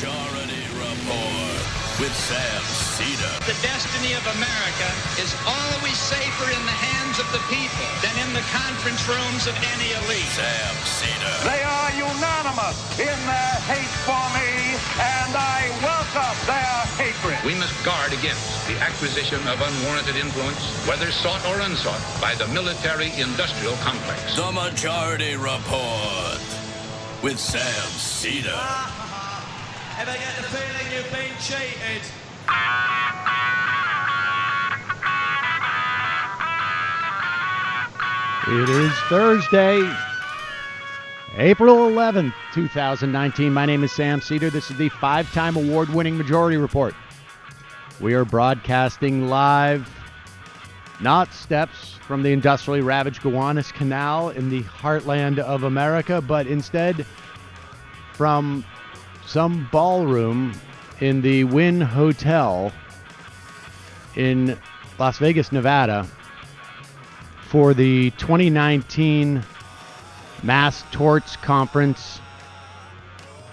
Majority Report with Sam Seder. The destiny of America is always safer in the hands of the people than in the conference rooms of any elite. Sam Seder. They are unanimous in their hate for me, and I welcome their hatred. We must guard against the acquisition of unwarranted influence, whether sought or unsought, by the military-industrial complex. The Majority Report with Sam Seder. Ever get the feeling you've been cheated? It is Thursday, April 11th, 2019. My name is Sam Seder. This is the five-time award-winning Majority Report. We are broadcasting live, not steps from the industrially ravaged Gowanus Canal in the heartland of America, but instead from some ballroom in the Wynn Hotel in Las Vegas, Nevada, for the 2019 Mass Torts Conference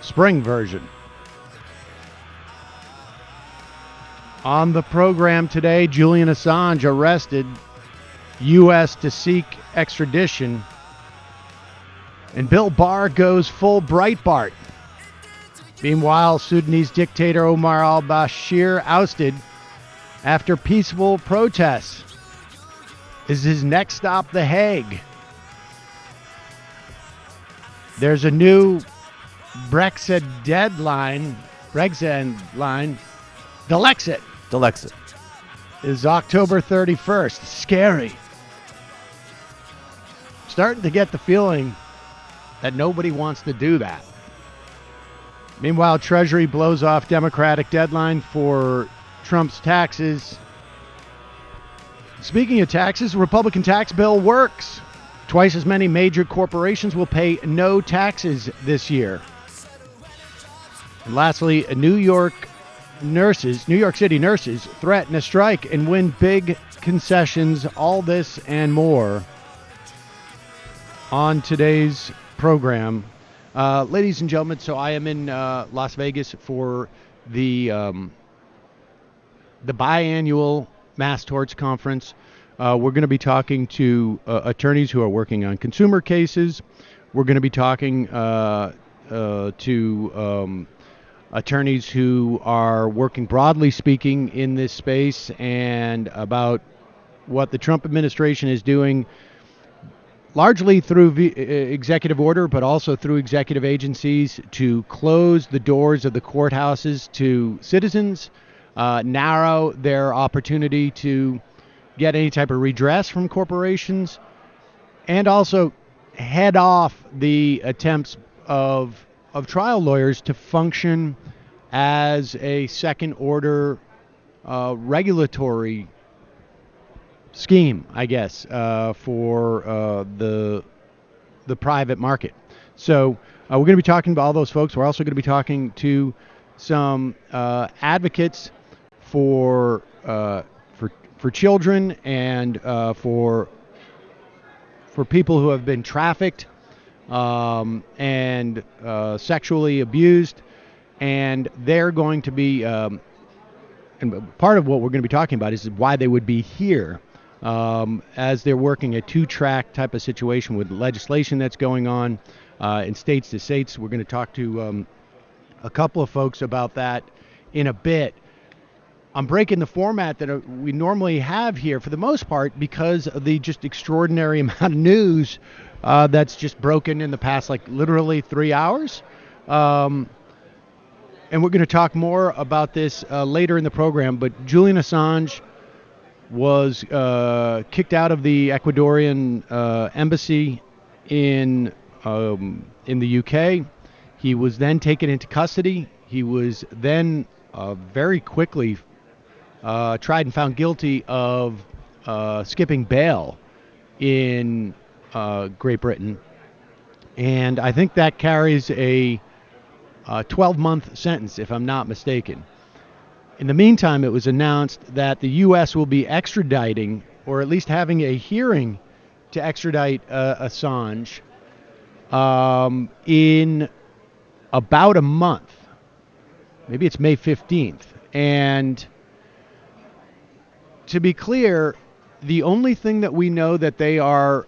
spring version. On the program today, Julian Assange arrested, U.S. to seek extradition, and Bill Barr goes full Breitbart. Meanwhile, Sudanese dictator Omar al-Bashir ousted after peaceful protests. Is his next stop The Hague? There's a new Brexit deadline. Delexit is October 31st. Scary. Starting to get the feeling that nobody wants to do that. Meanwhile, Treasury blows off Democratic deadline for Trump's taxes. Speaking of taxes, Republican tax bill works. Twice as many major corporations will pay no taxes this year. And lastly, New York City nurses threaten a strike and win big concessions. All this and more on today's program. Ladies and gentlemen, so I am in Las Vegas for the biannual Mass Torts Conference. We're going to be talking to attorneys who are working on consumer cases. We're going to be talking to attorneys who are working, broadly speaking, in this space, and about what the Trump administration is doing, largely through executive order, but also through executive agencies, to close the doors of the courthouses to citizens, narrow their opportunity to get any type of redress from corporations, and also head off the attempts of trial lawyers to function as a second-order regulatory scheme, I guess, for the private market. So we're going to be talking to all those folks. We're also going to be talking to some advocates for children and for people who have been trafficked and sexually abused, and they're going to be and part of what we're going to be talking about is why they would be here, as they're working a two-track type of situation with legislation that's going on in states to states. We're going to talk to a couple of folks about that in a bit. I'm breaking the format that we normally have here for the most part because of the just extraordinary amount of news that's just broken in the past, like literally 3 hours. And we're going to talk more about this later in the program. But Julian Assange was kicked out of the Ecuadorian embassy in the UK. He was then taken into custody. He was then very quickly tried and found guilty of skipping bail in Great Britain. And I think that carries a 12-month sentence, if I'm not mistaken. In the meantime, it was announced that the U.S. will be extraditing, or at least having a hearing to extradite Assange in about a month. maybe it's May 15th. And to be clear, the only thing that we know that they are,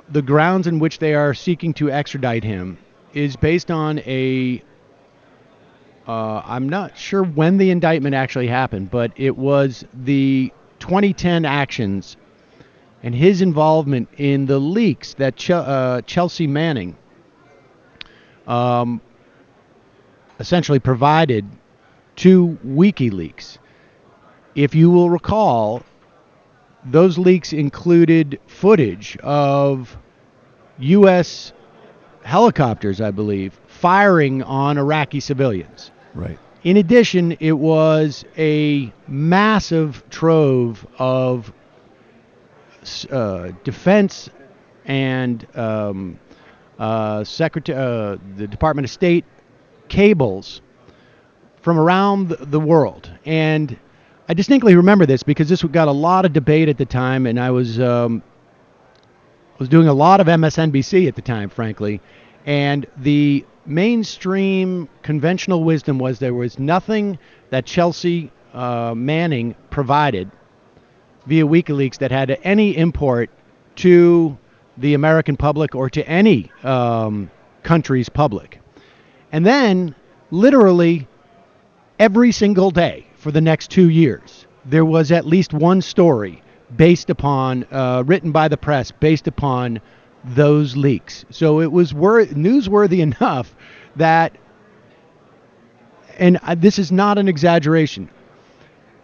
the grounds in which they are seeking to extradite him is based on I'm not sure when the indictment actually happened, but it was the 2010 actions and his involvement in the leaks that Chelsea Manning essentially provided to WikiLeaks. If you will recall, those leaks included footage of U.S. helicopters, I believe, firing on Iraqi civilians. Right. In addition, it was a massive trove of defense and the Department of State cables from around the world. And I distinctly remember this because this got a lot of debate at the time, and I was doing a lot of MSNBC at the time, frankly, and the mainstream conventional wisdom was there was nothing that Chelsea Manning provided via WikiLeaks that had any import to the American public or to any country's public. And then, literally, every single day for the next 2 years, there was at least one story based upon, written by the press, based upon those leaks. So it was newsworthy enough that, and this is not an exaggeration,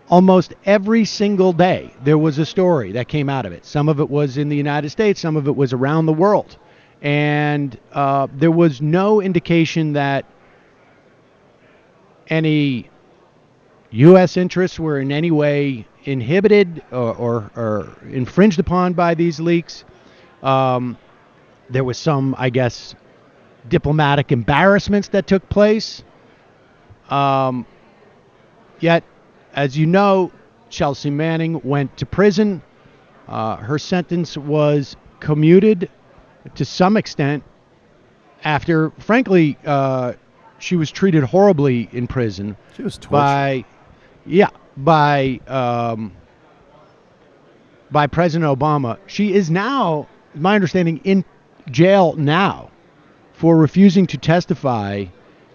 almost every single day there was a story that came out of it. Some of it was in the United States, some of it was around the world. And there was no indication that any U.S. interests were in any way inhibited or infringed upon by these leaks. There was some, I guess, diplomatic embarrassments that took place. Yet, as you know, Chelsea Manning went to prison. Her sentence was commuted to some extent after, frankly, she was treated horribly in prison. She was tortured. by President Obama. She is now, my understanding, in jail now for refusing to testify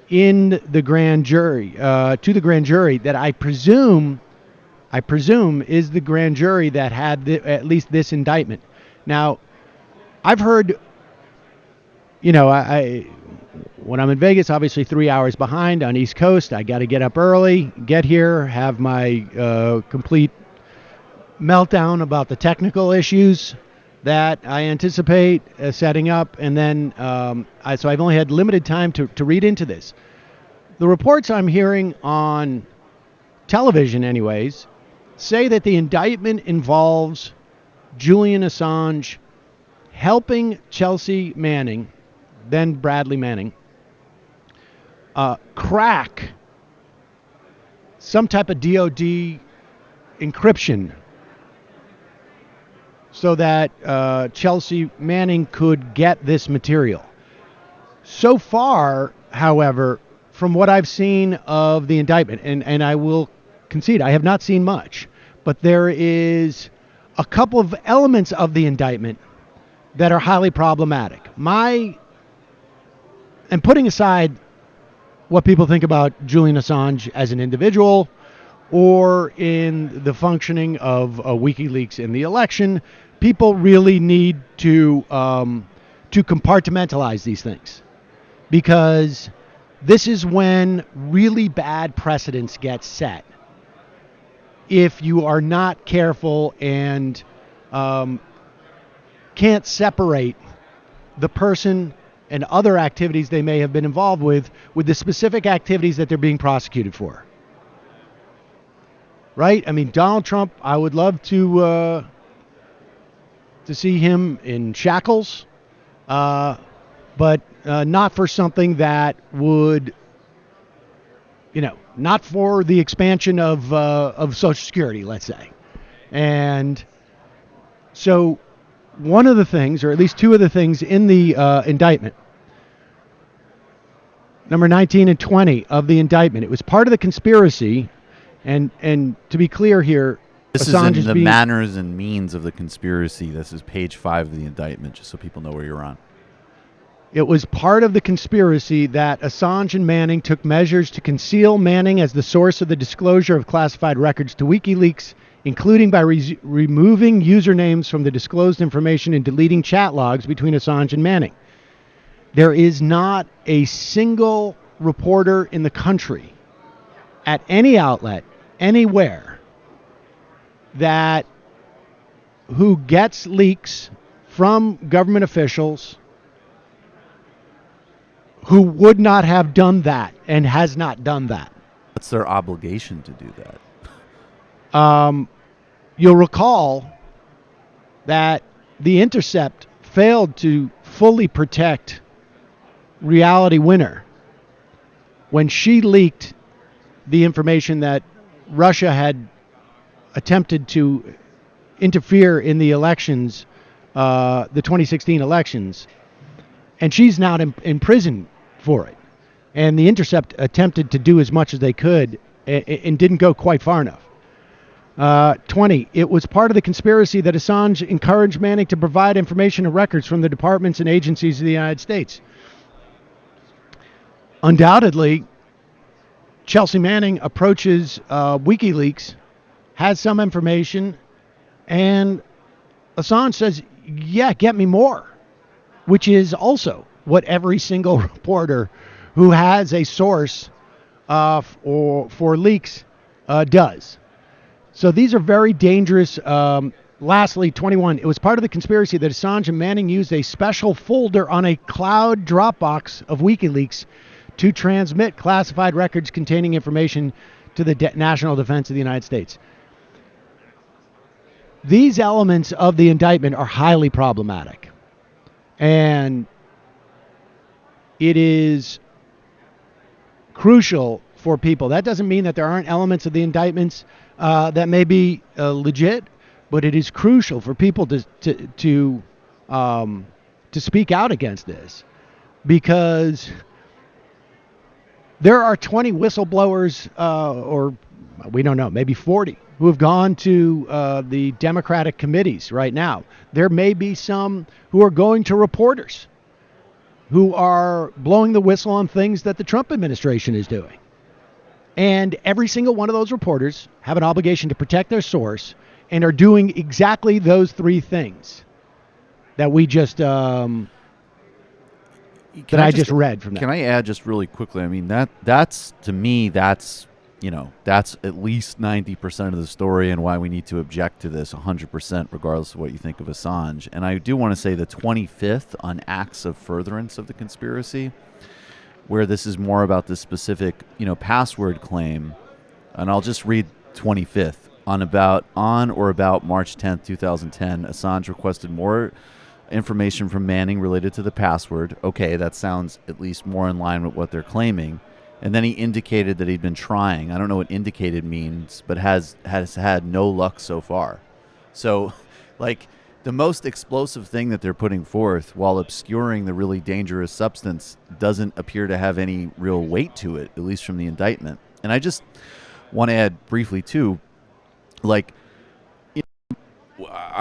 in the grand jury, to the grand jury that I presume is the grand jury that had at least this indictment. Now, I've heard, I when I'm in Vegas, obviously 3 hours behind on East Coast. I got to get up early, get here, have my complete meltdown about the technical issues that I anticipate setting up, and then so I've only had limited time to read into this. The reports I'm hearing on television, anyways, say that the indictment involves Julian Assange helping Chelsea Manning, then Bradley Manning, crack some type of DOD encryption so that Chelsea Manning could get this material. So far, however, from what I've seen of the indictment, and I will concede, I have not seen much, but there is a couple of elements of the indictment that are highly problematic. And putting aside what people think about Julian Assange as an individual or in the functioning of WikiLeaks in the election, people really need to compartmentalize these things, because this is when really bad precedents get set if you are not careful and can't separate the person and other activities they may have been involved with the specific activities that they're being prosecuted for. Right? I mean, Donald Trump, I would love to see him in shackles, but not for something that would, not for the expansion of Social Security, let's say. And so one of the things, or at least two of the things in the indictment, number 19 and 20 of the indictment. It was part of the conspiracy, and to be clear here, This Assange is in the being, manners and means of the conspiracy. This is page 5 of the indictment, just so people know where you're on. It was part of the conspiracy that Assange and Manning took measures to conceal Manning as the source of the disclosure of classified records to WikiLeaks, including by removing usernames from the disclosed information and deleting chat logs between Assange and Manning. There is not a single reporter in the country at any outlet, anywhere, who gets leaks from government officials who would not have done that and has not done that. What's their obligation to do that? You'll recall that The Intercept failed to fully protect Reality Winner when she leaked the information that Russia had attempted to interfere in the elections, the 2016 elections, and she's now in prison for it. And The Intercept attempted to do as much as they could and didn't go quite far enough. 20, it was part of the conspiracy that Assange encouraged Manning to provide information and records from the departments and agencies of the United States. Undoubtedly, Chelsea Manning approaches WikiLeaks, has some information, and Assange says, yeah, get me more, which is also what every single reporter who has a source for leaks does. So these are very dangerous. Lastly, 21, it was part of the conspiracy that Assange and Manning used a special folder on a cloud Dropbox of WikiLeaks to transmit classified records containing information to the national defense of the United States. These elements of the indictment are highly problematic. And it is crucial for people. That doesn't mean that there aren't elements of the indictments that may be legit, but it is crucial for people to speak out against this, because there are 20 whistleblowers, or we don't know, maybe 40, who have gone to the Democratic committees right now. There may be some who are going to reporters who are blowing the whistle on things that the Trump administration is doing. And every single one of those reporters have an obligation to protect their source and are doing exactly those three things that we just I just read from that. Can I add just really quickly? I mean, that's to me, that's at least 90% of the story and why we need to object to this 100%, regardless of what you think of Assange. And I do want to say the 25th on acts of furtherance of the conspiracy, where this is more about the specific, password claim. And I'll just read 25th. On or about March 10th, 2010, Assange requested more information from Manning related to the password. Okay, that sounds at least more in line with what they're claiming. And then he indicated that he'd been trying. I don't know what indicated means, but has had no luck so far. So, the most explosive thing that they're putting forth while obscuring the really dangerous substance doesn't appear to have any real weight to it, at least from the indictment. And I just want to add briefly, too,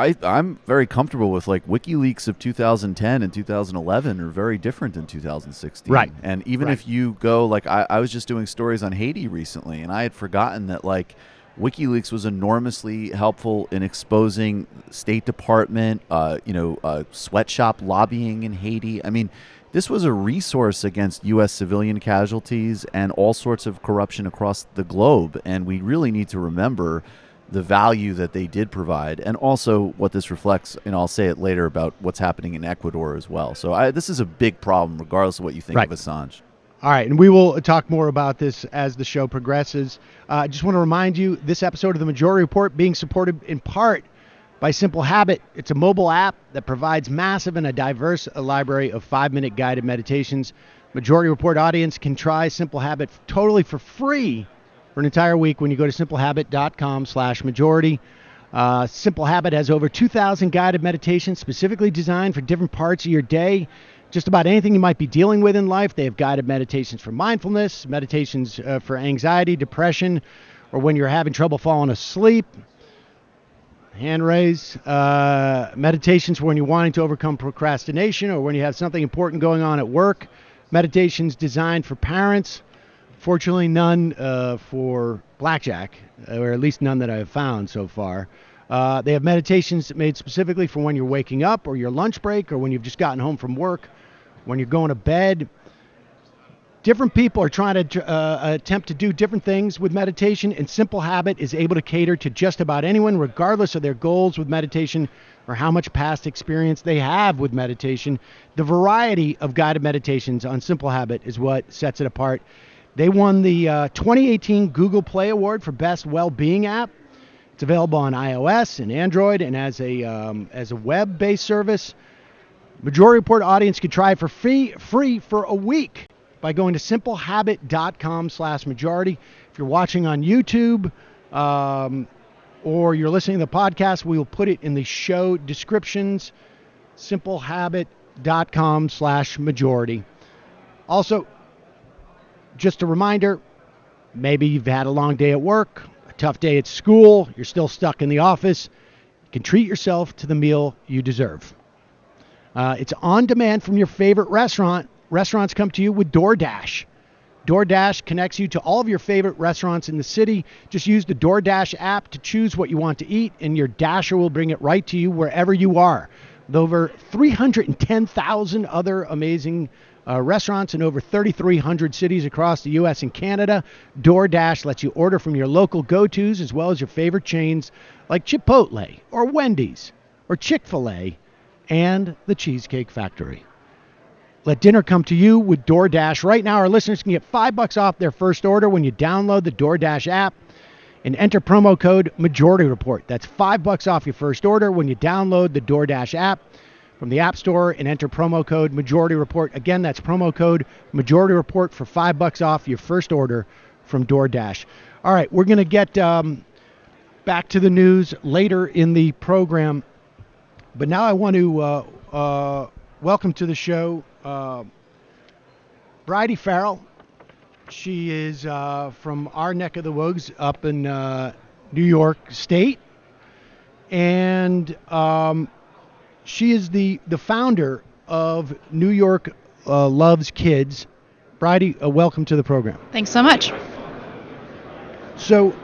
I'm very comfortable with WikiLeaks of 2010 and 2011 are very different than 2016. Right. And even if you go, I was just doing stories on Haiti recently, and I had forgotten that WikiLeaks was enormously helpful in exposing State Department, sweatshop lobbying in Haiti. I mean, this was a resource against U.S. civilian casualties and all sorts of corruption across the globe. And we really need to remember the value that they did provide, and also what this reflects, and I'll say it later, about what's happening in Ecuador as well. So this is a big problem, regardless of what you think of Assange. All right, and we will talk more about this as the show progresses. I just want to remind you, this episode of The Majority Report being supported in part by Simple Habit. It's a mobile app that provides massive and a diverse library of 5-minute guided meditations. Majority Report audience can try Simple Habit totally for free for an entire week when you go to simplehabit.com/majority. Simple Habit has over 2,000 guided meditations specifically designed for different parts of your day. just about anything you might be dealing with in life. They have guided meditations for mindfulness, meditations for anxiety, depression, or when you're having trouble falling asleep. Hand raise. Meditations for when you're wanting to overcome procrastination or when you have something important going on at work. Meditations designed for parents. Fortunately, none for blackjack, or at least none that I have found so far. They have meditations made specifically for when you're waking up or your lunch break or when you've just gotten home from work, when you're going to bed. Different people are trying to attempt to do different things with meditation, and Simple Habit is able to cater to just about anyone, regardless of their goals with meditation or how much past experience they have with meditation. The variety of guided meditations on Simple Habit is what sets it apart. They won the 2018 Google Play Award for Best Well-Being App. It's available on iOS and Android, and as a web-based service. Majority Report audience can try it for free for a week by going to simplehabit.com/majority. If you're watching on YouTube or you're listening to the podcast, we will put it in the show descriptions. Simplehabit.com/majority. Also, just a reminder, maybe you've had a long day at work, a tough day at school, you're still stuck in the office. You can treat yourself to the meal you deserve. It's on demand from your favorite restaurant. Restaurants come to you with DoorDash. DoorDash connects you to all of your favorite restaurants in the city. Just use the DoorDash app to choose what you want to eat, and your Dasher will bring it right to you wherever you are. With over 310,000 other amazing restaurants in over 3,300 cities across the U.S. and Canada, DoorDash lets you order from your local go-tos as well as your favorite chains like Chipotle or Wendy's or Chick-fil-A and the Cheesecake Factory. Let dinner come to you with DoorDash. Right now, our listeners can get $5 off their first order when you download the DoorDash app and enter promo code Majority Report. That's $5 off your first order when you download the DoorDash app from the App Store and enter promo code Majority Report. Again, that's promo code Majority Report for $5 off your first order from DoorDash. All right, we're going to get back to the news later in the program, but now I want to welcome to the show Bridie Farrell. She is from our neck of the woods up in New York State, and she is the founder of New York Loves Kids. Bridie, welcome to the program. Thanks so much. So,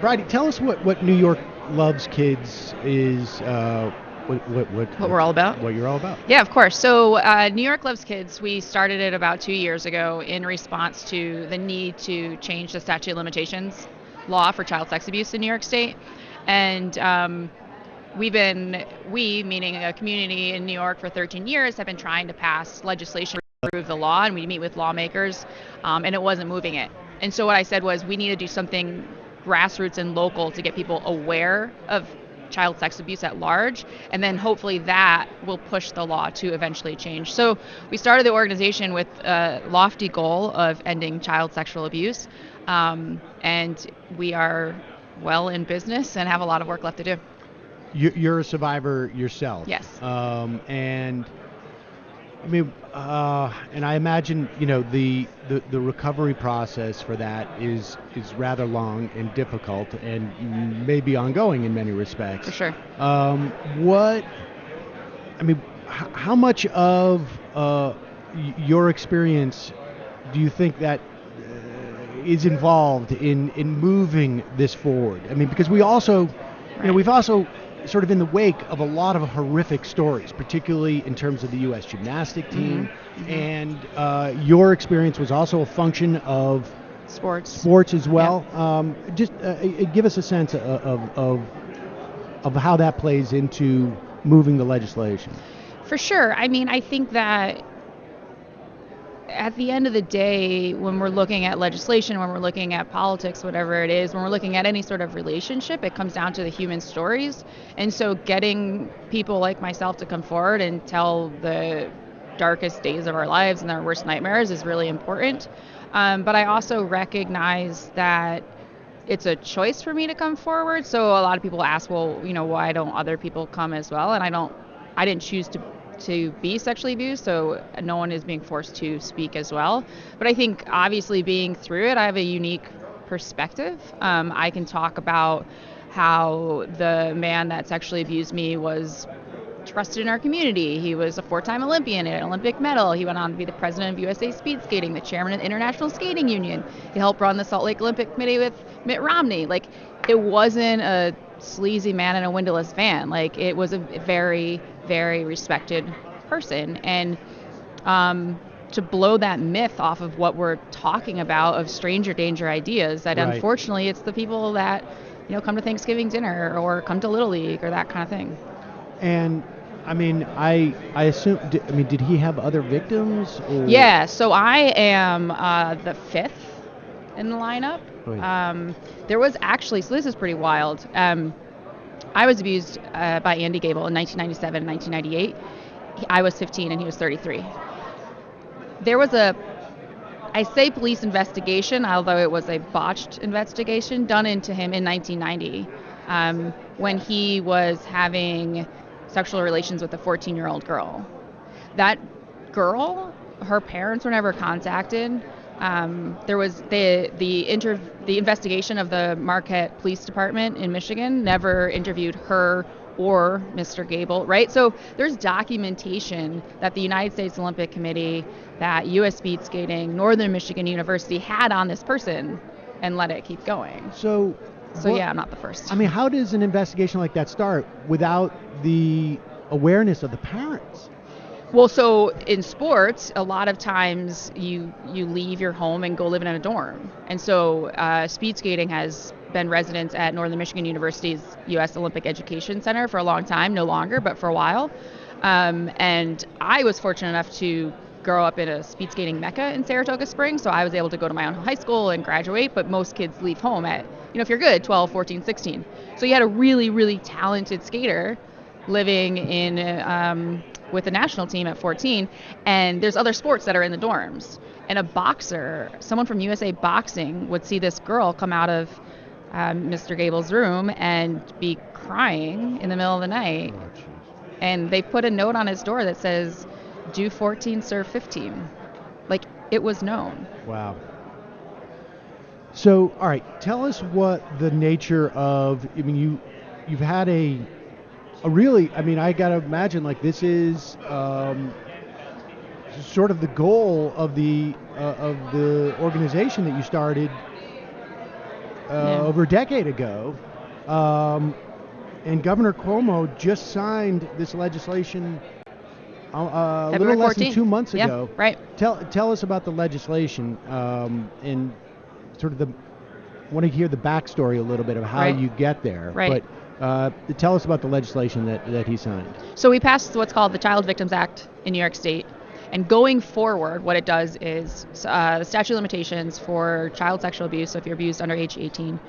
Bridie, tell us what New York Loves Kids is. What we're all about? What you're all about. Yeah, of course. So New York Loves Kids, we started it about 2 years ago in response to the need to change the statute of limitations law for child sex abuse in New York State. And we, meaning a community in New York for 13 years, have been trying to pass legislation to improve the law, and we meet with lawmakers, and it wasn't moving it. And so what I said was we need to do something grassroots and local to get people aware of child sex abuse at large, and then hopefully that will push the law to eventually change. So we started the organization with a lofty goal of ending child sexual abuse, and we are well in business and have a lot of work left to do. You're a survivor yourself. Yes. And I mean, and I imagine, the recovery process for that is rather long and difficult and maybe ongoing in many respects. For sure. How much of your experience do you think that is involved in moving this forward? I mean, because we also, we've also sort of in the wake of a lot of horrific stories, particularly in terms of the U.S. gymnastic team, and your experience was also a function of sports as well. Yeah. Just give us a sense of how that plays into moving the legislation. For sure. I mean, I think that at the end of the day, when we're looking at legislation, when we're looking at politics, whatever it is, when we're looking at any sort of relationship, it comes down to the human stories. And so getting people like myself to come forward and tell the darkest days of our lives and our worst nightmares is really important. But I also recognize that it's a choice for me to come forward. So a lot of people ask, well, why don't other people come as well? And I didn't choose to to be sexually abused, so no one is being forced to speak as well. But I think obviously being through it, I have a unique perspective. I can talk about how the man that sexually abused me was trusted in our community. He was a 4-time Olympian, an Olympic medal. He went on to be the president of USA Speed Skating, the chairman of the International Skating Union. He helped run the Salt Lake Olympic Committee with Mitt Romney. Like, it wasn't a sleazy man in a windowless van. Like, it was a very, very respected person. And to blow that myth off of what we're talking about of stranger danger ideas, that Right. Unfortunately it's the people that, come to Thanksgiving dinner or come to Little League or that kind of thing. And I mean, I assume. Did he have other victims? Or? Yeah, so I am the 5th in the lineup. Right. There was actually, so this is pretty wild. I was abused by Andy Gable in 1997 and 1998. I was 15 and he was 33. There was I say police investigation, although it was a botched investigation done into him in 1990 when he was having sexual relations with a 14-year-old girl. That girl, her parents were never contacted. There was the investigation of the Marquette Police Department in Michigan never interviewed her or Mr. Gable, right? So there's documentation that the United States Olympic Committee, that U.S. Speed Skating, Northern Michigan University had on this person and let it keep going. So yeah, I'm not the first. I mean, how does an investigation like that start without the awareness of the parents? Well, so in sports, a lot of times you leave your home and go live in a dorm. And so speed skating has been residents at Northern Michigan University's U.S. Olympic Education Center for a long time, no longer, but for a while. And I was fortunate enough to grow up in a speed skating mecca in Saratoga Springs, so I was able to go to my own high school and graduate, but most kids leave home at, if you're good, 12, 14, 16. So you had a really, really talented skater living in with the national team at 14, and there's other sports that are in the dorms. And a boxer, someone from USA Boxing, would see this girl come out of Mr. Gable's room and be crying in the middle of the night. Oh, And they put a note on his door that says, "Do 14, serve 15." Like, it was known. Wow. So, all right, tell us what the nature of, you've had a really, I got to imagine, like, this is sort of the goal of the organization that you started over a decade ago. And Governor Cuomo just signed this legislation a little less than 2 months ago. Right. Tell us about the legislation and sort of want to hear the backstory a little bit of how you get there. Right. But tell us about the legislation that he signed. So we passed what's called the Child Victims Act in New York State. And going forward, what it does is the statute of limitations for child sexual abuse, so if you're abused under age 18,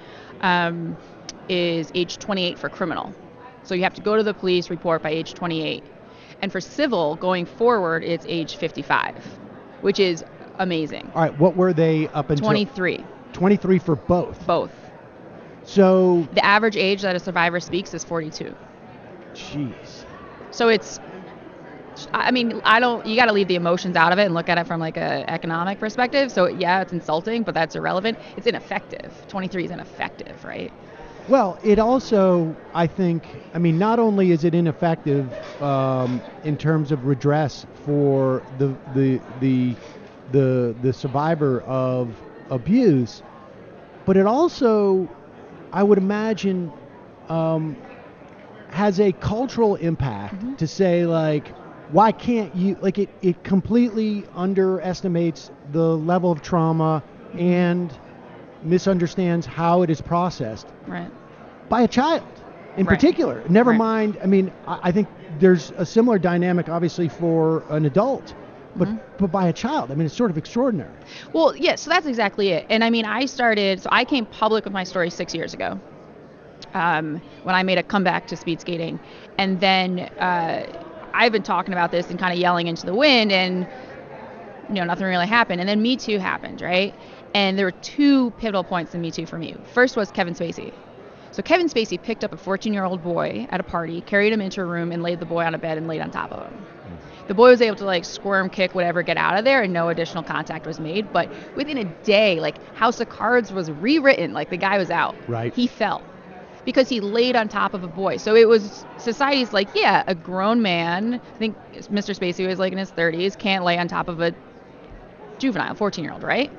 is age 28 for criminal. So you have to go to the police report by age 28. And for civil, going forward, it's age 55, which is amazing. All right, what were they up until? 23. 23 for both? Both. So the average age that a survivor speaks is 42. Jeez. So it's, you got to leave the emotions out of it and look at it from like a economic perspective. So yeah, it's insulting, but that's irrelevant. It's ineffective. 23 is ineffective, right? Well, it also, I think, not only is it ineffective in terms of redress for the survivor of abuse, but it also, I would imagine, has a cultural impact to say, like, why can't you, like, it completely underestimates the level of trauma and misunderstands how it is processed by a child in particular. Never mind, I think there's a similar dynamic obviously for an adult, but by a child, it's sort of extraordinary. Well, yeah, so that's exactly it. And I came public with my story 6 years ago when I made a comeback to speed skating. And then I've been talking about this and kind of yelling into the wind, and nothing really happened. And then Me Too happened, right? And there were two pivotal points in Me Too for me. First was Kevin Spacey. So Kevin Spacey picked up a 14-year-old boy at a party, carried him into a room, and laid the boy on a bed and laid on top of him. The boy was able to like squirm, kick, whatever, get out of there, and no additional contact was made. But within a day, like House of Cards was rewritten. Like the guy was out. Right. He fell because he laid on top of a boy. So it was society's like, yeah, a grown man, I think Mr. Spacey was like in his 30s, can't lay on top of a juvenile, 14-year-old, right?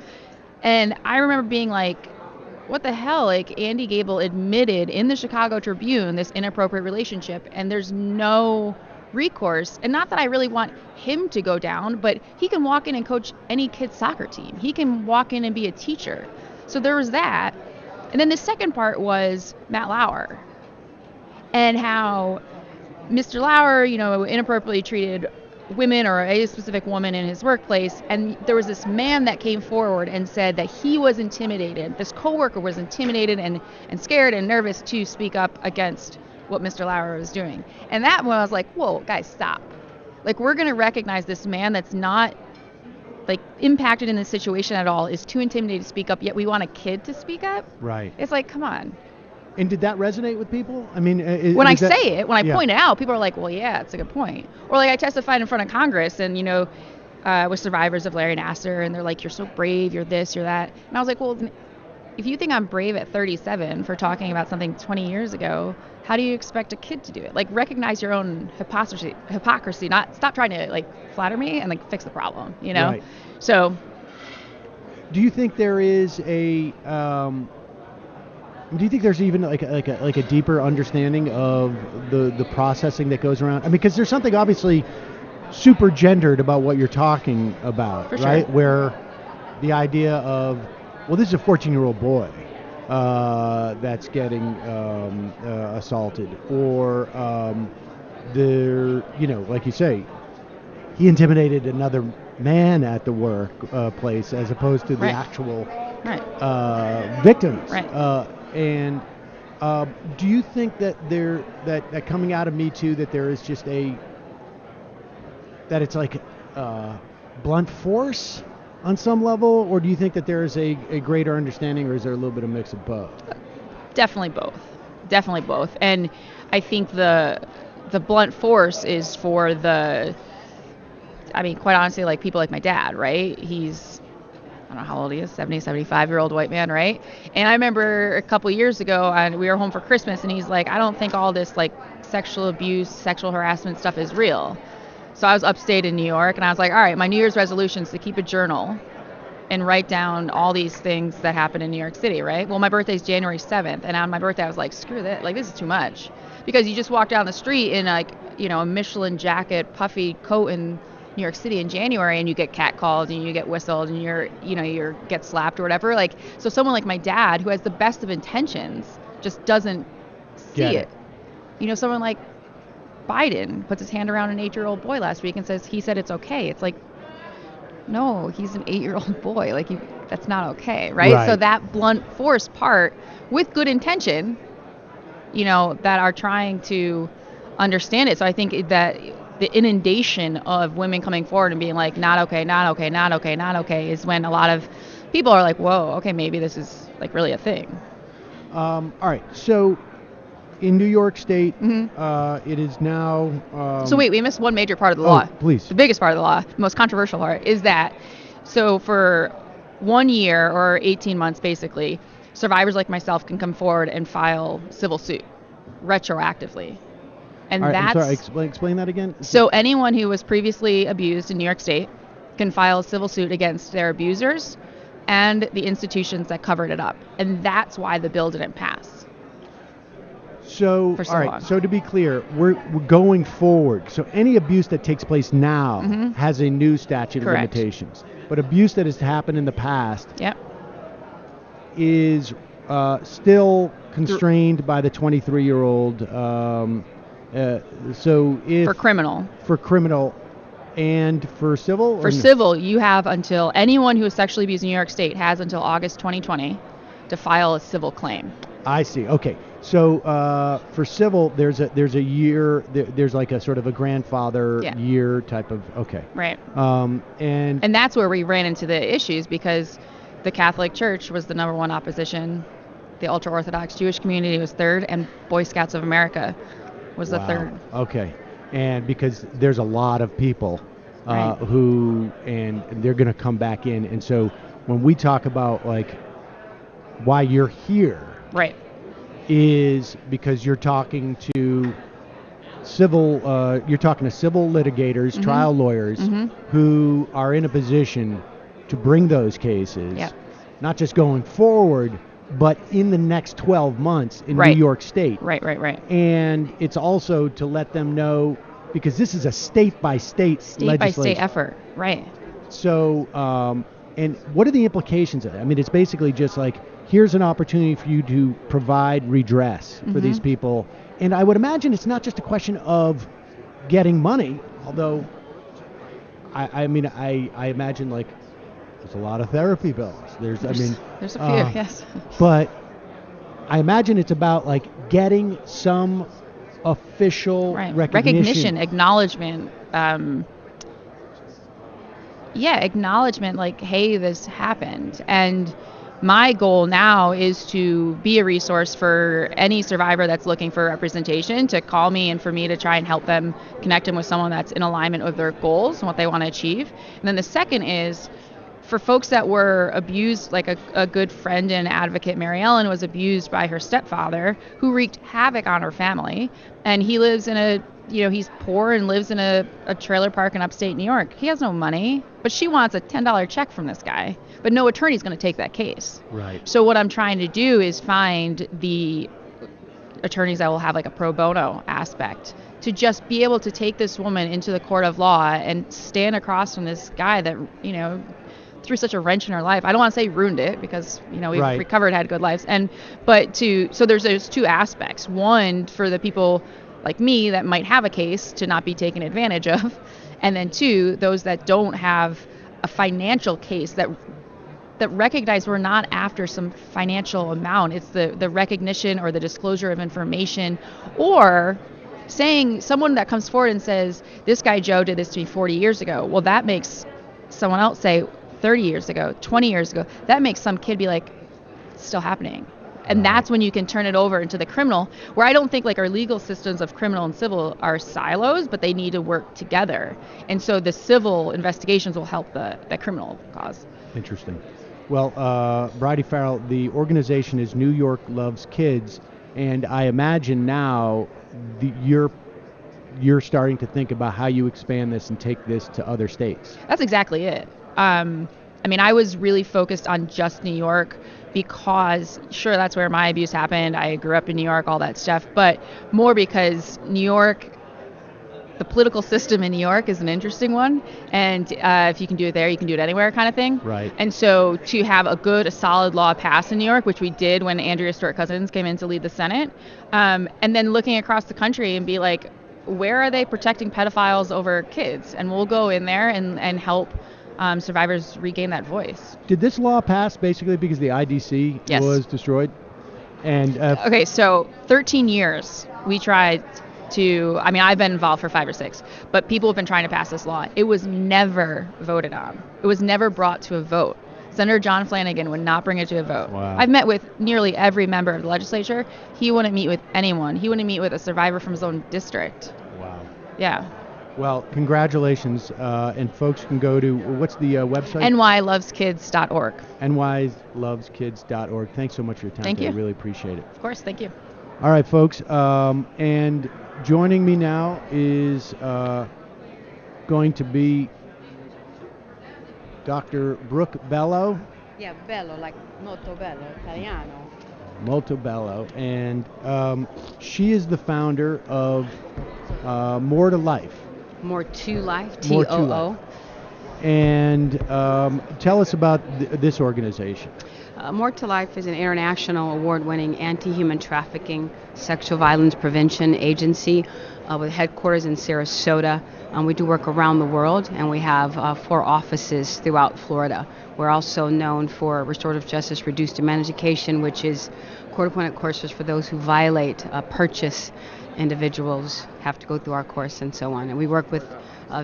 And I remember being like, what the hell? Like Andy Gable admitted in the Chicago Tribune this inappropriate relationship, and there's no recourse. And not that I really want him to go down, but he can walk in and coach any kid's soccer team. He can walk in and be a teacher. So there was that. And then the second part was Matt Lauer and how Mr. Lauer, inappropriately treated women or a specific woman in his workplace. And there was this man that came forward and said that he was intimidated. This coworker was intimidated and scared and nervous to speak up against what Mr. Lauer was doing. And that one I was like, whoa, guys, stop. Like, we're going to recognize this man that's not like impacted in this situation at all, is too intimidated to speak up, yet we want a kid to speak up. Right. It's like, come on. And did that resonate with people? I mean, when I point it out, people are like, well, yeah, it's a good point. Or like I testified in front of Congress and, with survivors of Larry Nassar, and they're like, you're so brave, you're this, you're that. And I was like, well, if you think I'm brave at 37 for talking about something 20 years ago, how do you expect a kid to do it? Like, recognize your own hypocrisy, not stop trying to like flatter me and like fix the problem, Right. So do you think there is do you think there's even like a deeper understanding of the processing that goes around? I mean, because there's something obviously super gendered about what you're talking about, For right? sure. Where the idea of, well, this is a 14-year-old boy that's getting assaulted, or like you say, he intimidated another man at the work place as opposed to the Right. actual Right. victims. Right. And do you think that that coming out of Me Too, that there is just that it's like blunt force on some level, or do you think that there is a greater understanding, or is there a little bit of mix of both? Definitely both. And I think the blunt force is for quite honestly, like people like my dad, right? He's, I don't know how old he is, 75-year-old white man, right? And I remember a couple years ago, and we were home for Christmas, and he's like, I don't think all this like sexual abuse, sexual harassment stuff is real. So I was upstate in New York, and I was like, all right, my New Year's resolution is to keep a journal and write down all these things that happen in New York City, right? Well, my birthday's January 7th, and on my birthday I was like, screw that, like this is too much. Because you just walk down the street in like, a Michelin jacket, puffy coat in New York City in January, and you get catcalled and you get whistled and you get slapped or whatever. Like, so someone like my dad, who has the best of intentions, just doesn't see it. Someone like Biden puts his hand around an 8-year-old boy last week and he said it's okay. It's like, no, he's an 8-year-old boy. Like, that's not okay, right? So that blunt force part, with good intention, that are trying to understand it. So I think that the inundation of women coming forward and being like, not okay, not okay, not okay, not okay, is when a lot of people are like, whoa, okay, maybe this is like really a thing. All right, so in New York State, it is now... so wait, we missed one major part of the law. Please. The biggest part of the law, the most controversial part, is that, so for 1 year or 18 months, basically, survivors like myself can come forward and file civil suit retroactively. And all right, that's... I'm sorry, explain that again. So anyone who was previously abused in New York State can file a civil suit against their abusers and the institutions that covered it up. And that's why the bill didn't pass. So, for so all right, long. So to be clear, we're going forward. So any abuse that takes place now has a new statute Correct. of limitations. But abuse that has happened in the past is still constrained by the 23-year-old. So if for criminal and for civil? For civil, you have until anyone who is sexually abused in New York State has until August 2020 to file a civil claim. I see. Okay. So for civil, there's a year, there's like a sort of a grandfather year type of, okay. Right. And that's where we ran into the issues, because the Catholic Church was the number one opposition. The ultra-Orthodox Jewish community was third, and Boy Scouts of America was the third. Okay. and because there's a lot of people Right. who, and they're going to come back in. And so when we talk about like why you're here Right. is because you're talking to civil litigators, Mm-hmm. trial lawyers who are in a position to bring those cases, Yep. not just going forward, but in the next 12 months in Right. New York State. Right. And it's also to let them know, because this is a state-by-state State by state legislation. effort. Right. So, and what are the implications of it? I mean, it's basically just like, here's an opportunity for you to provide redress for these people. And I would imagine it's not just a question of getting money, although I mean, I imagine like there's a lot of therapy bills. There's a few, yes. But I imagine it's about like getting some official Right. recognition. Acknowledgement. Acknowledgement, like, hey, this happened. And my goal now is to be a resource for any survivor that's looking for representation, to call me and for me to try and help them connect them with someone that's in alignment with their goals and what they want to achieve. And then the second is for folks that were abused, like a good friend and advocate, Mary Ellen, was abused by her stepfather, who wreaked havoc on her family. And he lives in he's poor and lives in a trailer park in upstate New York. He has no money, but she wants a $10 check from this guy. But no attorney's going to take that case. Right. So what I'm trying to do is find the attorneys that will have like a pro bono aspect to just be able to take this woman into the court of law and stand across from this guy that, threw such a wrench in her life. I don't want to say ruined it, because we've Right. recovered, had good lives, so there's those two aspects. One, for the people like me that might have a case to not be taken advantage of, and then two, those that don't have a financial case that recognize we're not after some financial amount. It's the recognition or the disclosure of information, or saying someone that comes forward and says, this guy Joe did this to me 40 years ago. Well, that makes someone else say 30 years ago, 20 years ago. That makes some kid be like, it's still happening. And that's when you can turn it over into the criminal, where I don't think like our legal systems of criminal and civil are silos, but they need to work together. And so the civil investigations will help the criminal cause. Interesting. Well, Bridie Farrell, the organization is New York Loves Kids, and I imagine now you're starting to think about how you expand this and take this to other states. That's exactly it. I was really focused on just New York because, sure, that's where my abuse happened. I grew up in New York, all that stuff, but more because New York, the political system in New York is an interesting one, and if you can do it there, you can do it anywhere, kind of thing. Right. And so to have a solid law passed in New York, which we did when Andrea Stewart-Cousins came in to lead the Senate, and then looking across the country and be like, where are they protecting pedophiles over kids? And we'll go in there and help survivors regain that voice. Did this law pass basically because the IDC Yes. was destroyed? And Okay, so 13 years we tried to, I've been involved for 5 or 6, but people have been trying to pass this law. It was never voted on. It was never brought to a vote. Senator John Flanagan would not bring it to a vote. Wow. I've met with nearly every member of the legislature. He wouldn't meet with anyone. He wouldn't meet with a survivor from his own district. Wow. Yeah. Well, congratulations, and folks can go to, what's the website? nyloveskids.org. nyloveskids.org. Thanks so much for your time Thank today. you. I really appreciate it. Of course, thank you. All right, folks, and joining me now is going to be Dr. Brooke Bello. Yeah, bello, like molto bello, Italiano. Molto Bello, and she is the founder of More to Life. More to life, More to T-O-O. Life. And tell us about this organization. More to Life is an international award-winning anti-human trafficking, sexual violence prevention agency with headquarters in Sarasota. We do work around the world, and we have 4 offices throughout Florida. We're also known for restorative justice, reduced demand education, which is court-appointed courses for those who violate purchase. Individuals have to go through our course and so on. And we work with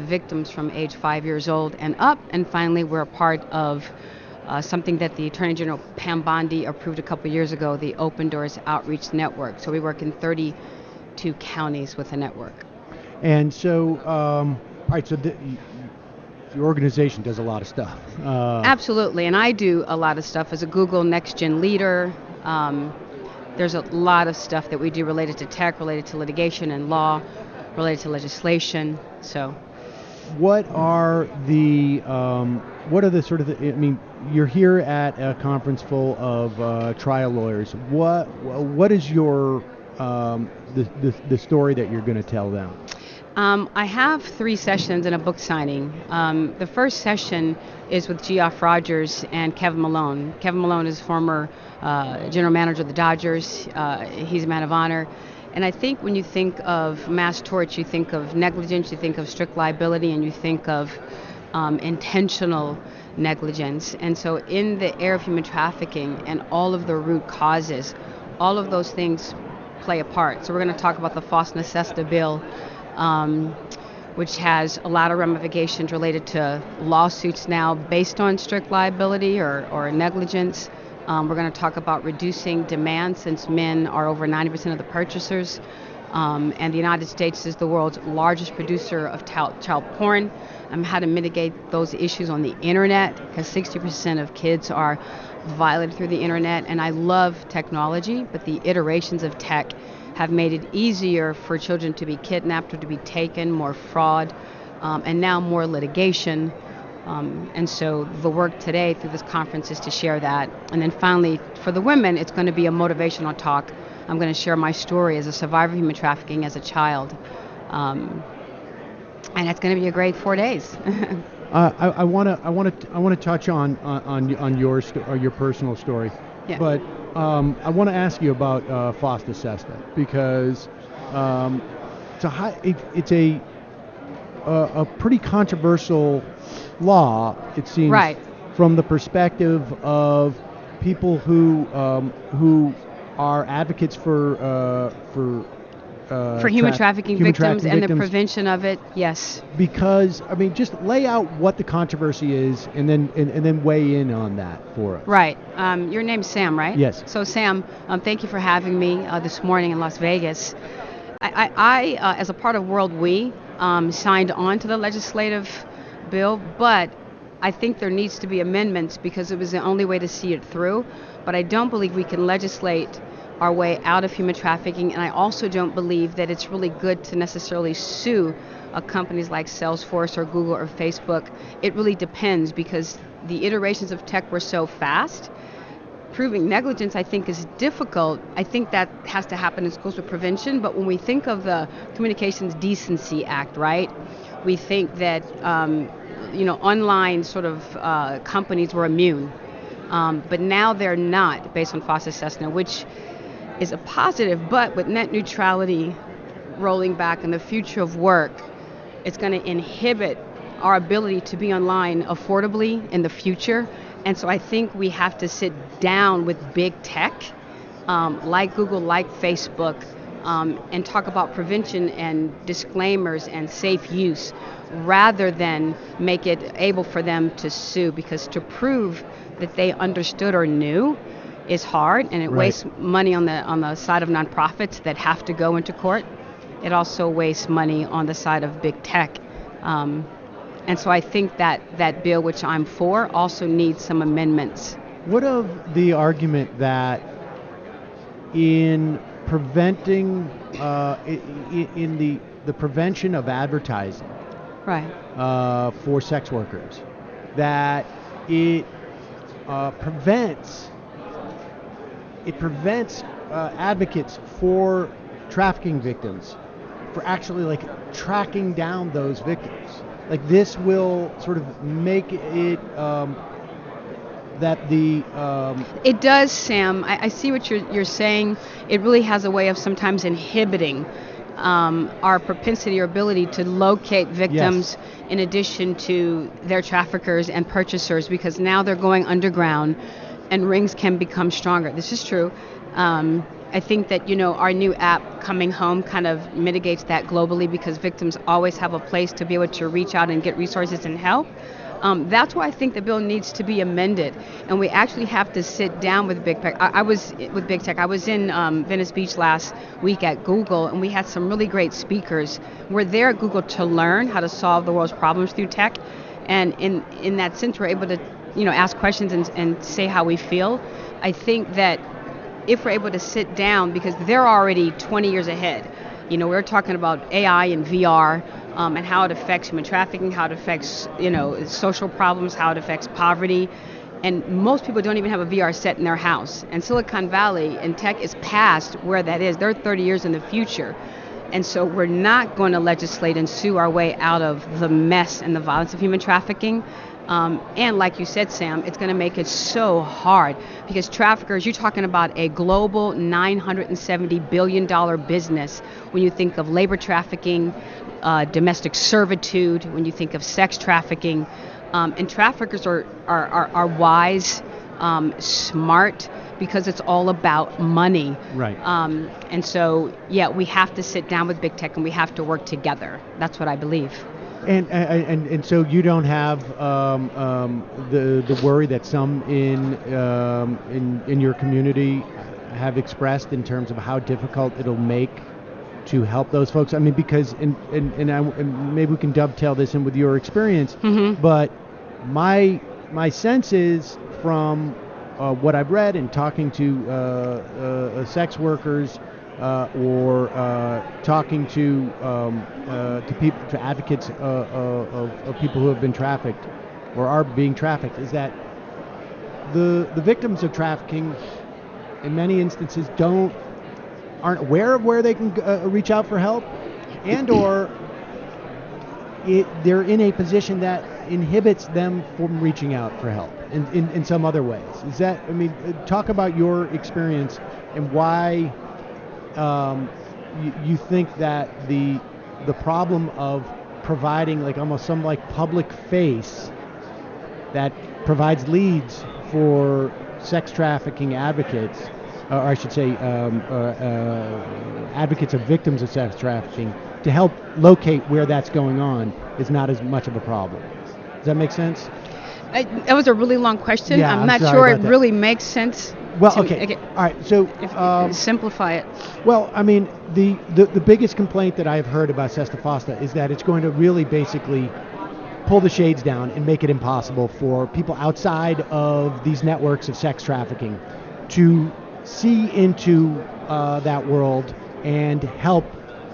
victims from age 5 years old and up. And finally, we're a part of something that the Attorney General Pam Bondi approved a couple years ago, the Open Doors Outreach Network. So we work in 32 counties with a network. And so, all right, so your organization does a lot of stuff. Absolutely, and I do a lot of stuff as a Google Next Gen leader. There's a lot of stuff that we do related to tech, related to litigation and law, related to legislation. So, what are the sort of I mean, you're here at a conference full of trial lawyers. What is your the story that you're going to tell them? I have 3 sessions and a book signing. The first session is with Geoff Rogers and Kevin Malone. Kevin Malone is former general manager of the Dodgers. He's a man of honor. And I think when you think of mass torts, you think of negligence, you think of strict liability, and you think of intentional negligence. And so in the area of human trafficking and all of the root causes, all of those things play a part. So we're going to talk about the false necessity bill, which has a lot of ramifications related to lawsuits now based on strict liability or negligence. We're going to talk about reducing demand, since men are over 90% of the purchasers, and the United States is the world's largest producer of child porn. How to mitigate those issues on the internet, because 60% of kids are violated through the internet. And I love technology, but the iterations of tech have made it easier for children to be kidnapped or to be taken, more fraud, and now more litigation. And so the work today through this conference is to share that. And then finally, for the women, it's going to be a motivational talk. I'm going to share my story as a survivor of human trafficking as a child. And it's going to be a great 4 days. I want to touch on your personal story, Yeah. but I want to ask you about false necessity, because it's a pretty controversial law, it seems, Right. from the perspective of people who are advocates for human trafficking victims and the victims. prevention of it, yes. Because, I mean, just lay out what the controversy is, and then weigh in on that for us. Right. Your name's Sam, right? Yes. So Sam, thank you for having me this morning in Las Vegas. I as a part of World We, signed on to the legislative bill, but I think there needs to be amendments because it was the only way to see it through. But I don't believe we can legislate our way out of human trafficking, and I also don't believe that it's really good to necessarily sue companies like Salesforce or Google or Facebook. It really depends, because the iterations of tech were so fast. Proving negligence, I think, is difficult. I think that has to happen in schools with prevention, but when we think of the Communications Decency Act, right, we think that online sort of companies were immune, but now they're not, based on false assessment, which is a positive. But with net neutrality rolling back in the future of work, it's going to inhibit our ability to be online affordably in the future. And so I think we have to sit down with big tech, like Google, like Facebook, and talk about prevention and disclaimers and safe use, rather than make it able for them to sue, because to prove that they understood or knew is hard, and it Right. wastes money on the side of nonprofits that have to go into court. It also wastes money on the side of big tech. And so I think that bill, which I'm for, also needs some amendments. What of the argument that in preventing, in the prevention of advertising, Right. for sex workers, that it prevents advocates for trafficking victims for actually tracking down those victims? This will sort of make it that the It does, Sam. I see what you're saying. It really has a way of sometimes inhibiting our propensity or ability to locate victims, Yes. in addition to their traffickers and purchasers, because now they're going underground and rings can become stronger. This is true. I think that, our new app, Coming Home, kind of mitigates that globally, because victims always have a place to be able to reach out and get resources and help. That's why I think the bill needs to be amended, and we actually have to sit down with big tech. I was with big tech. I was in Venice Beach last week at Google, and we had some really great speakers. We're there at Google to learn how to solve the world's problems through tech, and in that sense, we're able to ask questions and say how we feel. I think that if we're able to sit down, because they're already 20 years ahead. We're talking about AI and VR. And how it affects human trafficking, how it affects, social problems, how it affects poverty. And most people don't even have a VR set in their house. And Silicon Valley and tech is past where that is. They're 30 years in the future. And so we're not going to legislate and sue our way out of the mess and the violence of human trafficking. And like you said, Sam, it's going to make it so hard because traffickers, you're talking about a global $970 billion business when you think of labor trafficking, domestic servitude, when you think of sex trafficking. And traffickers are wise, smart, because it's all about money. Right. And so, we have to sit down with big tech and we have to work together. That's what I believe. And so you don't have the worry that some in your community have expressed in terms of how difficult it'll make to help those folks. I mean, because and maybe we can dovetail this in with your experience. Mm-hmm. But my sense is from what I've read and talking to sex workers. Or talking to people, to advocates of people who have been trafficked or are being trafficked, is that the victims of trafficking, in many instances, aren't aware of where they can reach out for help, and or they're in a position that inhibits them from reaching out for help in some other ways. Is that? I mean, talk about your experience and why. You think that the problem of providing almost some public face that provides leads for sex trafficking advocates, or I should say advocates of victims of sex trafficking, to help locate where that's going on is not as much of a problem. Does that make sense? That was a really long question. Yeah, I'm not sure it really makes sense. Well, okay. All right. So simplify it. Well, I mean, the biggest complaint that I've heard about Sesta Fosta is that it's going to really basically pull the shades down and make it impossible for people outside of these networks of sex trafficking to see into that world and help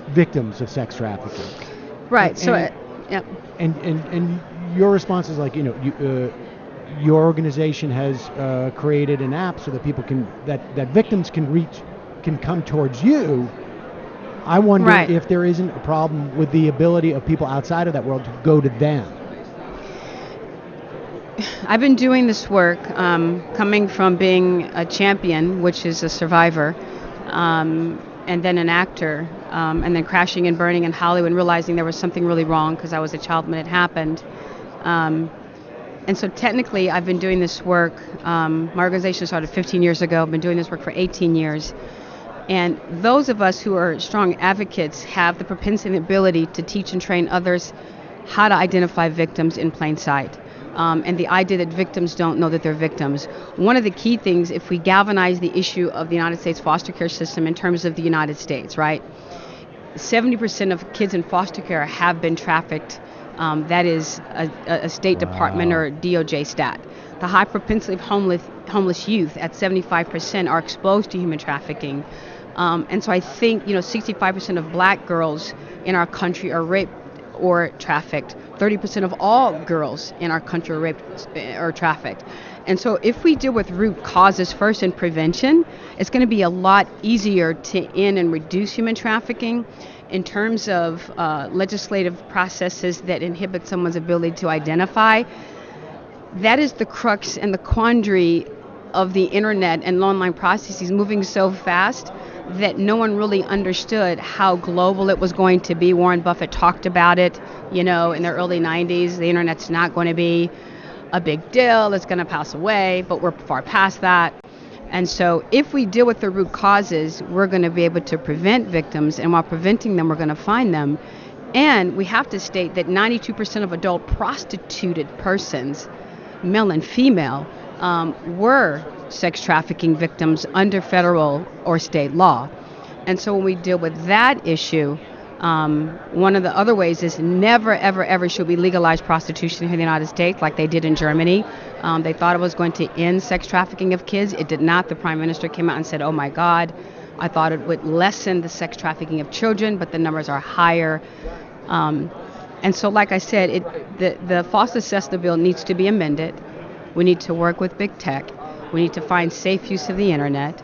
victims of sex trafficking. Right. And your response is your organization has created an app so that people that victims can come towards you. I wonder if there isn't a problem with the ability of people outside of that world to go to them. I've been doing this work coming from being a champion, which is a survivor, and then an actor, and then crashing and burning in Hollywood and realizing there was something really wrong because I was a child when it happened. And so technically, I've been doing this work. My organization started 15 years ago. I've been doing this work for 18 years. And those of us who are strong advocates have the propensity and ability to teach and train others how to identify victims in plain sight. And the idea that victims don't know that they're victims. One of the key things, if we galvanize the issue of the United States foster care system in terms of the United States, right? 70% of kids in foster care have been trafficked. That is a State Department or DOJ stat. The high propensity of homeless youth at 75% are exposed to human trafficking. And so I think 65% of black girls in our country are raped or trafficked. 30% of all girls in our country are raped or trafficked. And so if we deal with root causes first and prevention, it's going to be a lot easier to end and reduce human trafficking. In terms of legislative processes that inhibit someone's ability to identify, that is the crux and the quandary of the internet and online processes moving so fast that no one really understood how global it was going to be. Warren Buffett talked about it, in the early 90s. The internet's not going to be a big deal. It's going to pass away, but we're far past that. And so if we deal with the root causes, we're going to be able to prevent victims, and while preventing them, we're going to find them. And we have to state that 92% of adult prostituted persons, male and female, were sex trafficking victims under federal or state law. And so when we deal with that issue, one of the other ways is never, ever, ever should we legalize prostitution here in the United States like they did in Germany. They thought it was going to end sex trafficking of kids. It did not. The Prime Minister came out and said, oh my God, I thought it would lessen the sex trafficking of children, but the numbers are higher. And so, like I said, the Foster Cessna bill needs to be amended. We need to work with big tech. We need to find safe use of the internet.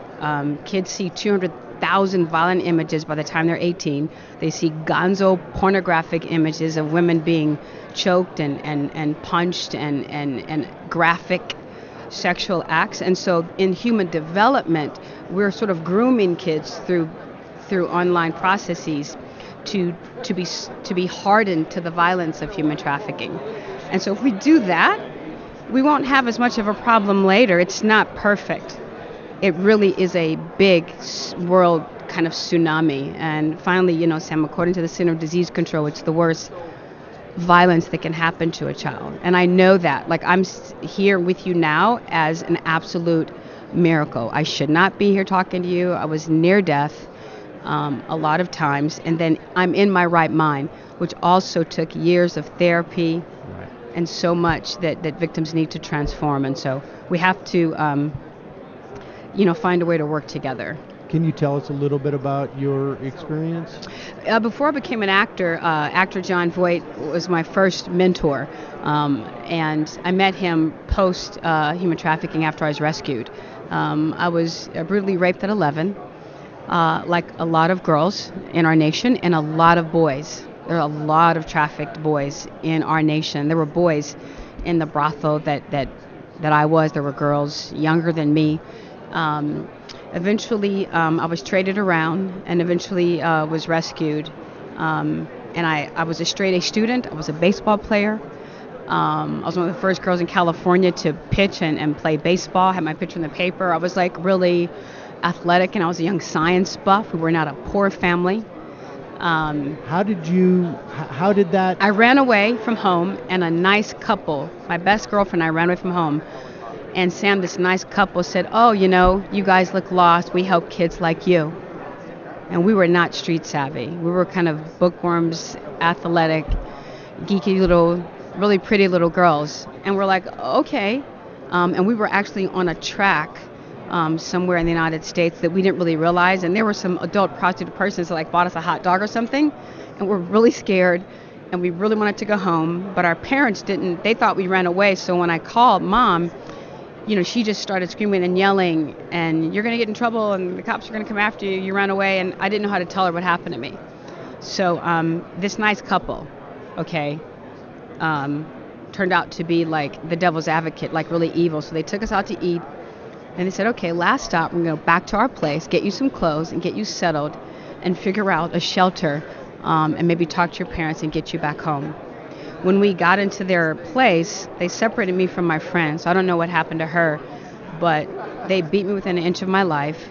Kids see 200,000 violent images by the time they're 18. They see gonzo pornographic images of women being choked and punched and graphic sexual acts. And so in human development, we're sort of grooming kids through online processes to be hardened to the violence of human trafficking. And so if we do that, we won't have as much of a problem later. It's not perfect. It really is a big world kind of tsunami. And finally, Sam, according to the Center of Disease Control, it's the worst violence that can happen to a child. And I know that. Like, I'm here with you now as an absolute miracle. I should not be here talking to you. I was near death a lot of times. And then I'm in my right mind, which also took years of therapy. Right. And so much that victims need to transform. And so we have to, find a way to work together. Can you tell us a little bit about your experience? Before I became an actor, actor Jon Voight was my first mentor. And I met him post human trafficking after I was rescued. I was brutally raped at 11, like a lot of girls in our nation and a lot of boys. There are a lot of trafficked boys in our nation. There were boys in the brothel that I was. There were girls younger than me. Eventually, I was traded around and eventually was rescued. And I was a straight A student. I was a baseball player. I was one of the first girls in California to pitch and play baseball. I had my picture in the paper. I was like really athletic, and I was a young science buff. We were not a poor family. How did that? I ran away from home, and a nice couple, my best girlfriend, I ran away from home. And Sam, this nice couple said, oh, you guys look lost. We help kids like you. And we were not street savvy. We were kind of bookworms, athletic, geeky really pretty little girls. And we're like, okay. And we were actually on a track somewhere in the United States that we didn't really realize. And there were some adult prostitute persons that bought us a hot dog or something. And we're really scared. And we really wanted to go home. But our parents didn't. They thought we ran away. So when I called Mom, she just started screaming and yelling, and you're going to get in trouble, and the cops are going to come after you. You ran away, and I didn't know how to tell her what happened to me. So this nice couple, turned out to be like the devil's advocate, like really evil. So they took us out to eat, and they said, okay, last stop, we're going to go back to our place, get you some clothes, and get you settled, and figure out a shelter, and maybe talk to your parents and get you back home. When we got into their place, they separated me from my friend. So I don't know what happened to her, but they beat me within an inch of my life,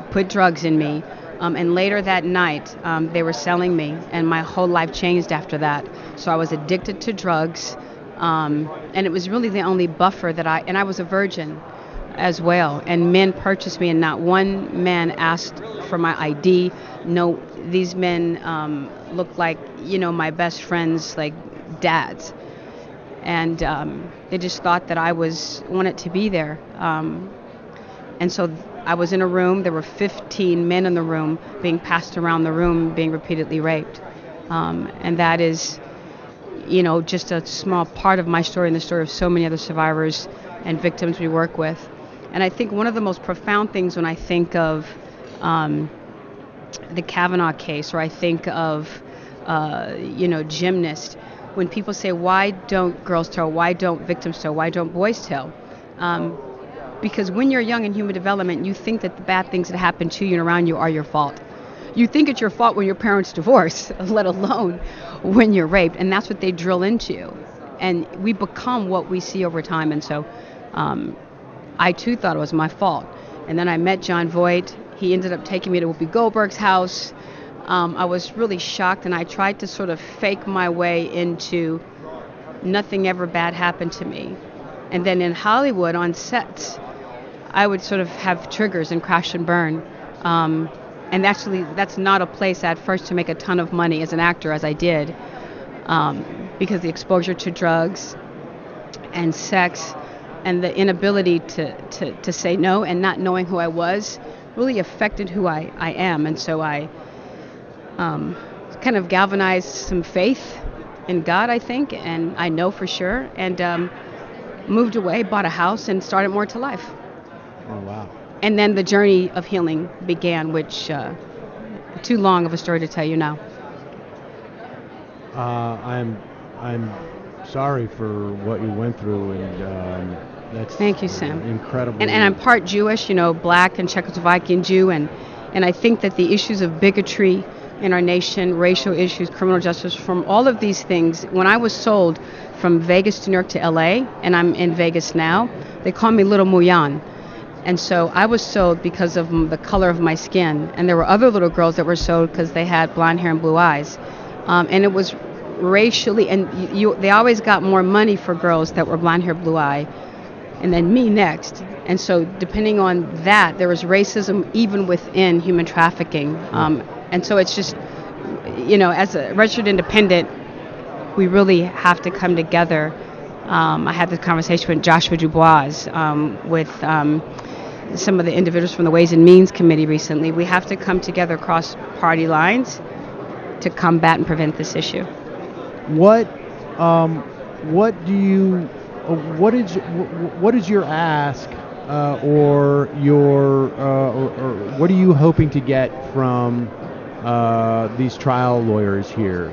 put drugs in me, and later that night, they were selling me, and my whole life changed after that. So I was addicted to drugs, and it was really the only buffer that and I was a virgin as well, and men purchased me, and not one man asked for my ID. No, these men looked like, my best friends, like dads, and they just thought that I wanted to be there, and so I was in a room. There were 15 men in the room, being passed around the room, being repeatedly raped, and that is, just a small part of my story and the story of so many other survivors and victims we work with. And I think one of the most profound things when I think of the Kavanaugh case, or I think of gymnasts, when people say, why don't girls tell, why don't victims tell, why don't boys tell? Because when you're young in human development, you think that the bad things that happen to you and around you are your fault. You think it's your fault when your parents divorce, let alone when you're raped. And that's what they drill into you. And we become what we see over time. And so I too thought it was my fault. And then I met Jon Voight. He ended up taking me to Whoopi Goldberg's house. I was really shocked, and I tried to sort of fake my way into nothing ever bad happened to me. And then in Hollywood on sets, I would sort of have triggers and crash and burn. And actually, that's not a place at first to make a ton of money as an actor, as I did, because the exposure to drugs and sex and the inability to say no and not knowing who I was really affected who I am. And so I kind of galvanized some faith in God, I think, and I know for sure, and moved away, bought a house, and started More to Life. Oh, wow. And then the journey of healing began, which too long of a story to tell you now. I'm sorry for what you went through, and that's Thank you, Sam. Incredible. And I'm part Jewish, black and Czechoslovakian Jew, and I think that the issues of bigotry in our nation, racial issues, criminal justice, from all of these things, when I was sold from Vegas to New York to LA, and I'm in Vegas now, they call me Little Muyan. And so I was sold because of the color of my skin. And there were other little girls that were sold because they had blonde hair and blue eyes. And it was racially, and they always got more money for girls that were blonde hair, blue eye, and then me next. And so depending on that, there was racism even within human trafficking. And so it's just, as a registered independent, we really have to come together. I had this conversation with Joshua Dubois, with some of the individuals from the Ways and Means Committee recently. We have to come together across party lines to combat and prevent this issue. What is your ask, or what are you hoping to get from these trial lawyers here?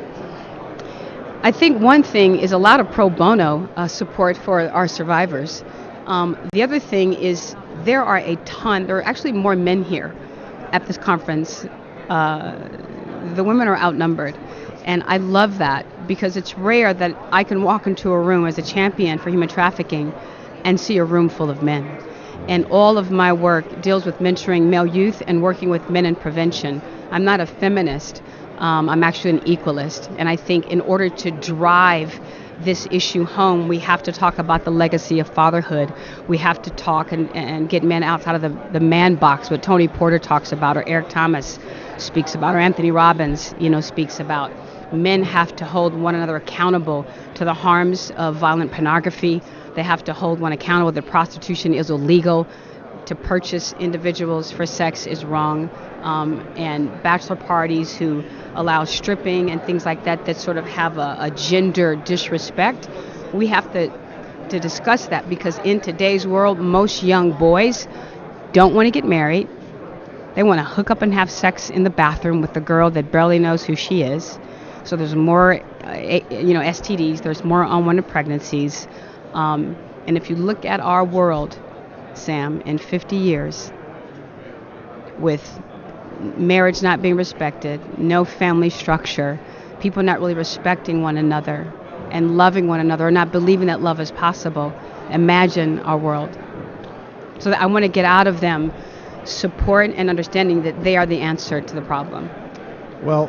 I think one thing is a lot of pro bono support for our survivors. The other thing is there are actually more men here at this conference. The women are outnumbered. And I love that because it's rare that I can walk into a room as a champion for human trafficking and see a room full of men. And all of my work deals with mentoring male youth and working with men in prevention. I'm not a feminist. I'm actually an equalist. And I think in order to drive this issue home, we have to talk about the legacy of fatherhood. We have to talk and get men outside of the man box, what Tony Porter talks about, or Eric Thomas speaks about, or Anthony Robbins, speaks about. Men have to hold one another accountable to the harms of violent pornography. They have to hold one accountable that prostitution is illegal. To purchase individuals for sex is wrong. And bachelor parties who allow stripping and things like that sort of have a gender disrespect. We have to discuss that because in today's world, most young boys don't want to get married. They want to hook up and have sex in the bathroom with a girl that barely knows who she is. So there's more, STDs. There's more unwanted pregnancies. And if you look at our world, Sam, in 50 years, with marriage not being respected, no family structure, people not really respecting one another and loving one another, or not believing that love is possible, imagine our world. So I want to get out of them support and understanding that they are the answer to the problem. Well,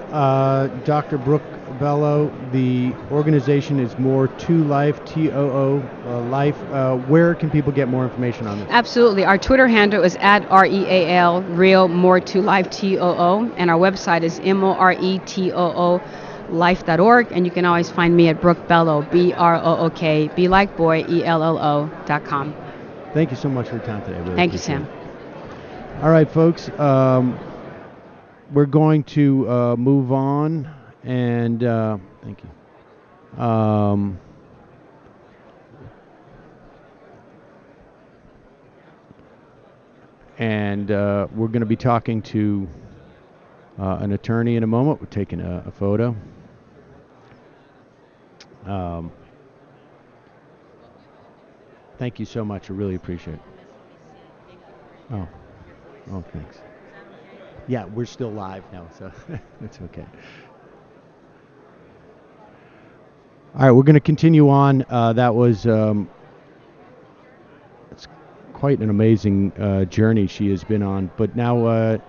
Dr. Brooke Bello, the organization is More to Life, TOO Life. Where can people get more information on this? Absolutely. Our Twitter handle is @REAL, Real More to Life, TOO, and our website is MORETOO life.org, and you can always find me at Brooke Bello, BROOK, B like boy, ELLO.com. Thank you so much for your time today. Really Thank you, Sam. All right, folks. We're going to move on, and thank you. And we're going to be talking to an attorney in a moment. We're taking a photo. Thank you so much. I really appreciate it. Oh, thanks. Yeah, we're still live now, so it's okay. All right, we're going to continue on. That was it's quite an amazing journey she has been on. But now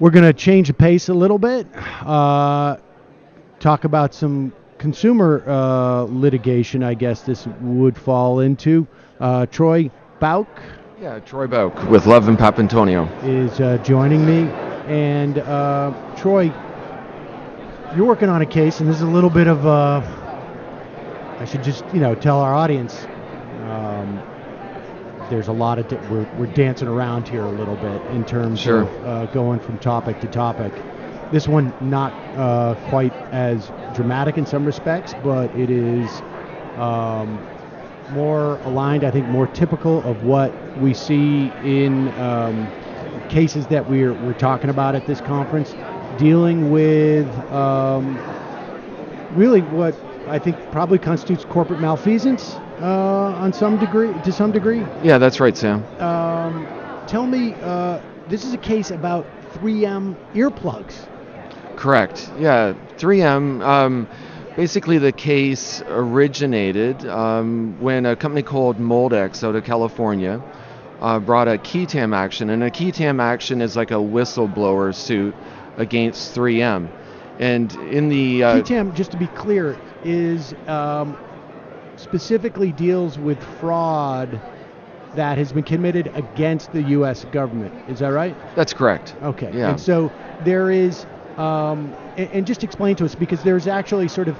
We're going to change the pace a little bit, talk about some consumer litigation, I guess this would fall into. Troy Bauk Yeah, Troy Bauk with Love and Papantonio is joining me. And Troy, you're working on a case, and this is a little bit of, I should just, tell our audience, there's a lot of, we're dancing around here a little bit in terms of going from topic to topic. This one not quite as dramatic in some respects, but it is more aligned, I think, more typical of what we see in cases that we're talking about at this conference, dealing with really what I think probably constitutes corporate malfeasance to some degree. Yeah, that's right, Sam. Tell me, this is a case about 3M earplugs. Correct. Yeah, 3M. Basically, the case originated when a company called Moldex out of California brought a key tam action, and a key tam action is like a whistleblower suit against 3M. And in the key tam, just to be clear, is specifically deals with fraud that has been committed against the U.S. government. Is that right? That's correct. Okay. Yeah. And so there is, and just explain to us, because there's actually sort of,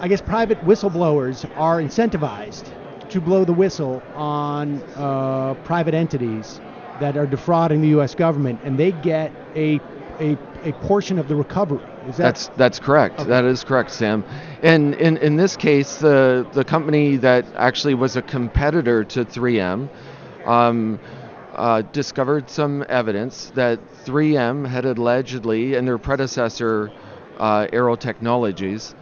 I guess, private whistleblowers are incentivized to blow the whistle on private entities that are defrauding the U.S. government, and they get a portion of the recovery. Is that? That's correct. Okay. That is correct, Sam. And in this case, the company that actually was a competitor to 3M discovered some evidence that 3M had allegedly, and their predecessor, Aero Technologies,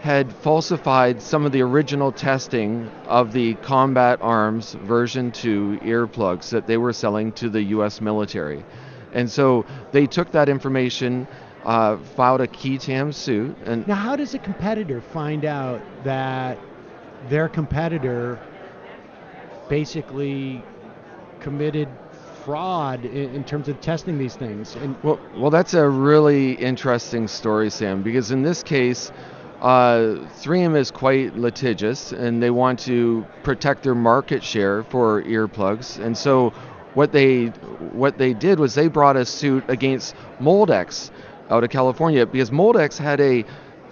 had falsified some of the original testing of the combat arms version 2 earplugs that they were selling to the U.S. military. And so they took that information, filed a key tam suit. And now, how does a competitor find out that their competitor basically committed fraud in terms of testing these things? And well, that's a really interesting story, Sam, because in this case, 3M is quite litigious, and they want to protect their market share for earplugs. And so what they did was they brought a suit against Moldex out of California, because Moldex had a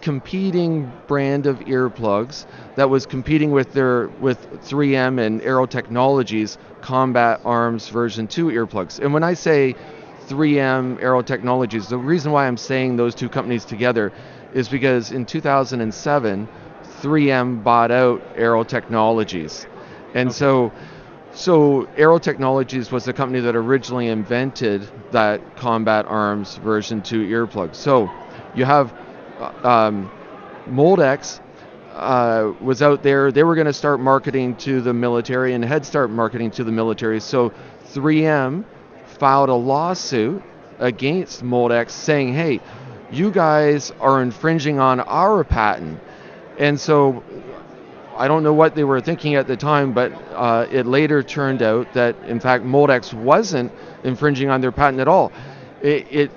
competing brand of earplugs that was competing with 3M and Aero Technologies Combat Arms version 2 earplugs. And when I say 3M Aero Technologies, the reason why I'm saying those two companies together is because in 2007, 3M bought out Aero Technologies. And so Aero Technologies was the company that originally invented that Combat Arms version 2 earplug. So you have Moldex was out there. They were going to start marketing to the military and had started marketing to the military. So 3M filed a lawsuit against Moldex saying, hey, you guys are infringing on our patent. And so I don't know what they were thinking at the time, but it later turned out that, in fact, Moldex wasn't infringing on their patent at all. It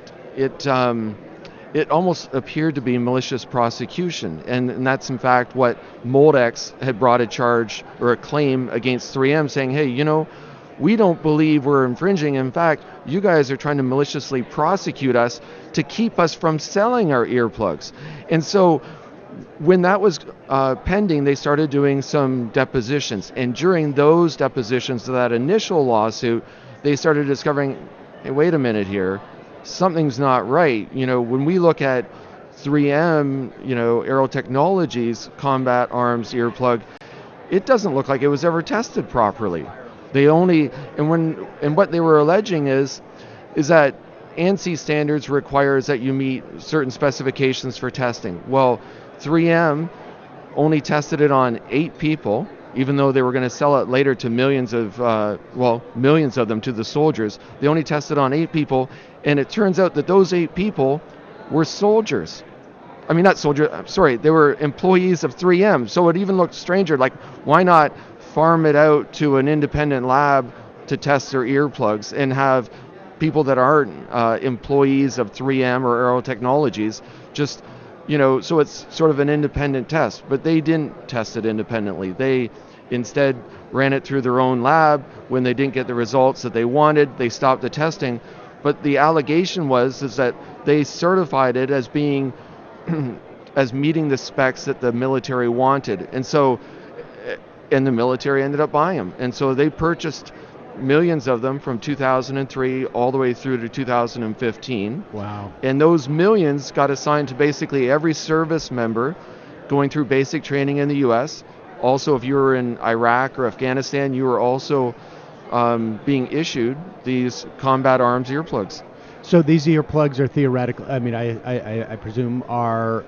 almost appeared to be malicious prosecution, and that's in fact what Moldex had brought a charge or a claim against 3M, saying, hey, we don't believe we're infringing. In fact, you guys are trying to maliciously prosecute us to keep us from selling our earplugs. And so when that was pending, they started doing some depositions. And during those depositions to that initial lawsuit, they started discovering, hey, wait a minute here, something's not right. When we look at 3M, Aero Technologies Combat Arms earplug, it doesn't look like it was ever tested properly. What they were alleging is that ANSI standards requires that you meet certain specifications for testing. Well, 3M only tested it on 8 people, even though they were going to sell it later to millions of them to the soldiers. They only tested on 8 people, and it turns out that those 8 people were soldiers. I mean, not soldiers, sorry, they were employees of 3M. So it even looked stranger, like, why not farm it out to an independent lab to test their earplugs and have people that aren't employees of 3M or Aero Technologies, just, so it's sort of an independent test, but they didn't test it independently. They instead ran it through their own lab. When they didn't get the results that they wanted, they stopped the testing. But the allegation is that they certified it as being as meeting the specs that the military wanted. And the military ended up buying them. And so they purchased millions of them from 2003 all the way through to 2015. Wow. And those millions got assigned to basically every service member going through basic training in the U.S. Also, if you were in Iraq or Afghanistan, you were also being issued these combat arms earplugs. So these earplugs are theoretical. I mean, I presume are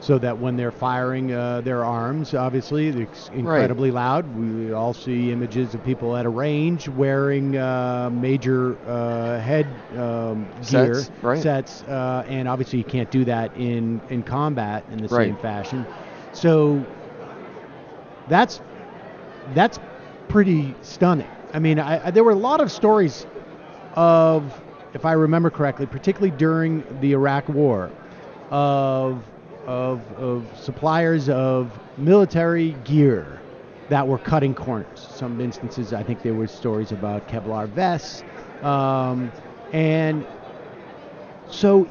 so that when they're firing their arms, obviously it's incredibly loud. We all see images of people at a range wearing major head gear sets, and obviously you can't do that in combat in the same fashion. So that's pretty stunning. I mean, there were a lot of stories of, if I remember correctly, particularly during the Iraq War, of suppliers of military gear that were cutting corners. Some instances, I think there were stories about Kevlar vests, and so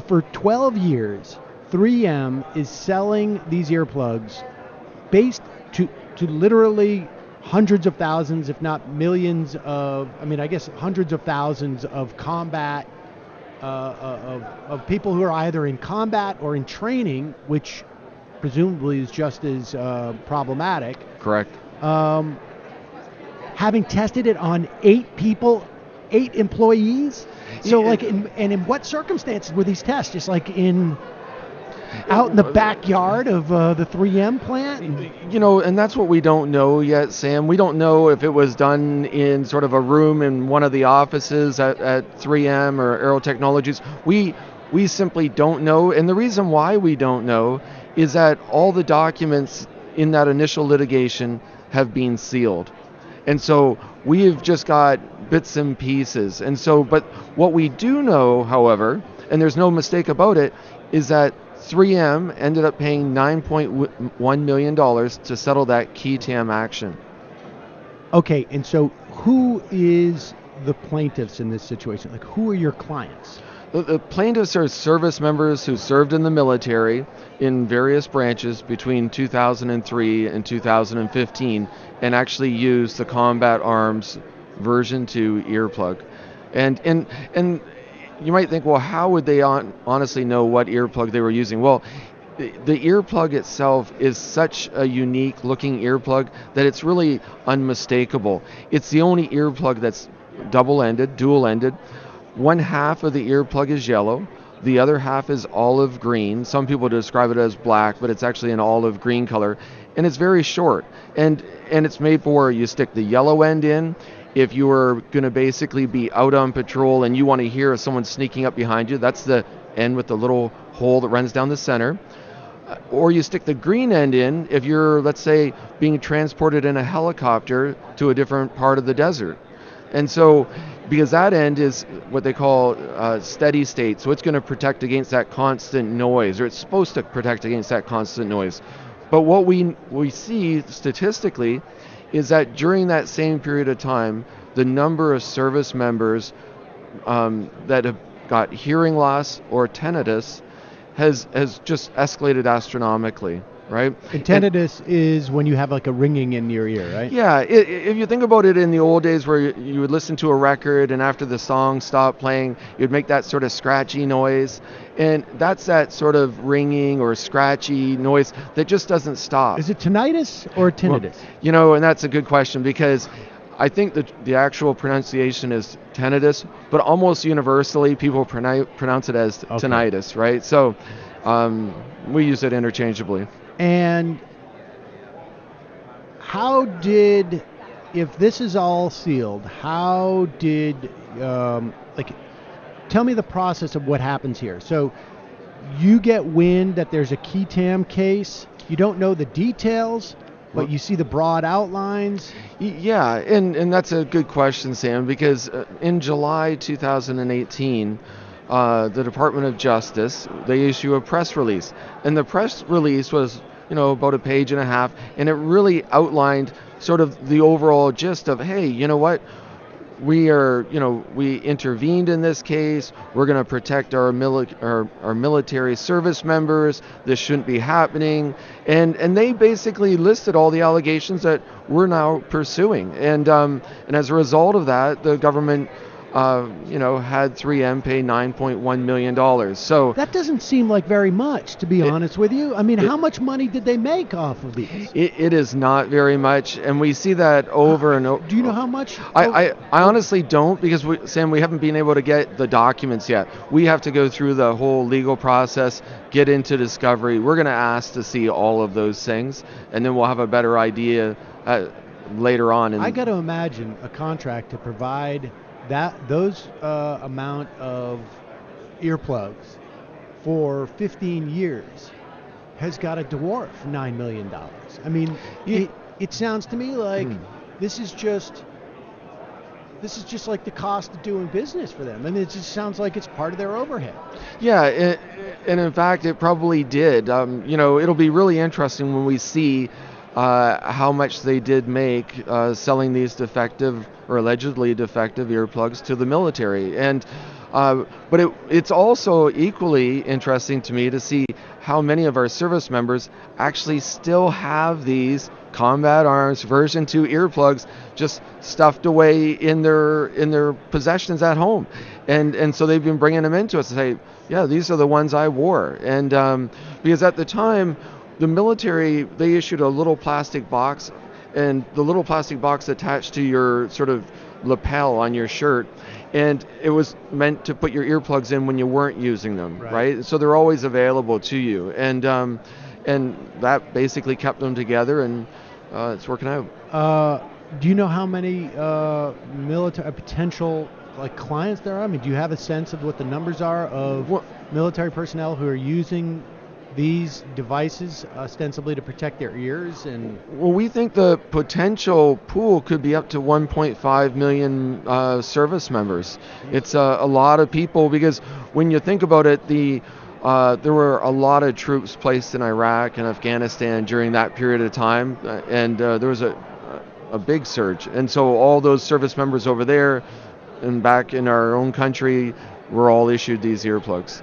for 12 years, 3M is selling these earplugs based to literally hundreds of thousands, if not millions of, hundreds of thousands of combat, of people who are either in combat or in training, which presumably is just as problematic. Correct. Having tested it on 8 employees. So in what circumstances were these tests? Just like out in the backyard of the 3M plant? And that's what we don't know yet, Sam. We don't know if it was done in sort of a room in one of the offices at 3M or Aero Technologies. We simply don't know. And the reason why we don't know is that all the documents in that initial litigation have been sealed. And so we've just got bits and pieces. And so, but what we do know, however, and there's no mistake about it, is that 3M ended up paying $9.1 million to settle that key TAM action. Okay, and so who is the plaintiffs in this situation? Like, who are your clients? The plaintiffs are service members who served in the military in various branches between 2003 and 2015 and actually used the Combat Arms version 2 earplug. And you might think, well, how would they honestly know what earplug they were using? Well, the earplug itself is such a unique looking earplug that it's really unmistakable. It's the only earplug that's double-ended, dual-ended. One half of the earplug is yellow. The other half is olive green. Some people describe it as black, but it's actually an olive green color. And it's very short. And it's made for you stick the yellow end in. If you were going to basically be out on patrol and you want to hear someone sneaking up behind you, that's the end with the little hole that runs down the center. Or you stick the green end in if you're, let's say, being transported in a helicopter to a different part of the desert. And so, because that end is what they call steady state, so it's going to protect against that constant noise, or it's supposed to protect against that constant noise. But what we see statistically is that during that same period of time, the number of service members that have got hearing loss or tinnitus has just escalated astronomically, right? And tinnitus is when you have like a ringing in your ear, right? Yeah, if you think about it in the old days where you would listen to a record and after the song stopped playing, you'd make that sort of scratchy noise. And that's that sort of ringing or scratchy noise that just doesn't stop. Is it tinnitus or tinnitus? Well, and that's a good question because I think the actual pronunciation is tinnitus, but almost universally people pronounce it as tinnitus, right? So we use it interchangeably. And how did, if this is all sealed, how did, tell me the process of what happens here. So you get wind that there's a key TAM case. You don't know the details. but you see the broad outlines. Yeah, and that's a good question, Sam, because in July 2018, the Department of Justice, they issue a press release, and the press release was, about a page and a half, and it really outlined sort of the overall gist of, hey, you know what? We intervened in this case. We're going to protect our military service members. This shouldn't be happening. And they basically listed all the allegations that we're now pursuing. And as a result of that, the government had 3M pay $9.1 million. So that doesn't seem like very much, to be honest with you. I mean, how much money did they make off of these? It is not very much, and we see that over and over. Do you know how much? I honestly don't, because Sam, we haven't been able to get the documents yet. We have to go through the whole legal process, get into discovery. We're going to ask to see all of those things, and then we'll have a better idea later on. I got to imagine a contract to provide those amount of earplugs for 15 years has got to dwarf $9 million. I mean, it sounds to me like this is just like the cost of doing business for them. I mean, it just sounds like it's part of their overhead. Yeah, and in fact, it probably did. It'll be really interesting when we see how much they did make selling these defective or allegedly defective earplugs to the military. And but it's also equally interesting to me to see how many of our service members actually still have these Combat Arms version 2 earplugs just stuffed away in their possessions at home. And so they've been bringing them into us to say, yeah, these are the ones I wore. And because at the time, the military, they issued a little plastic box, and the little plastic box attached to your sort of lapel on your shirt, and it was meant to put your earplugs in when you weren't using them, right? So they're always available to you, and that basically kept them together, and it's working out. Do you know how many military potential clients there are? I mean, do you have a sense of what the numbers are of military personnel who are using these devices ostensibly to protect their ears? And we think the potential pool could be up to 1.5 million service members. It's a lot of people, because when you think about it, there were a lot of troops placed in Iraq and Afghanistan during that period of time, and there was a big surge, and so all those service members over there and back in our own country were all issued these earplugs.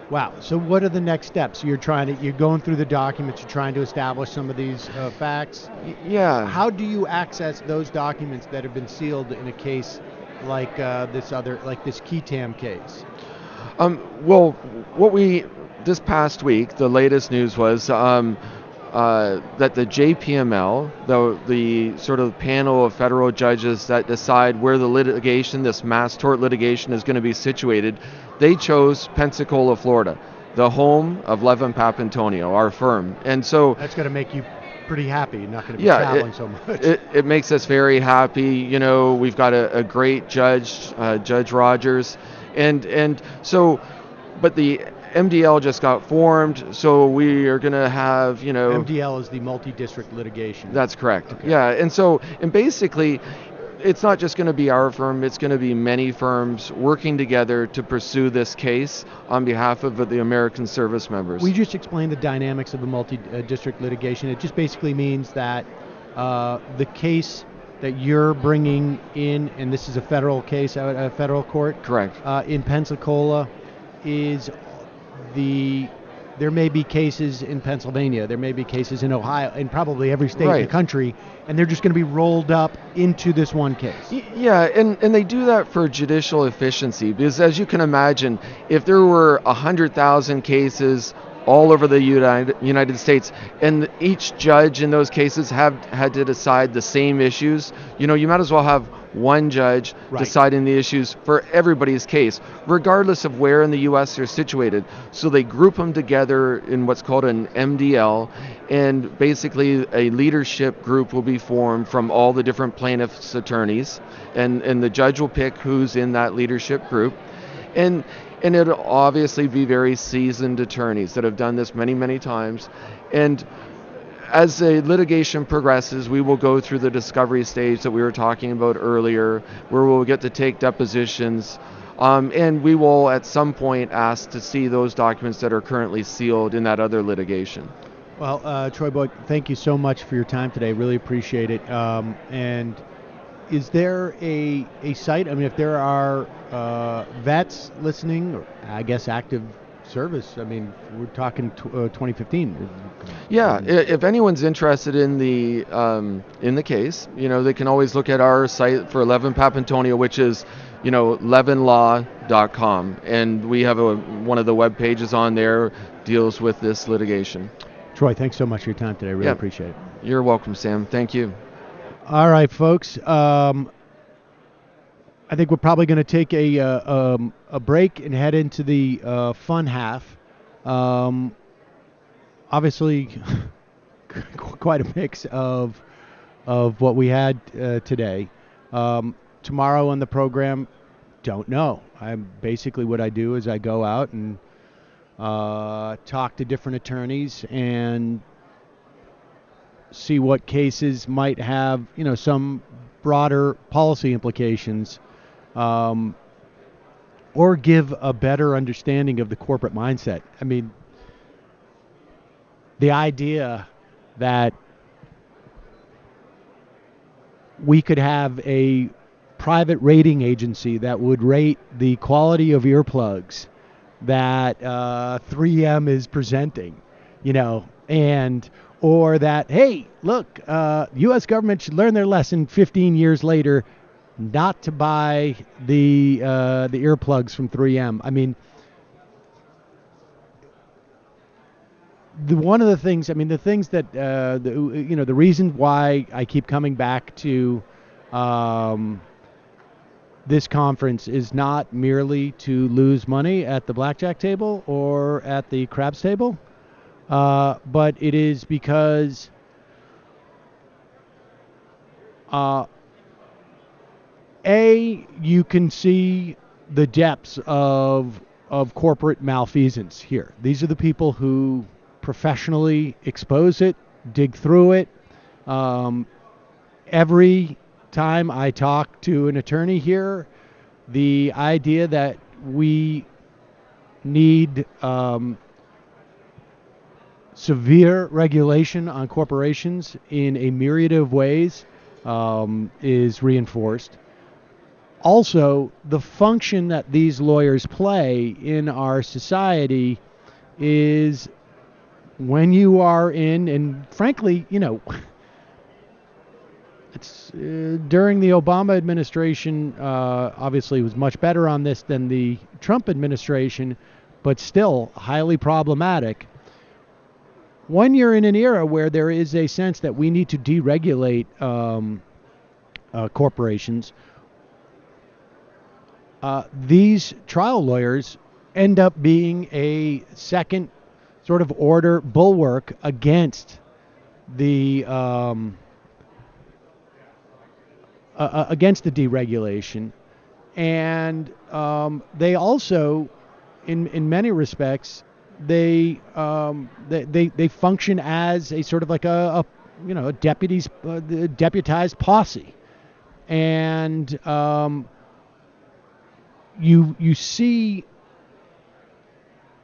Wow. So what are the next steps? You're going through the documents, you're trying to establish some of these facts. Yeah. How do you access those documents that have been sealed in a case like this Ketam case? Well, this past week, the latest news was that the JPML, the sort of panel of federal judges that decide where the litigation, this mass tort litigation, is going to be situated, they chose Pensacola, Florida, the home of Levin Papantonio, our firm. And so that's going to make you pretty happy. You're not going to be traveling so much. It makes us very happy. We've got a great judge, Judge Rogers, and so, but the MDL just got formed, so we are going to have, MDL is the multi-district litigation. That's correct. Okay. Yeah, and basically, it's not just going to be our firm, it's going to be many firms working together to pursue this case on behalf of the American service members. We just explained the dynamics of a multi-district litigation. It just basically means that the case that you're bringing in, and this is a federal case out at a federal court. Correct. In Pensacola, there may be cases in Pennsylvania, there may be cases in Ohio, in probably every state in the country, and they're just going to be rolled up into this one case. Yeah, and they do that for judicial efficiency, because as you can imagine, if there were 100,000 cases all over the United States, and each judge in those cases had to decide the same issues, you might as well have one judge deciding the issues for everybody's case, regardless of where in the U.S. they're situated. So they group them together in what's called an MDL, and basically a leadership group will be formed from all the different plaintiffs' attorneys, and the judge will pick who's in that leadership group. And it'll obviously be very seasoned attorneys that have done this many, many times. And as the litigation progresses, we will go through the discovery stage that we were talking about earlier, where we'll get to take depositions. And we will at some point ask to see those documents that are currently sealed in that other litigation. Well, Troy Boyd, thank you so much for your time today. Really appreciate it. And is there a site? I mean, if there are vets listening, or I guess active service, I mean, we're talking 2015. Yeah, if anyone's interested in the case, they can always look at our site for Levin Papantonio, which is levinlaw.com, and we have one of the web pages on there deals with this litigation. Troy, thanks so much for your time today. Really appreciate it. You're welcome, Sam. Thank you. All right, folks. I think we're probably going to take a break and head into the fun half. Obviously, quite a mix of what we had today. Tomorrow on the program, don't know. Basically what I do is I go out and talk to different attorneys and see what cases might have, some broader policy implications, or give a better understanding of the corporate mindset. I mean, the idea that we could have a private rating agency that would rate the quality of earplugs that 3M is presenting, or that, hey, look, U.S. government should learn their lesson 15 years later not to buy the earplugs from 3M. I mean, one of the things, the things that, the reason why I keep coming back to this conference is not merely to lose money at the blackjack table or at the craps table, but it is because you can see the depths of corporate malfeasance here. These are the people who professionally expose it, dig through it. Every time I talk to an attorney here, the idea that we need severe regulation on corporations in a myriad of ways is reinforced. Also, the function that these lawyers play in our society is when you are in, and frankly, it's during the Obama administration, obviously was much better on this than the Trump administration, but still highly problematic. When you're in an era where there is a sense that we need to deregulate corporations, these trial lawyers end up being a second sort of order bulwark against the deregulation, and they also, in many respects, they function as a sort of like a deputized posse, and you see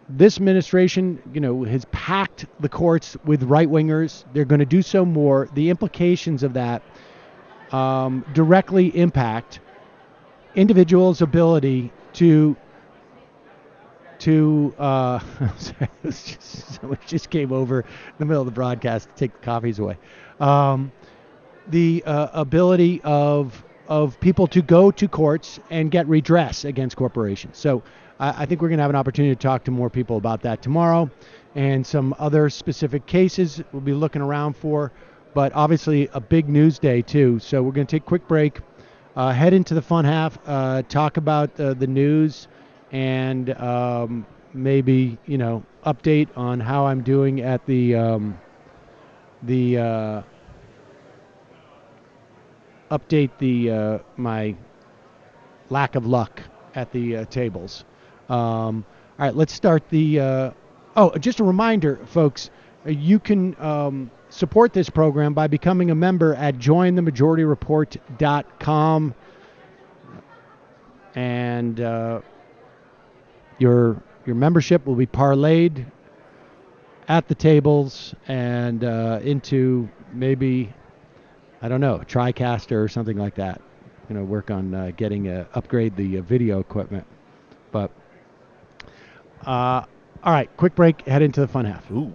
this administration, has packed the courts with right-wingers. They're going to do so more. The implications of that directly impact individuals' ability to sorry, someone just came over in the middle of the broadcast to take the coffees away. The ability of people to go to courts and get redress against corporations. So I think we're going to have an opportunity to talk to more people about that tomorrow, and some other specific cases we'll be looking around for. But obviously a big news day too. So we're going to take a quick break, head into the fun half, talk about the news, and maybe update on how I'm doing at my lack of luck at the tables. All right, let's start just a reminder, folks. You can support this program by becoming a member at jointhemajorityreport.com. And your membership will be parlayed at the tables and into maybe, I don't know, a TriCaster or something like that. Work on upgrade the video equipment. But all right, quick break. Head into the fun half. Ooh.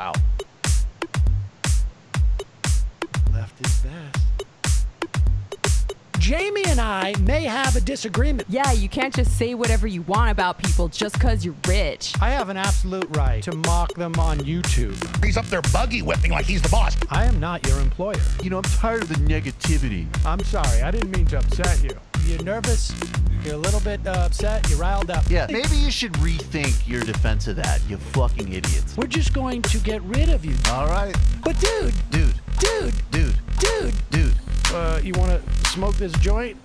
Ow. Left is best. Jamie and I may have a disagreement. Yeah, you can't just say whatever you want about people just because you're rich. I have an absolute right to mock them on YouTube. He's up there buggy whipping like he's the boss. I am not your employer. I'm tired of the negativity. I'm sorry, I didn't mean to upset you. You're nervous? You're a little bit upset? You're riled up? Yeah, maybe you should rethink your defense of that, you fucking idiots. We're just going to get rid of you. All right. But dude. You want to smoke this joint?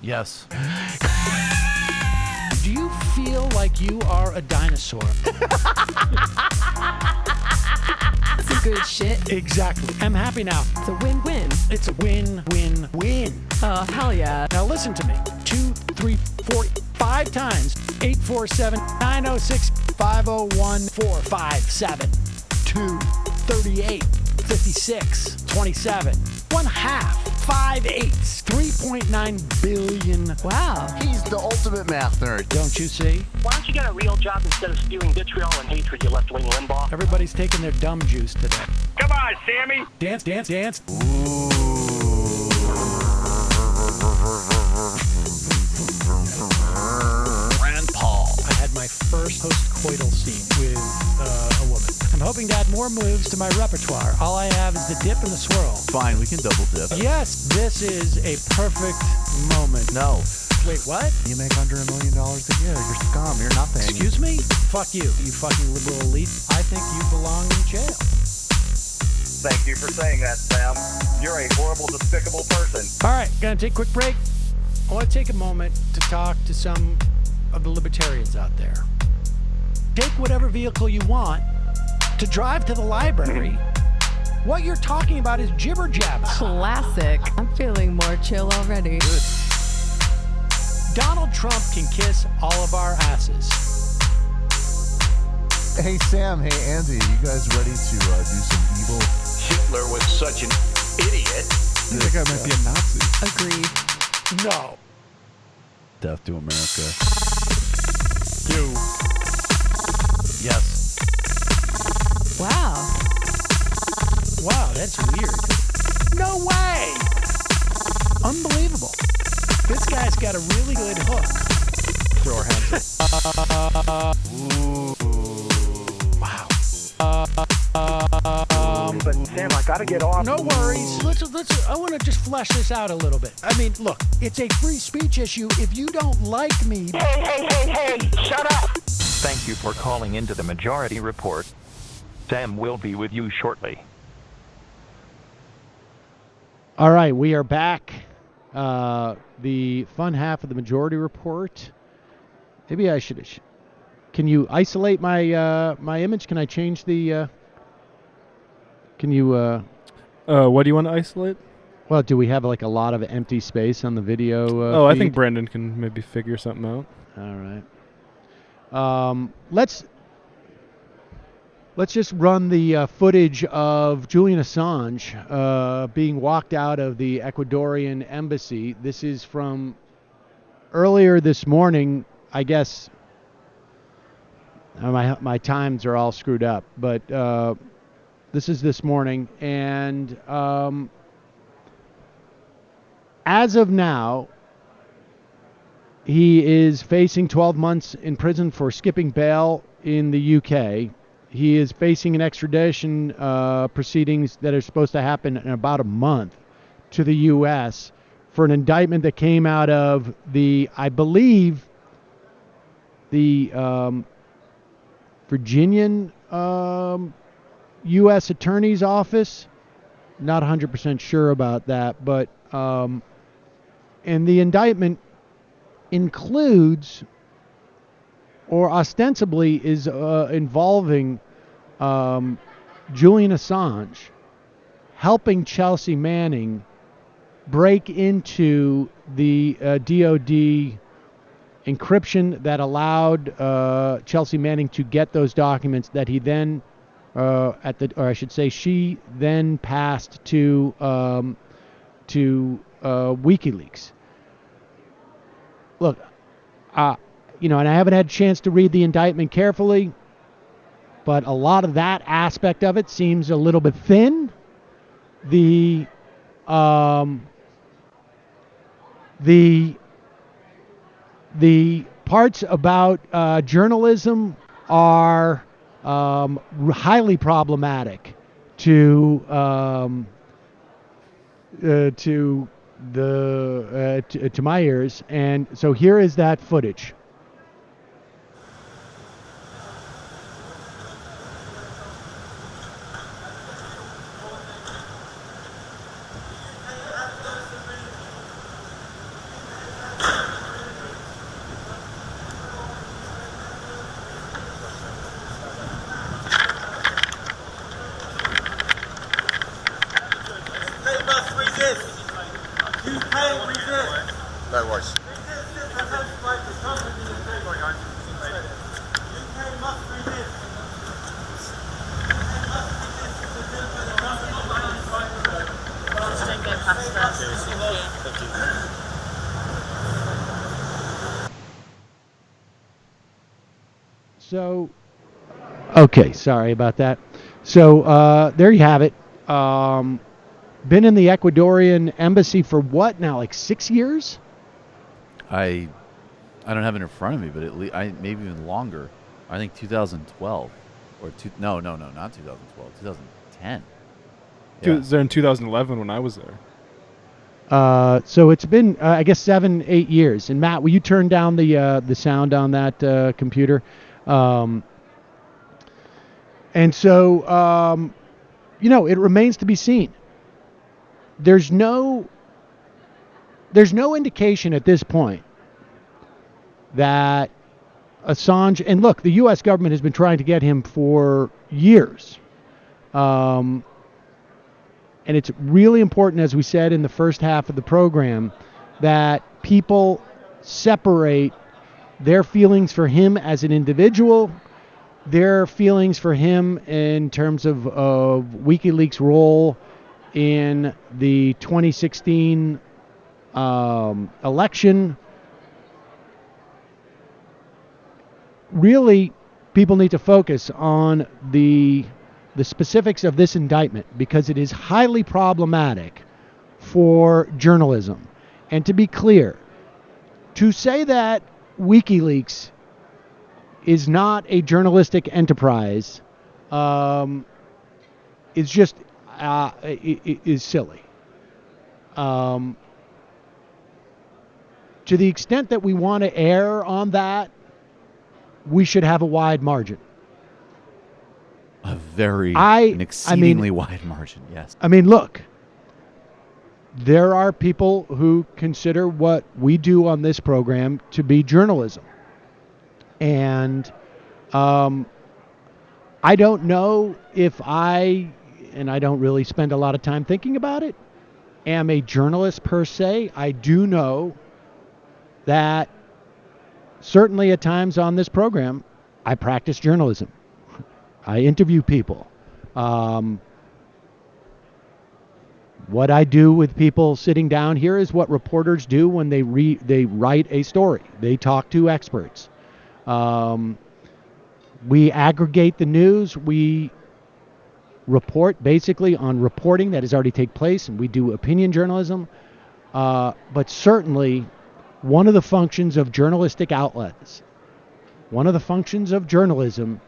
Yes. Do you feel like you are a dinosaur? That's some good shit. Exactly. I'm happy now. It's a win-win. It's a win-win-win. Oh, hell yeah. Now listen to me. 2, 3, 4, 5 times. 847-906-501-457. 2, 38, 56, 27. 1/2. 5 eighths. 3.9 billion. Wow. He's the ultimate math nerd. Don't you see? Why don't you get a real job instead of spewing vitriol and hatred, you left-wing Limbaugh? Everybody's taking their dumb juice today. Come on, Sammy. Dance, dance, dance. Rand Paul. I had my first post-coital scene with a woman. I'm hoping to add more moves to my repertoire. All I have is the dip and the swirl. Fine, we can double dip. Yes, this is a perfect moment. No. Wait, what? You make under $1 million a year. You're scum. You're nothing. Excuse me? Fuck you, you fucking liberal elite. I think you belong in jail. Thank you for saying that, Sam. You're a horrible, despicable person. All right, gonna take a quick break. I want to take a moment to talk to some of the libertarians out there. Take whatever vehicle you want to drive to the library. What you're talking about is jibber jabber. Classic. I'm feeling more chill already. Good. Donald Trump can kiss all of our asses. Hey, Sam. Hey, Andy. You guys ready to do some evil? Hitler was such an idiot. I think I might be a Nazi. Agreed. No. Death to America. You. Yes. Wow. Wow, that's weird. No way! Unbelievable. This guy's got a really good hook. Throw our hands up. Wow. But Sam, I gotta get off. No worries. Let's. I want to just flesh this out a little bit. I mean, look, it's a free speech issue. If you don't like me... Hey, shut up! Thank you for calling into the Majority Report. Sam will be with you shortly. All right, we are back. The fun half of the Majority Report. Maybe I should... Can you isolate my my image? Can I change the... Can you... what do you want to isolate? Well, do we have like a lot of empty space on the video I feed? think Brandon can maybe figure something out. All right. Let's just run the footage of Julian Assange being walked out of the Ecuadorian embassy. This is from earlier this morning. I guess my times are all screwed up, but this is this morning, and as of now, he is facing 12 months in prison for skipping bail in the UK. He is facing an extradition proceedings that are supposed to happen in about a month to the U.S. for an indictment that came out of I believe, the Virginian U.S. Attorney's Office. Not 100% sure about that, but and the indictment includes, or ostensibly is involving Julian Assange helping Chelsea Manning break into the DOD encryption that allowed Chelsea Manning to get those documents that he then, she then passed to WikiLeaks. Look, and I haven't had a chance to read the indictment carefully, but a lot of that aspect of it seems a little bit thin. The parts about journalism are highly problematic to my ears, and so here is that footage. No worries. So, okay, sorry about that. So there you have it. Been in the Ecuadorian embassy for what now, like 6 years? I don't have it in front of me, but maybe even longer. I think 2012 or not 2012, 2010. Yeah. It was there in 2011 when I was there. So it's been I guess 7-8 years. And Matt, will you turn down the sound on that computer? And so it remains to be seen. There's no indication at this point that Assange, and look, the U.S. government has been trying to get him for years. And it's really important, as we said in the first half of the program, that people separate their feelings for him as an individual, their feelings for him in terms of WikiLeaks' role in the 2016 election. Really, people need to focus on the specifics of this indictment because it is highly problematic for journalism. And to be clear, to say that WikiLeaks is not a journalistic enterprise is just is silly. To the extent that we want to err on that, we should have a wide margin. An exceedingly wide margin, yes. I mean, look, there are people who consider what we do on this program to be journalism. And I don't know if and I don't really spend a lot of time thinking about it, am a journalist per se. I do know that certainly at times on this program, I practice journalism. I interview people. What I do with people sitting down here is what reporters do when they write a story. They talk to experts. We aggregate the news. We report basically on reporting that has already taken place, and we do opinion journalism. But certainly, one of the functions of journalistic outlets, one of the functions of journalism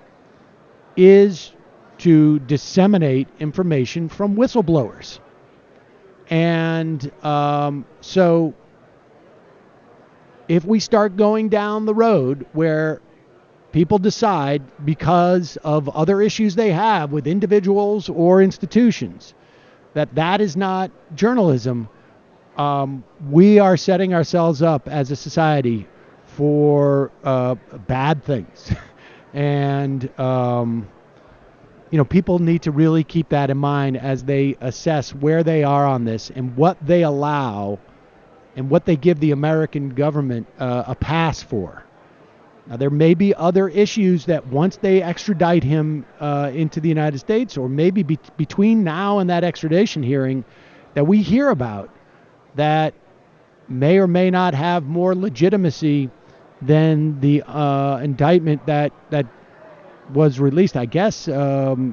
is to disseminate information from whistleblowers. And so if we start going down the road where people decide, because of other issues they have with individuals or institutions, that is not journalism, we are setting ourselves up as a society for bad things. And people need to really keep that in mind as they assess where they are on this and what they allow and what they give the American government a pass for. Now, there may be other issues that once they extradite him into the United States, or maybe between now and that extradition hearing, that we hear about that may or may not have more legitimacy than the indictment that was released, I guess, today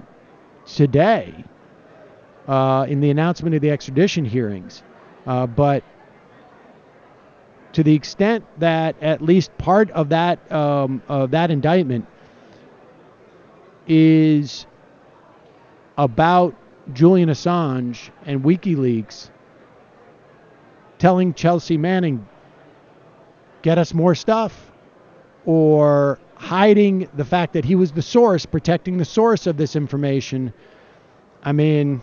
in the announcement of the extradition hearings. But to the extent that at least part of that indictment is about Julian Assange and WikiLeaks telling Chelsea Manning, get us more stuff, or hiding the fact that he was the source, protecting the source of this information. I mean,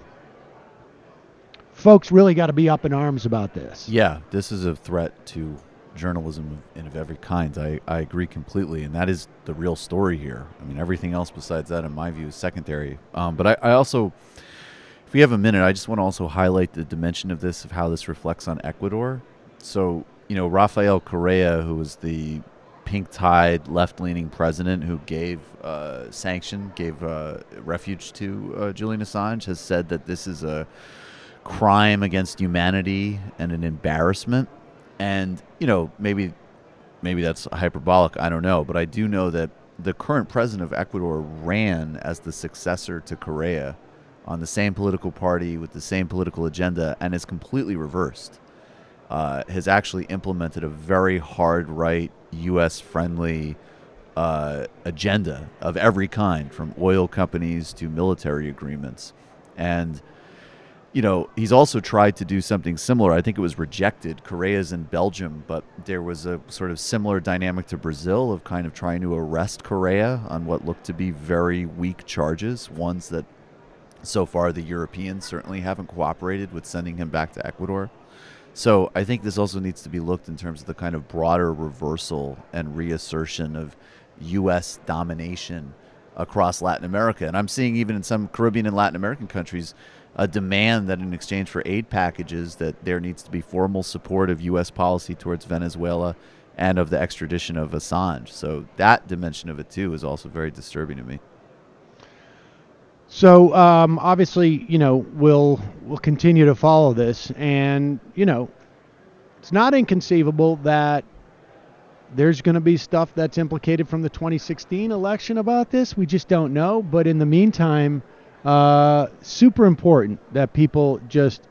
folks really got to be up in arms about this. Yeah, this is a threat to journalism of every kind. I agree completely, and that is the real story here. I mean, everything else besides that, in my view, is secondary. But I also, if we have a minute, I just want to also highlight the dimension of this, of how this reflects on Ecuador. So, Rafael Correa, who was the pink-tied, left-leaning president who gave refuge to Julian Assange, has said that this is a crime against humanity and an embarrassment. And, maybe that's hyperbolic, I don't know, but I do know that the current president of Ecuador ran as the successor to Correa on the same political party with the same political agenda, and is completely reversed. Has actually implemented a very hard right, U.S.-friendly agenda of every kind, from oil companies to military agreements. And, he's also tried to do something similar. I think it was rejected. Correa's in Belgium, but there was a sort of similar dynamic to Brazil of kind of trying to arrest Correa on what looked to be very weak charges, ones that so far the Europeans certainly haven't cooperated with sending him back to Ecuador. So I think this also needs to be looked in terms of the kind of broader reversal and reassertion of U.S. domination across Latin America. And I'm seeing even in some Caribbean and Latin American countries a demand that in exchange for aid packages that there needs to be formal support of U.S. policy towards Venezuela and of the extradition of Assange. So that dimension of it, too, is also very disturbing to me. So obviously, we'll continue to follow this, and it's not inconceivable that there's going to be stuff that's implicated from the 2016 election about this. We just don't know. But in the meantime, super important that people just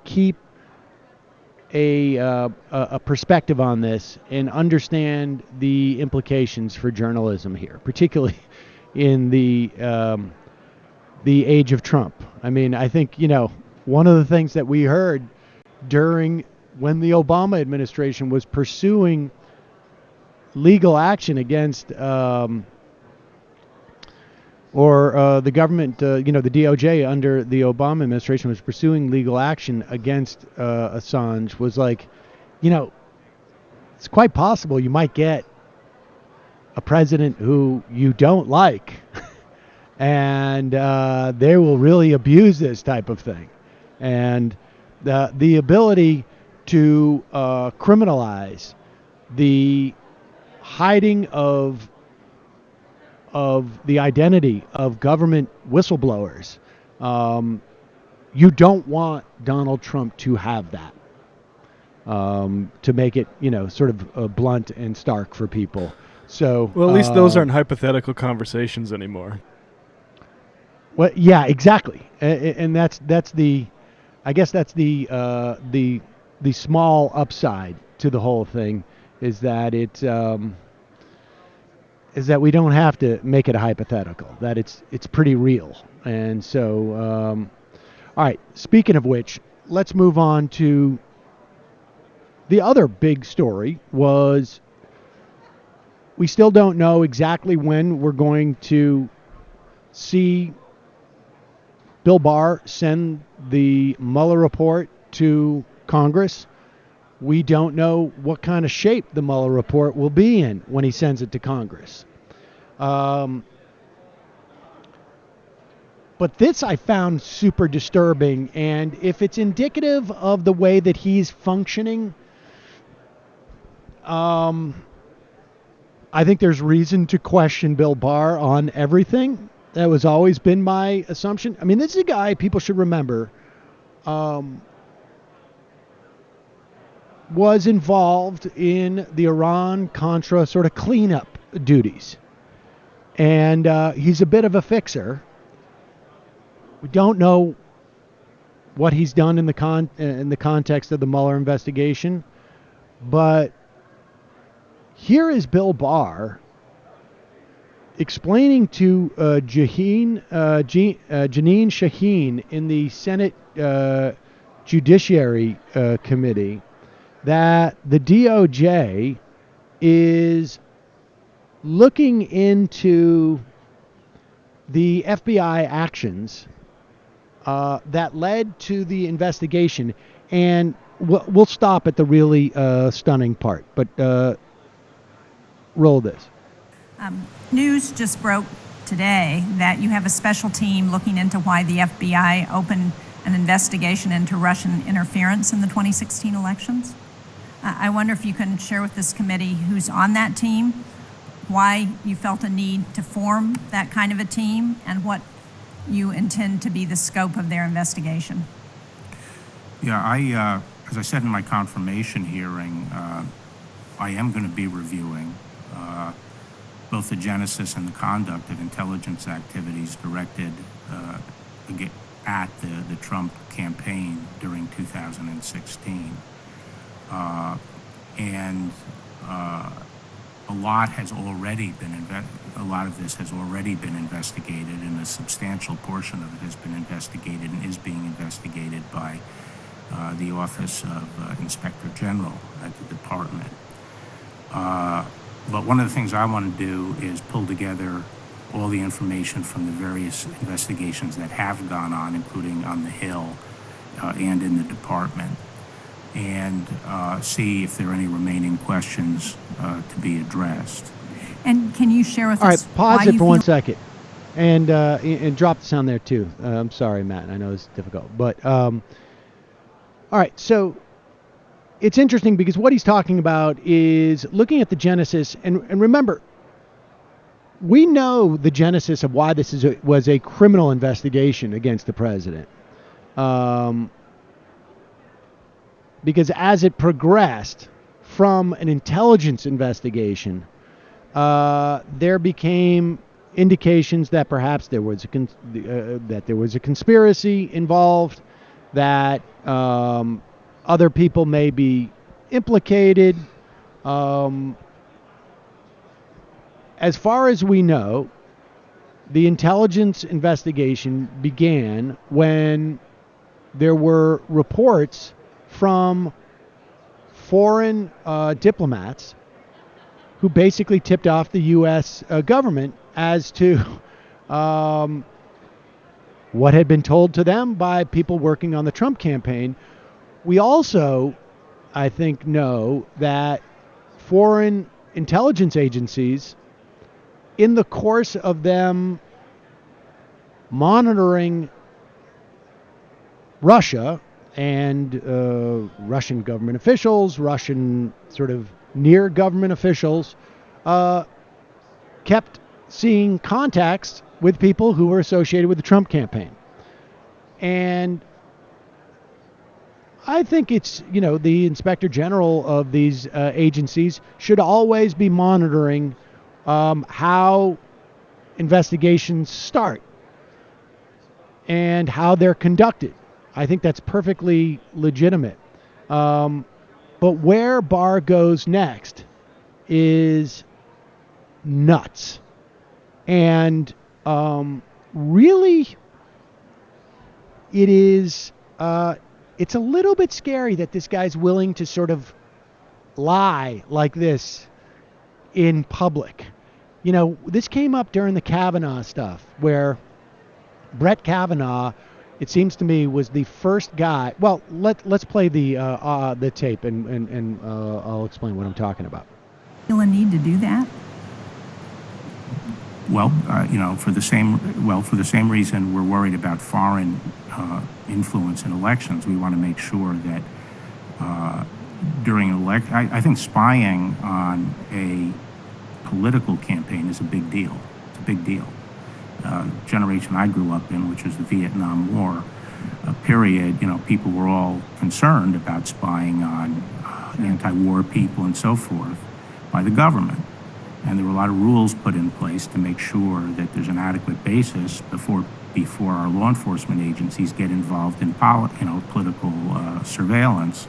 keep a perspective on this and understand the implications for journalism here, particularly in the age of Trump. I mean, I think, one of the things that we heard when the Obama administration was pursuing legal action against, the government, the DOJ under the Obama administration was pursuing legal action against Assange, was like, it's quite possible you might get a president who you don't like. And they will really abuse this type of thing. And the ability to criminalize the hiding of the identity of government whistleblowers, you don't want Donald Trump to have that, to make it, sort of blunt and stark for people. So, well, at least those aren't hypothetical conversations anymore. Well, yeah, exactly, and that's the, I guess that's the small upside to the whole thing, is that is that we don't have to make it a hypothetical, that it's pretty real. And so, all right. Speaking of which, let's move on to the other big story. Was we still don't know exactly when we're going to see Bill Barr send the Mueller report to Congress. We don't know what kind of shape the Mueller report will be in when he sends it to Congress. But this I found super disturbing, and if it's indicative of the way that he's functioning, I think there's reason to question Bill Barr on everything. That was always been my assumption. I mean, this is a guy people should remember was involved in the Iran-Contra sort of cleanup duties. And he's a bit of a fixer. We don't know what he's done in the context of the Mueller investigation, but here is Bill Barr explaining to Janine Shaheen in the Senate Judiciary Committee that the DOJ is looking into the FBI actions that led to the investigation. And we'll stop at the really stunning part, but roll this. News just broke today that you have a special team looking into why the FBI opened an investigation into Russian interference in the 2016 elections. I wonder if you can share with this committee who's on that team, why you felt a need to form that kind of a team, and what you intend to be the scope of their investigation. Yeah, as I said in my confirmation hearing, I am going to be reviewing both the genesis and the conduct of intelligence activities directed at the Trump campaign during 2016. A lot of this has already been investigated, and a substantial portion of it has been investigated and is being investigated by the Office of Inspector General at the department. But one of the things I want to do is pull together all the information from the various investigations that have gone on, including on the Hill and in the department, and see if there are any remaining questions to be addressed. And can you share with us? All right, pause why it you for 1 feel- second, and drop the sound there too. I'm sorry, Matt. I know it's difficult, but all right. So it's interesting because what he's talking about is looking at the genesis, and remember, we know the genesis of why this was a criminal investigation against the president. Because as it progressed from an intelligence investigation, there became indications that perhaps there was a conspiracy involved, that other people may be implicated. As far as we know, the intelligence investigation began when there were reports from foreign diplomats who basically tipped off the U.S. Government as to what had been told to them by people working on the Trump campaign. We also, I think, know that foreign intelligence agencies, in the course of them monitoring Russia and Russian government officials, Russian sort of near government officials, kept seeing contacts with people who were associated with the Trump campaign. And I think it's, the Inspector General of these agencies should always be monitoring how investigations start and how they're conducted. I think that's perfectly legitimate. But where Barr goes next is nuts. And really, it is, it's a little bit scary that this guy's willing to sort of lie like this in public. This came up during the Kavanaugh stuff, where Brett Kavanaugh, it seems to me, was the first guy. Well, let's play the tape, and I'll explain what I'm talking about. Feel a need to do that? For the same reason we're worried about foreign influence in elections. We want to make sure that during an election, I think spying on a political campaign is a big deal. It's a big deal. Generation I grew up in, which was the Vietnam War period, people were all concerned about spying on anti-war people and so forth by the government. And there were a lot of rules put in place to make sure that there's an adequate basis before our law enforcement agencies get involved in political surveillance.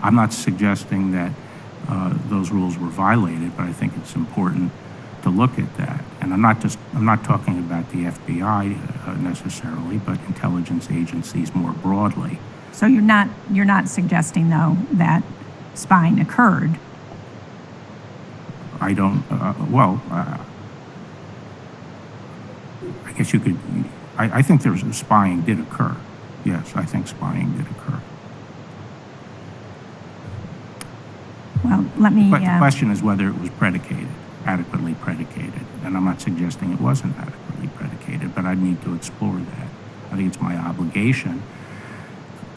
I'm not suggesting that those rules were violated, but I think it's important to look at that. And I'm not talking about the FBI necessarily, but intelligence agencies more broadly. So you're not suggesting though that spying occurred. I don't. I guess you could. I think spying did occur. Yes, I think spying did occur. Well, let me. But the question is whether it was adequately predicated, and I'm not suggesting it wasn't adequately predicated, but I need to explore that. I think it's my obligation.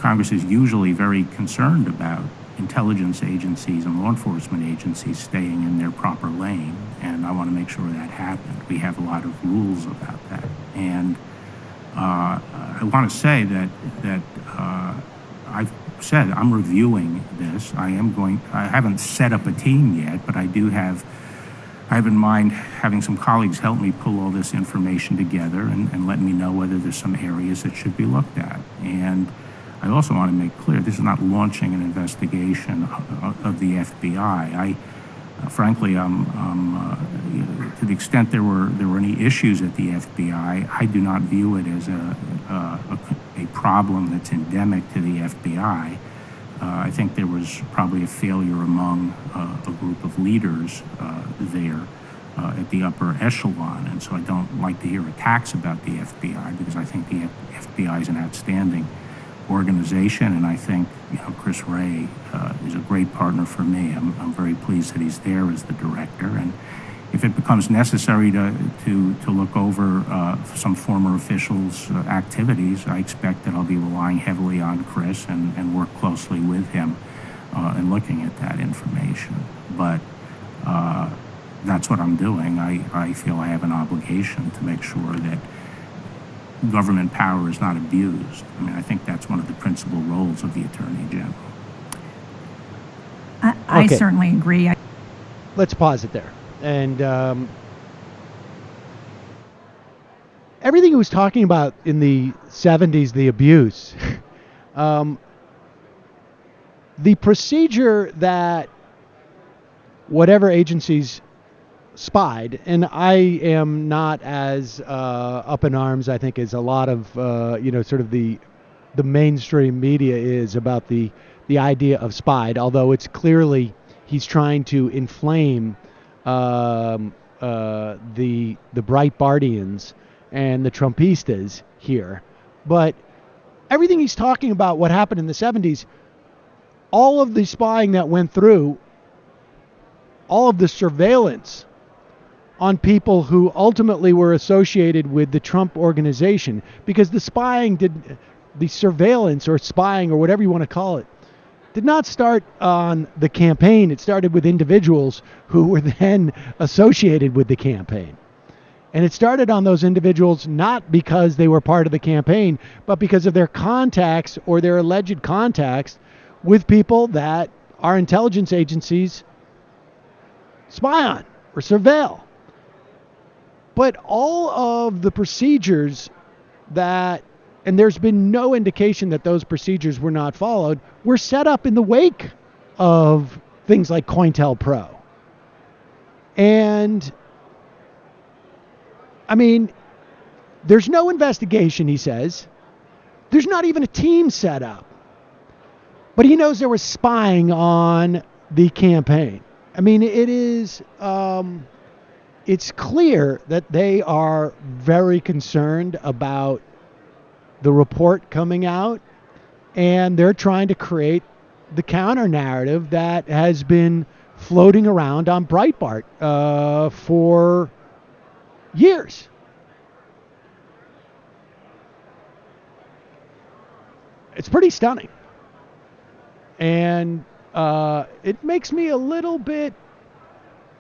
Congress is usually very concerned about intelligence agencies and law enforcement agencies staying in their proper lane, and I want to make sure that happened. We have a lot of rules about that, and I want to say that I've said I'm reviewing this. I haven't set up a team yet, but I have in mind having some colleagues help me pull all this information together and let me know whether there's some areas that should be looked at. And I also want to make clear, this is not launching an investigation of the FBI. Frankly, to the extent there were any issues at the FBI, I do not view it as a problem that's endemic to the FBI. I think there was probably a failure among a group of leaders there at the upper echelon, and so I don't like to hear attacks about the FBI because I think the FBI is an outstanding organization, and I think Chris Wray is a great partner for me. I'm very pleased that he's there as the director, and if it becomes necessary to look over some former officials' activities, I expect that I'll be relying heavily on Chris and work closely with him in looking at that information. But that's what I'm doing. I feel I have an obligation to make sure that government power is not abused. I mean, I think that's one of the principal roles of the Attorney General. I certainly agree. Let's pause it there. And everything he was talking about in the 70s, the abuse, the procedure that whatever agencies spied, and I am not as up in arms, I think, as a lot of sort of the mainstream media is about the idea of spied, although it's clearly he's trying to inflame the Breitbartians and the Trumpistas here. But everything he's talking about, what happened in the 70s, all of the spying that went through, all of the surveillance on people who ultimately were associated with the Trump organization, because the surveillance or spying or whatever you want to call it, did not start on the campaign. It started with individuals who were then associated with the campaign. And it started on those individuals not because they were part of the campaign, but because of their contacts or their alleged contacts with people that our intelligence agencies spy on or surveil. But all of the procedures and there's been no indication that those procedures were not followed, were set up in the wake of things like COINTELPRO. And, I mean, there's no investigation, he says. There's not even a team set up. But he knows there was spying on the campaign. I mean, it is... it's clear that they are very concerned about the report coming out, and they're trying to create the counter narrative that has been floating around on Breitbart for Years. It's pretty stunning. And it makes me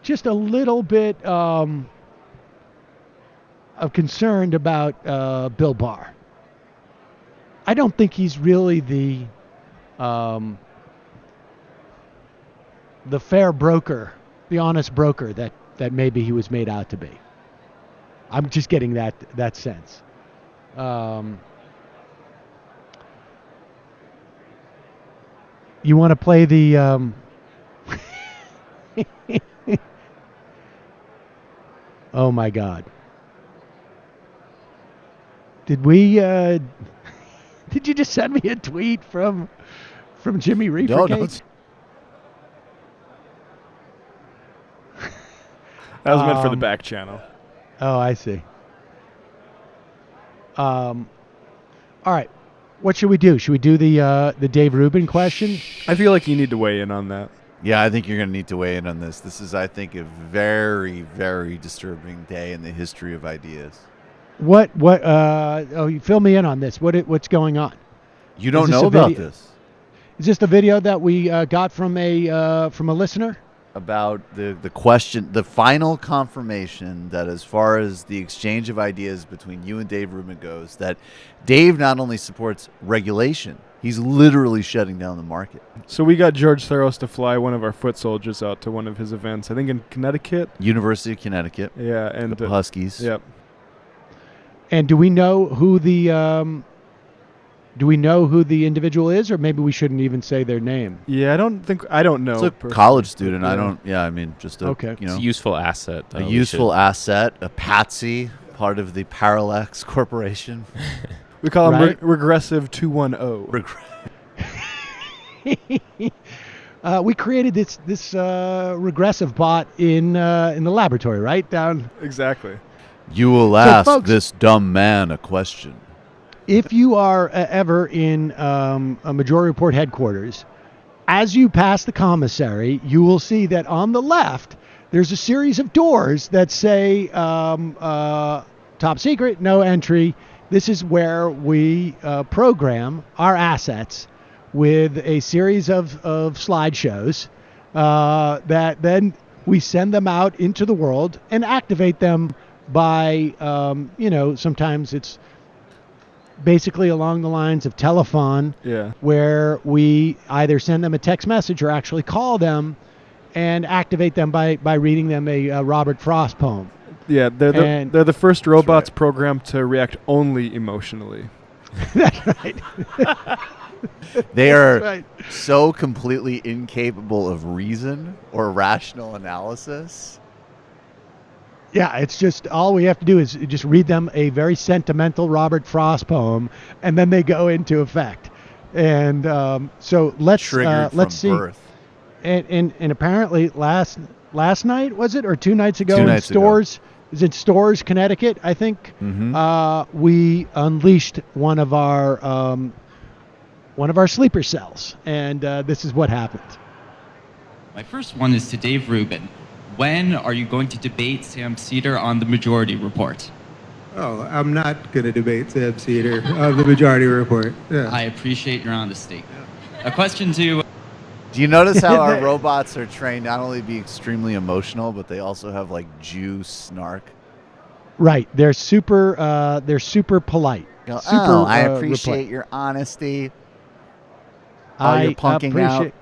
just a little bit of concerned about Bill Barr. I don't think he's really the fair broker, the honest broker that maybe he was made out to be. I'm just getting that sense. You want to play the oh my God. Did you just send me a tweet from Jimmy Reefer? No. That was meant for the back channel. Oh, I see. All right. What should we do? Should we do the Dave Rubin question? I feel like you need to weigh in on that. Yeah, I think you're going to need to weigh in on this. This is, I think, a very, very disturbing day in the history of ideas. You fill me in on this. What's going on? You don't know about this. Is this the video that we got from a listener? About the question, the final confirmation that as far as the exchange of ideas between you and Dave Rubin goes, that Dave not only supports regulation, he's literally shutting down the market. So we got George Soros to fly one of our foot soldiers out to one of his events, I think in Connecticut. University of Connecticut. Yeah, and the Huskies. Yep. And do we know who the individual is, or maybe we shouldn't even say their name? Yeah, I don't know. It's a college student. Yeah. Just It's a useful asset. A useful asset, a patsy, part of the Parallax Corporation. We call him Regressive 210. We created this regressive bot in the laboratory, right? Down. Exactly. You will ask this dumb man a question. If you are ever in a Majority Report headquarters, as you pass the commissary, you will see that on the left, there's a series of doors that say top secret, no entry. This is where we program our assets with a series of slideshows that then we send them out into the world and activate them by, sometimes it's basically along the lines of telephone, where we either send them a text message or actually call them and activate them by reading them a Robert Frost poem. Yeah, they're the first robots programmed to react only emotionally. That's right. They are so completely incapable of reason or rational analysis. Yeah, it's just all we have to do is just read them a very sentimental Robert Frost poem, and then they go into effect. And so let's see. Birth. And apparently last night, was it, or 2 nights ago? 2 nights ago. Is it Storrs, Connecticut? I think we unleashed one of our sleeper cells, and this is what happened. My first one is to Dave Rubin. When are you going to debate Sam Seder on the Majority Report? Oh, I'm not going to debate Sam Seder on the Majority Report. Yeah. I appreciate your honesty. A question to... Do you notice how our robots are trained not only to be extremely emotional, but they also have like Jew snark? Right. They're super polite. I appreciate your honesty. You're punking out.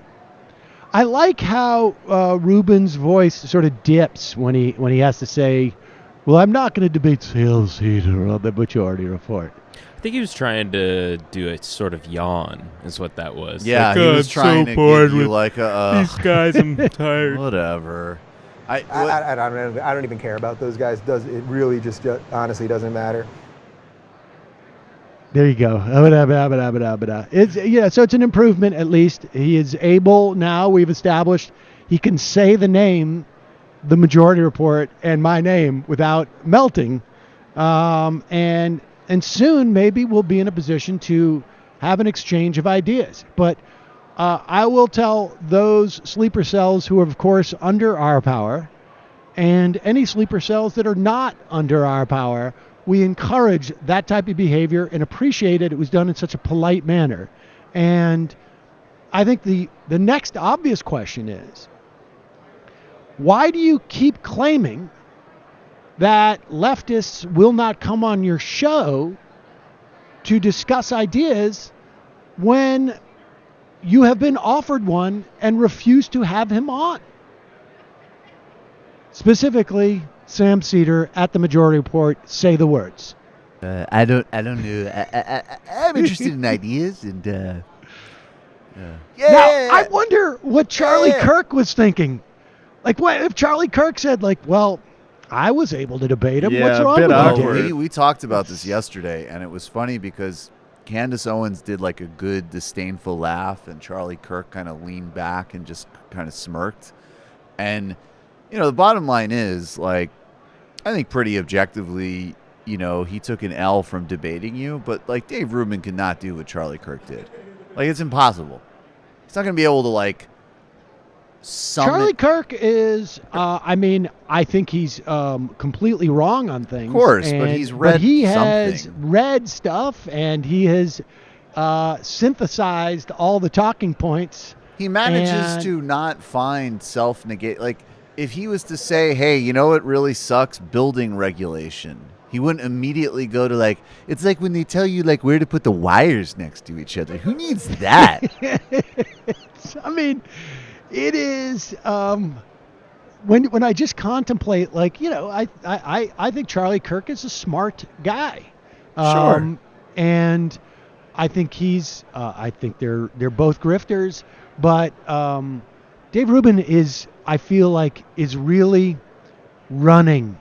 I like how Rubin's voice sort of dips when he has to say, "Well, I'm not going to debate Sam Seder on the Majority Report." I think he was trying to do a sort of yawn, is what that was. Yeah, like, he was trying to give you like these guys. I'm tired. Whatever. I don't even care about those guys. It really just honestly doesn't matter. There you go. So it's an improvement at least. He is able now, we've established, he can say the name, the Majority Report, and my name without melting. And soon maybe we'll be in a position to have an exchange of ideas. But I will tell those sleeper cells who are, of course, under our power And any sleeper cells that are not under our power, we encourage that type of behavior and appreciate it was done in such a polite manner. And I think the next obvious question is, why do you keep claiming that leftists will not come on your show to discuss ideas when you have been offered one and refuse to have him on? Specifically, Sam Seder at the Majority Report, say the words. I don't know. I'm interested in ideas and. Now, I wonder what Charlie Kirk was thinking. Like, what if Charlie Kirk said, like, well, I was able to debate him. What's wrong with you? We talked about this yesterday, and it was funny because Candace Owens did like a good disdainful laugh, and Charlie Kirk kind of leaned back and just kind of smirked. And, you know, the bottom line is, like, I think pretty objectively, you know, he took an L from debating you, but, like, Dave Rubin could not do what Charlie Kirk did. Like, it's impossible. He's not going to be able to, like, Charlie Kirk is, I think he's completely wrong on things. Of course, but he's read But he has read stuff, and he has synthesized all the talking points. He manages to not find self-negate. Like, if he was to say, hey, you know what really sucks? Building regulation. He wouldn't immediately go to, like, it's like when they tell you, like, where to put the wires next to each other. Who needs that? I mean, it is when I just contemplate, like, you know, I think Charlie Kirk is a smart guy. Sure. And I think I think they're both grifters, but Dave Rubin I feel like is really running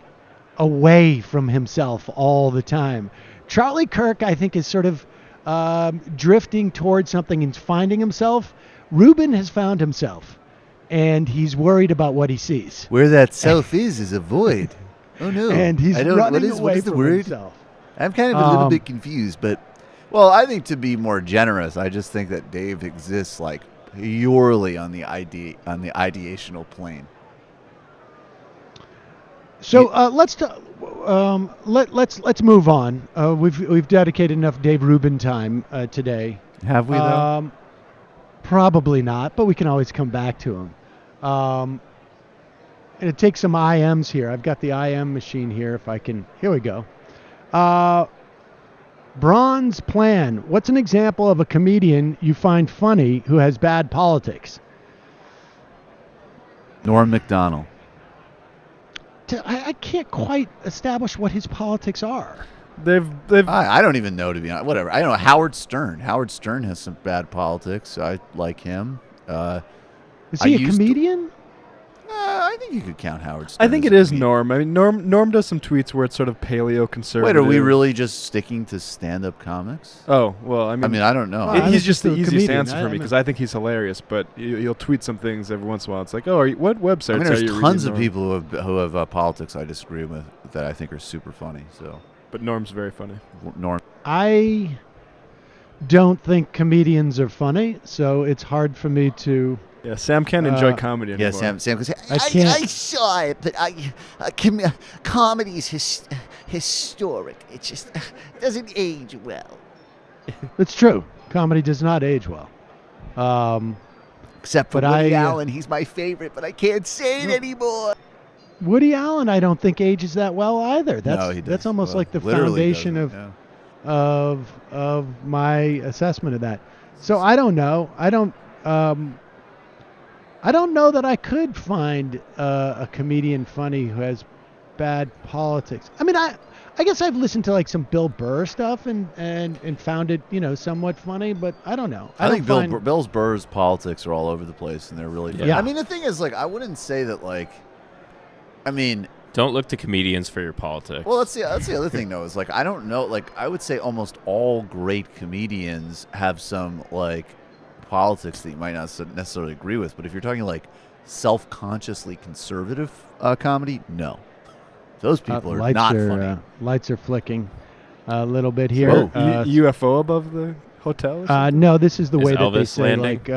away from himself all the time. Charlie Kirk, I think, is sort of drifting towards something and finding himself. Rubin has found himself, and he's worried about what he sees. Where that self is a void. Oh, no. And he's running away what is the from word? himself. I'm kind of a little bit confused, but, well, I think to be more generous, I just think that Dave exists, like, purely on the ideational plane. So let's move on. We've dedicated enough Dave Rubin time today. Have we though? Probably not, but we can always come back to him. And it takes some IMs here. I've got the IM machine here. If I can, here we go. Bronze Plan. What's an example of a comedian you find funny who has bad politics? Norm Macdonald. I can't quite establish what his politics are. I don't even know, to be honest. Whatever. I don't know. Howard Stern. Howard Stern has some bad politics. So I like him. Is he a comedian? I think you could count Howard Stern. I think it is Norm. I mean, Norm does some tweets where it's sort of paleo-conservative. Wait, are we really just sticking to stand-up comics? Oh, well, I mean, I don't know. He's just the easiest answer for me because I think he's hilarious. But he'll tweet some things every once in a while. It's like, oh, what websites are you reading? There's tons of people who have politics I disagree with that I think are super funny. So, but Norm's very funny. Norm. I don't think comedians are funny, so it's hard for me to. Yeah, Sam can't enjoy comedy anymore. Yeah, Sam goes, I can't. I saw it, but comedy is historic. It just doesn't age well. It's true. Comedy does not age well. Except for Woody Allen. He's my favorite, but I can't say it anymore. Woody Allen, I don't think ages that well either. That's almost like the foundation of my assessment of that. So I don't know. I don't know that I could find a comedian funny who has bad politics. I mean, I guess I've listened to like some Bill Burr stuff and found it, you know, somewhat funny, but I don't know. I think Bill Burr's politics are all over the place, and they're really funny. Yeah. I mean, the thing is, like, I wouldn't say that, like, I mean, don't look to comedians for your politics. Well, that's the other thing, though, is like, I don't know, like, I would say almost all great comedians have some, like, politics that you might not necessarily agree with, but if you're talking like self-consciously conservative comedy, no, those people are not funny. Lights are flicking a little bit here. UFO above the hotel? No, this is the way that Elvis they say landing? like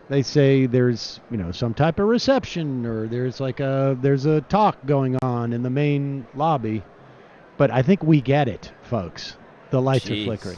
They say there's, some type of reception, or there's a talk going on in the main lobby. But I think we get it, folks. The lights are flickering.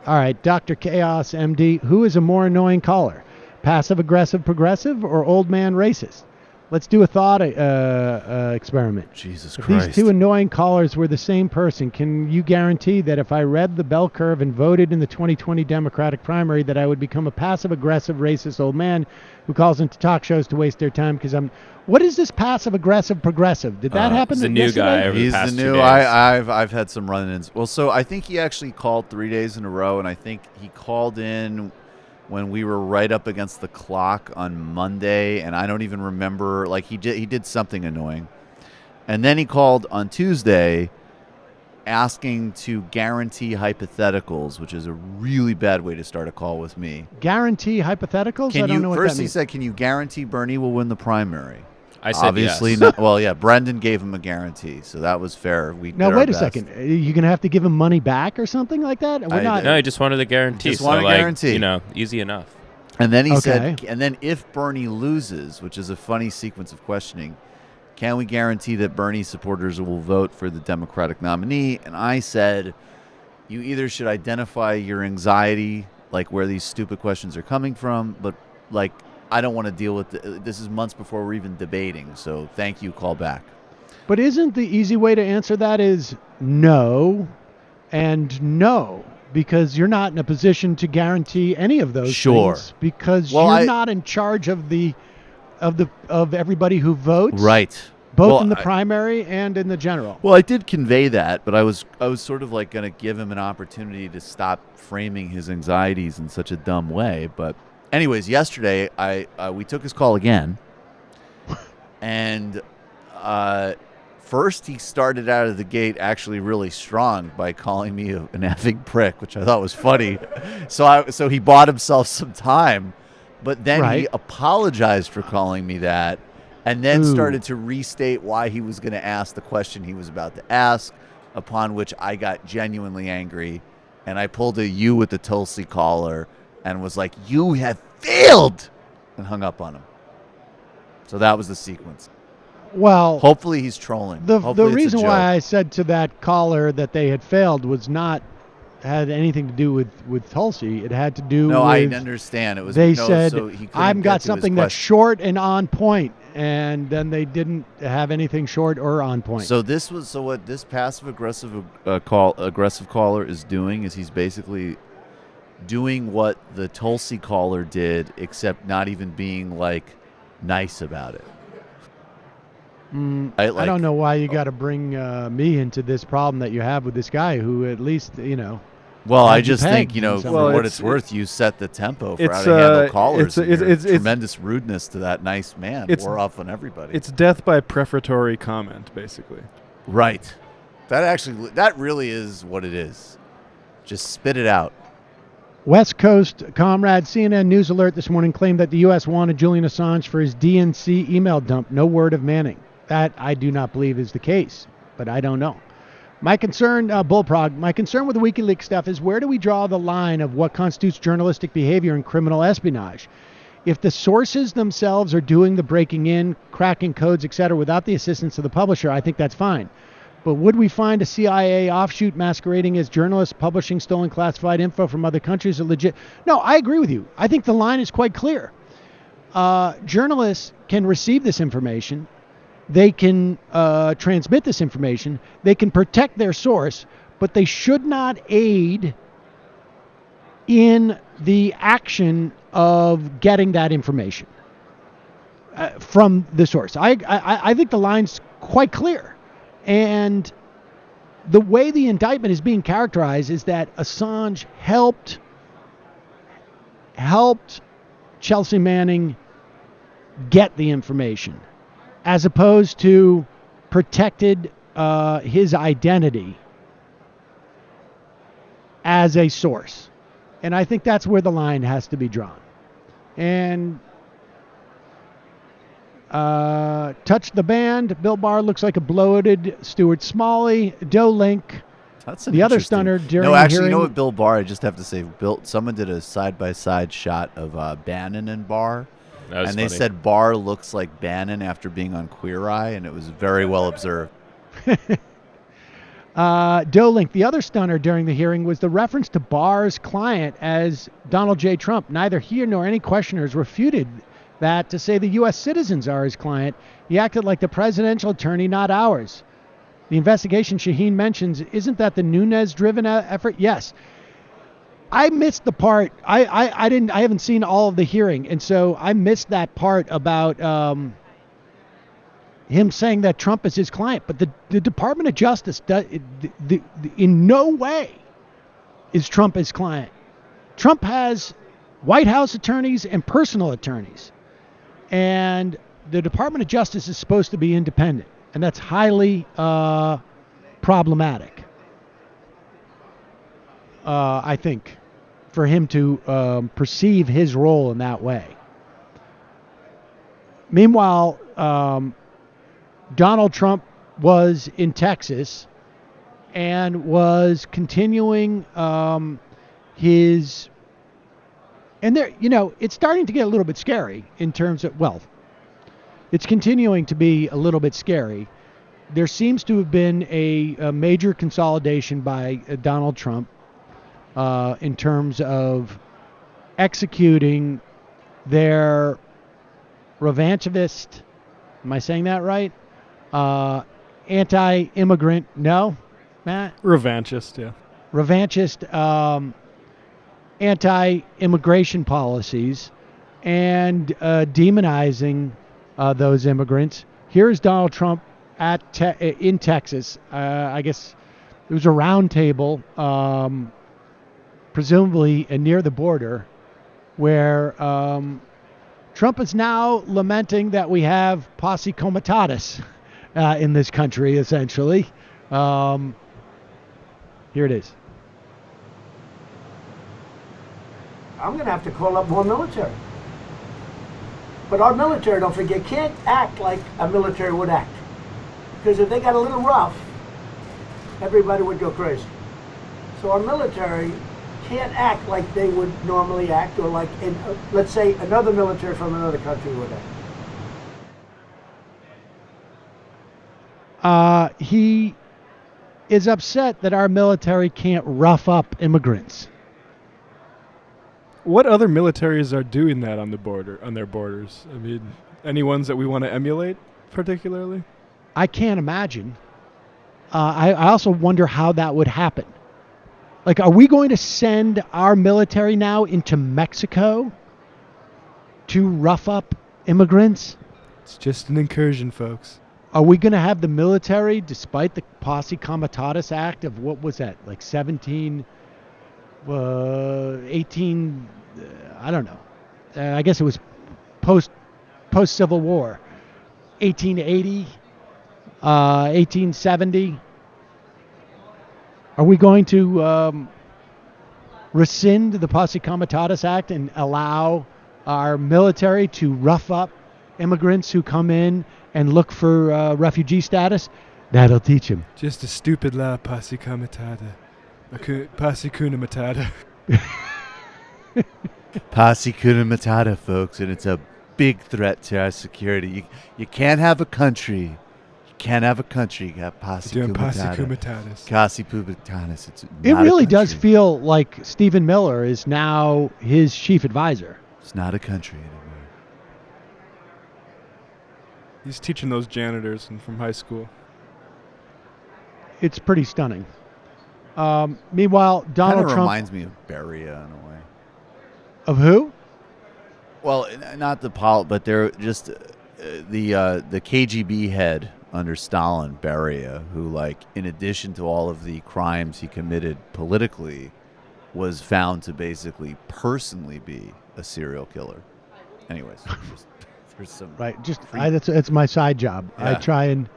All right, Dr. Chaos, MD, who is a more annoying caller? Passive-aggressive progressive or old man racist? Let's do a thought experiment. Jesus If Christ. these two annoying callers were the same person, can you guarantee that if I read the bell curve and voted in the 2020 Democratic primary that I would become a passive-aggressive racist old man who calls into talk shows to waste their time because I'm... What is this passive-aggressive progressive? Did that happen He's the new yesterday? guy over He's the past the 2 new. days. I've had some run-ins. Well, so I think he actually called 3 days in a row, and I think he called in when we were right up against the clock on Monday, and I don't even remember. Like he did something annoying, and then he called on Tuesday, asking to guarantee hypotheticals, which is a really bad way to start a call with me. Guarantee hypotheticals? I don't know what that means. First he said, "Can you guarantee Bernie will win the primary?" I said obviously yes. not. Well, yeah, Brendan gave him a guarantee, so that was fair. We Now, did our wait a best. second. You're going to have to give him money back or something like that? We're not. No, he just wanted a guarantee. Just wanted a guarantee. Easy enough. And then he Okay. said, and then if Bernie loses, which is a funny sequence of questioning, can we guarantee that Bernie supporters will vote for the Democratic nominee? And I said, you either should identify your anxiety, like where these stupid questions are coming from, but like, I don't want to deal with this is months before we're even debating. So thank you, call back. But isn't the easy way to answer that is no and no, because you're not in a position to guarantee any of those things because you're not in charge of everybody who votes. Right. Both in the primary and in the general. Well, I did convey that, but I was sort of like going to give him an opportunity to stop framing his anxieties in such a dumb way. But anyways, yesterday we took his call again, and first he started out of the gate actually really strong by calling me an effing prick, which I thought was funny. So he bought himself some time, but then he apologized for calling me that. And then started to restate why he was going to ask the question he was about to ask, upon which I got genuinely angry. And I pulled a you with the Tulsi caller and was like, you have failed, and hung up on him. So that was the sequence. Well, hopefully he's trolling. The Hopefully it's a reason joke. why I said to that caller that they had failed was not had anything to do with Tulsi. It had to do with... No, I understand. It was they no, said, so he couldn't I've get got to his something that's question. short and on point. And then they didn't have anything short or on point. So what this passive aggressive caller is doing is he's basically doing what the Tulsi caller did, except not even being like nice about it. I don't know why you got to bring me into this problem that you have with this guy who at least, Well, I had you just think, pegged for what it's worth, you set the tempo for how to handle callers. It's tremendous rudeness to that nice man wore off on everybody. It's death by prefatory comment, basically. Right. That really is what it is. Just spit it out. West Coast comrade, CNN News Alert this morning claimed that the U.S. wanted Julian Assange for his DNC email dump. No word of Manning. That I do not believe is the case, but I don't know. My concern, Bullprog, my concern with the WikiLeaks stuff is where do we draw the line of what constitutes journalistic behavior and criminal espionage? If the sources themselves are doing the breaking in, cracking codes, etc., without the assistance of the publisher, I think that's fine. But would we find a CIA offshoot masquerading as journalists publishing stolen classified info from other countries are legit? No, I agree with you. I think the line is quite clear. Journalists can receive this information. They can transmit this information. They can protect their source, but they should not aid in the action of getting that information from the source. I think the line's quite clear. And the way the indictment is being characterized is that Assange helped Chelsea Manning get the information, as opposed to protected his identity as a source. And I think that's where the line has to be drawn. And touch the band. Bill Barr looks like a bloated Stuart Smalley. Doe Link. That's an the other interesting- stunner during No, actually, the you know hearing. what, Bill Barr? I just have to say, Bill. No, actually, you hearing- know what, Bill Barr? I just have to say, someone did a side-by-side shot of Bannon and Barr, That was and they funny. said Barr looks like Bannon after being on Queer Eye, and it was very well observed. Dolink, the other stunner during the hearing was the reference to Barr's client as Donald J. Trump. Neither he nor any questioners refuted that to say the U.S. citizens are his client. He acted like the presidential attorney, not ours. The investigation Shaheen mentions, isn't that the Nunes-driven effort? Yes. I missed the part. I haven't seen all of the hearing, and so I missed that part about him saying that Trump is his client. But the Department of Justice in no way is Trump his client. Trump has White House attorneys and personal attorneys, and the Department of Justice is supposed to be independent, and that's highly problematic. I think, for him to perceive his role in that way. Meanwhile, Donald Trump was in Texas and was continuing his, and there, it's starting to get a little bit scary in terms of, it's continuing to be a little bit scary. There seems to have been a major consolidation by Donald Trump in terms of executing their revanchist, am I saying that right? Anti-immigrant, no, Matt? Revanchist, yeah. Revanchist anti-immigration policies and demonizing those immigrants. Here's Donald Trump in Texas. I guess it was a round table, presumably near the border, where Trump is now lamenting that we have posse comitatus in this country, essentially. Here it is. I'm going to have to call up more military. But our military, don't forget, can't act like a military would act. Because if they got a little rough, everybody would go crazy. So our military can't act like they would normally act, or like, let's say, another military from another country would act. He is upset that our military can't rough up immigrants. What other militaries are doing that on their borders? I mean, any ones that we want to emulate particularly? I can't imagine. I also wonder how that would happen. Like, are we going to send our military now into Mexico to rough up immigrants? It's just an incursion, folks. Are we going to have the military, despite the Posse Comitatus Act of, what was that, like 18, I don't know. I guess it was post-Civil War, 1880, 1870. Are we going to rescind the Posse Comitatus Act and allow our military to rough up immigrants who come in and look for refugee status? That'll teach them. Just a stupid law, Posse Comitatus. Posse Kuna Matata. Posse Kuna Matata, folks, and it's a big threat to our security. You can't have a country. You can't have a country. You got Posse Doing Posse Comitatus. Comitatus. Posse Comitatus. It's It not really a does country. feel like Stephen Miller is now his chief advisor. It's not a country anymore. He's teaching those janitors from high school. It's pretty stunning. Meanwhile, Donald Kinda Trump... reminds me of Beria in a way. Of who? Well, not the but they're just the KGB head under Stalin, Beria, who, like, in addition to all of the crimes he committed politically, was found to basically personally be a serial killer. Anyways, there's some Right, it's my side job. Yeah. I try and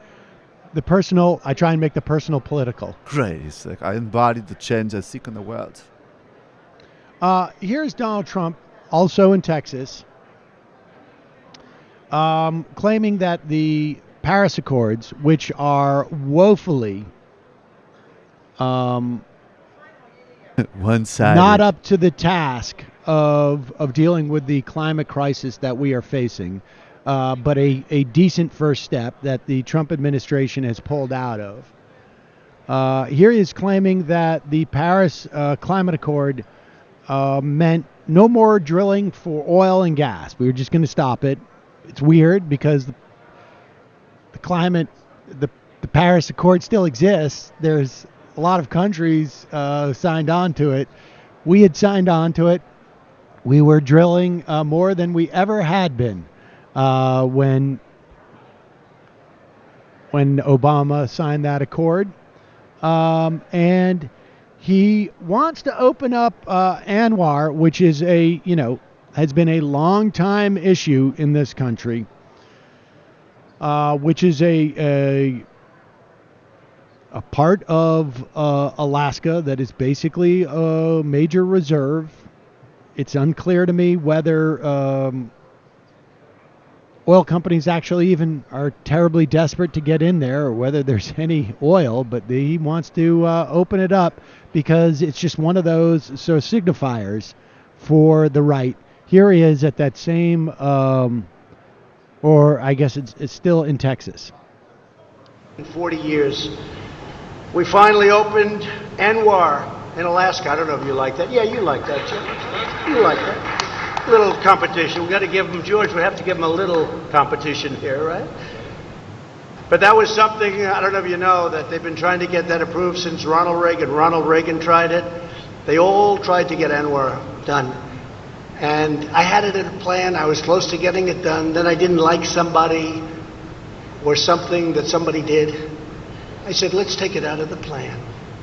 make the personal political. Great. It's like, I embodied the change I seek in the world. Here's Donald Trump, also in Texas, claiming that the Paris Accords, which are woefully One-sided. not up to the task of dealing with the climate crisis that we are facing, but a decent first step that the Trump administration has pulled out of. Here he is claiming that the Paris Climate Accord meant no more drilling for oil and gas. We were just going to stop it. It's weird because the Paris Accord still exists. There's a lot of countries signed on to it. We had signed on to it. We were drilling more than we ever had been when Obama signed that accord. And he wants to open up ANWR, which is has been a long time issue in this country, which is a part of Alaska that is basically a major reserve. It's unclear to me whether oil companies actually even are terribly desperate to get in there or whether there's any oil, but he wants to open it up because it's just one of those signifiers for the right. Here he is at that same, or I guess it's still in Texas. In 40 years, we finally opened ANWR in Alaska. I don't know if you like that. Yeah, you like that, Jim. You like that. Little competition. We've got to give them, George, we have to give them a little competition here, right? But that was something, I don't know if you know, that they've been trying to get that approved since Ronald Reagan. Ronald Reagan tried it. They all tried to get ANWR done. And I had it in a plan. I was close to getting it done. Then I didn't like somebody or something that somebody did. I said, let's take it out of the plan.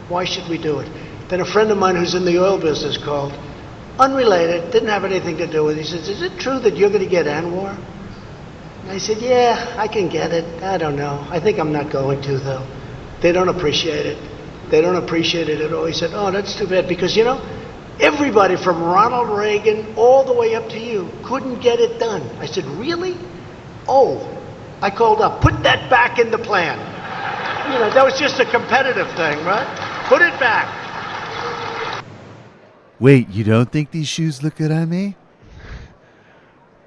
Why should we do it? Then a friend of mine who's in the oil business called, unrelated, didn't have anything to do with it. He says, is it true that you're going to get ANWR? And I said, yeah, I can get it. I don't know. I think I'm not going to, though. They don't appreciate it. They don't appreciate it at all. He said, oh, that's too bad. Because, everybody from Ronald Reagan all the way up to you couldn't get it done. I said, really? Oh, I called up. Put that back in the plan. That was just a competitive thing, right? Put it back. Wait, you don't think these shoes look good on me?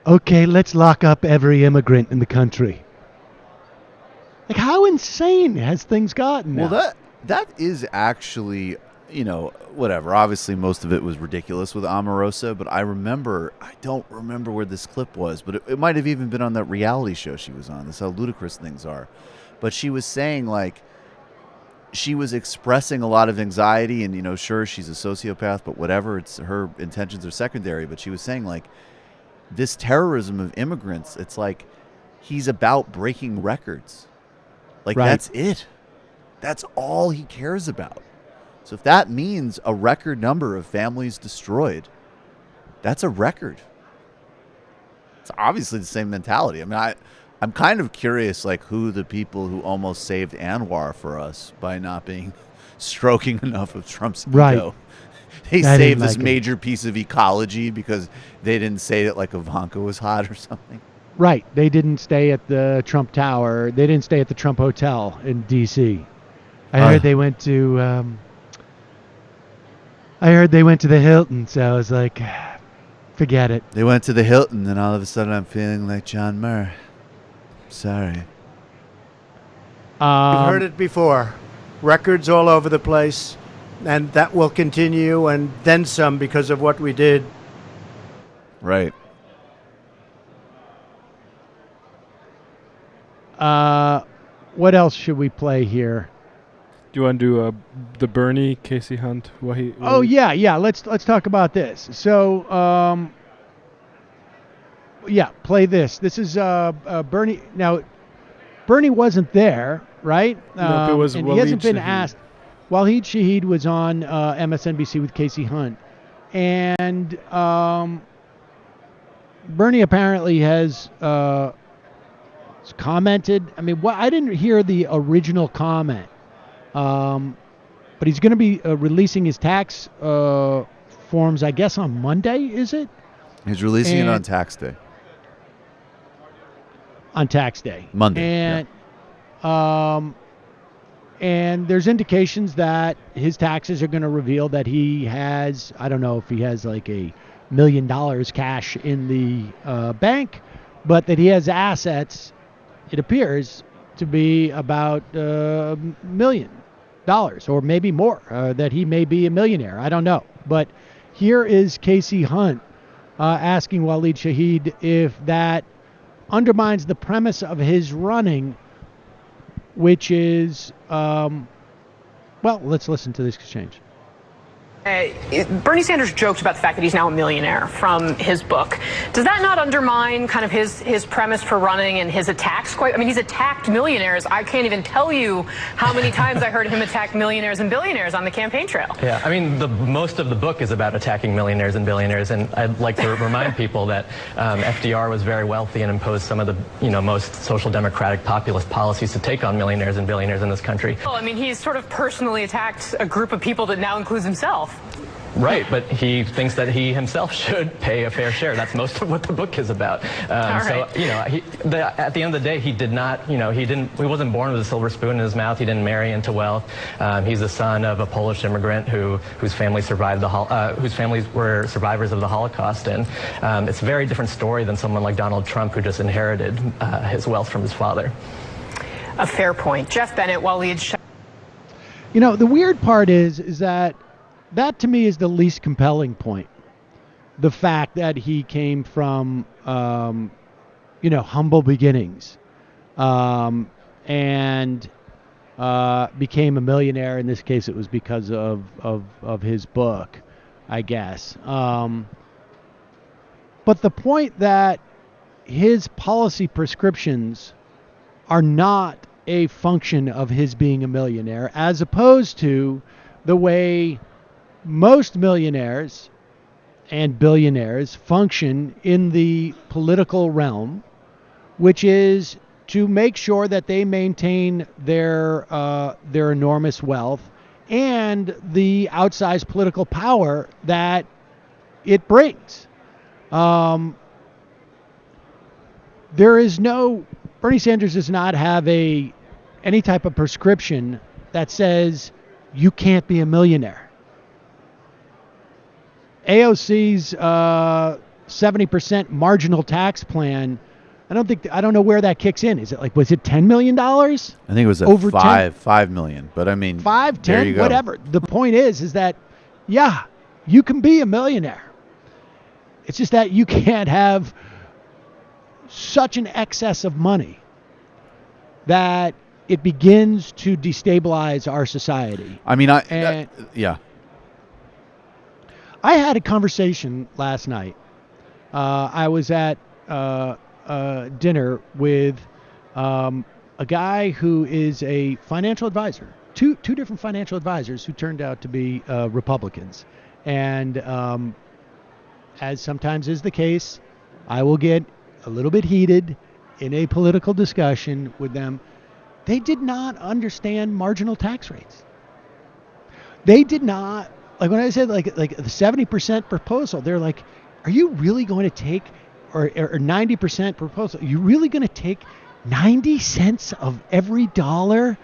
Okay, let's lock up every immigrant in the country. Like, how insane has things gotten now? Well, that is actually, whatever. Obviously, most of it was ridiculous with Omarosa, but I don't remember where this clip was, but it might have even been on that reality show she was on. That's how ludicrous things are. But she was saying, she was expressing a lot of anxiety and, sure, she's a sociopath, but whatever, it's her intentions are secondary. But she was saying, this terrorism of immigrants, it's like he's about breaking records. Right. That's it. That's all he cares about. So if that means a record number of families destroyed, that's a record. It's obviously the same mentality. I mean, I'm kind of curious, who the people who almost saved ANWR for us by not being stroking enough of Trump's ego. They saved this major piece of ecology because they didn't say that Ivanka was hot or something. Right. They didn't stay at the Trump Tower. They didn't stay at the Trump Hotel in D.C. I heard they went to the Hilton, so I was like, forget it. They went to the Hilton, and all of a sudden I'm feeling like John Muir. Sorry. You've heard it before. Records all over the place, and that will continue, and then some because of what we did. Right. What else should we play here? Do you want to do the Bernie Casey Hunt? Yeah. Let's talk about this. So, play this. This is Bernie. Now, Bernie wasn't there, right? Nope, it was and Waleed he hasn't been Shahid. asked. Waleed Shahid was on MSNBC with Casey Hunt, and Bernie apparently has commented. I mean, I didn't hear the original comment, but he's going to be releasing his tax forms, I guess, on Monday. Is it? He's releasing it on tax day. On tax day. Monday. And And there's indications that his taxes are going to reveal that he has, I don't know if he has like $1 million cash in the bank, but that he has assets, it appears to be about $1 million or maybe more, that he may be a millionaire. I don't know. But here is Casey Hunt asking Waleed Shahid if that undermines the premise of his running, which is, well, let's listen to this exchange. Bernie Sanders joked about the fact that he's now a millionaire from his book. Does that not undermine kind of his premise for running and his attacks? I mean, he's attacked millionaires. I can't even tell you how many times I heard him attack millionaires and billionaires on the campaign trail. Yeah, I mean, most of the book is about attacking millionaires and billionaires, and I'd like to remind people that FDR was very wealthy and imposed some of the most social democratic populist policies to take on millionaires and billionaires in this country. Well, I mean, he's sort of personally attacked a group of people that now includes himself. Right, but he thinks that he himself should pay a fair share. That's most of what the book is about. So, at the end of the day, he did not, he wasn't born with a silver spoon in his mouth. He didn't marry into wealth. He's the son of a Polish immigrant whose family survived whose families were survivors of the Holocaust. And it's a very different story than someone like Donald Trump, who just inherited his wealth from his father. A fair point. Jeff Bennett, Waleed. The weird part is that to me is the least compelling point. The fact that he came from, humble beginnings, and became a millionaire. In this case, it was because of his book, I guess. But the point that his policy prescriptions are not a function of his being a millionaire, as opposed to the way most millionaires and billionaires function in the political realm, which is to make sure that they maintain their enormous wealth and the outsized political power that it brings. Bernie Sanders does not have any type of prescription that says you can't be a millionaire. AOC's 70% marginal tax plan, I don't know where that kicks in. Is it was it $10 million? I think it was over $5 million, but I mean, 5, 10, there you go. Whatever. The point is that, yeah, you can be a millionaire. It's just that you can't have such an excess of money that it begins to destabilize our society. I mean, yeah. I had a conversation last night. I was at dinner with a guy who is a financial advisor, two different financial advisors who turned out to be Republicans. And as sometimes is the case, I will get a little bit heated in a political discussion with them. They did not understand marginal tax rates. They did not. Like when I said like the 70% proposal, they're like, are you really going to take, or 90% proposal, are you really going to take 90 cents of every dollar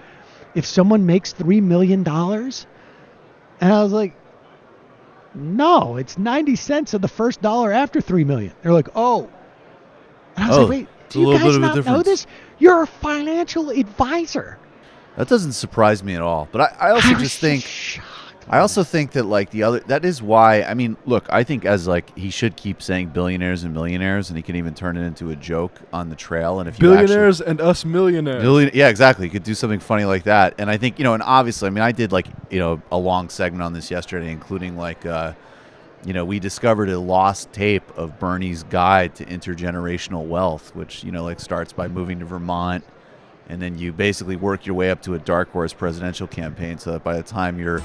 if someone makes $3 million? And I was like, no, it's 90 cents of the first dollar after $3 million. They're like, oh. And I was like, wait, do you guys not know this? You're a financial advisor. That doesn't surprise me at all. But I also just think... I also think that that is why, I mean, look, I think he should keep saying billionaires and millionaires, and he can even turn it into a joke on the trail. And if billionaires and us millionaires. Yeah, exactly. You could do something funny like that. And I think, and obviously, I mean, I did a long segment on this yesterday, including we discovered a lost tape of Bernie's guide to intergenerational wealth, which, starts by moving to Vermont. And then you basically work your way up to a dark horse presidential campaign, so that by the time you're,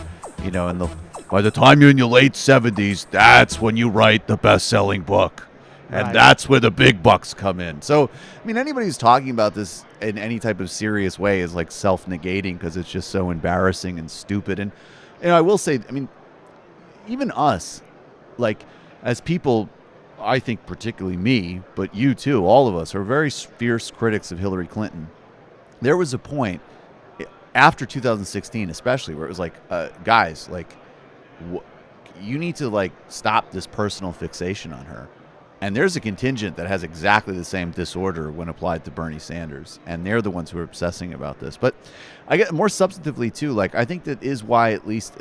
by the time you're in your late 70s, that's when you write the best-selling book, and that's where the big bucks come in. So, I mean, anybody who's talking about this in any type of serious way is self-negating because it's just so embarrassing and stupid. And I will say, I mean, even us, as people, I think particularly me, but you too, all of us are very fierce critics of Hillary Clinton. There was a point, after 2016, especially, where it was like, guys, like, you need to like stop this personal fixation on her. And there's a contingent that has exactly the same disorder when applied to Bernie Sanders, and they're the ones who are obsessing about this. But I get more substantively too. Like, I think that is why, at least,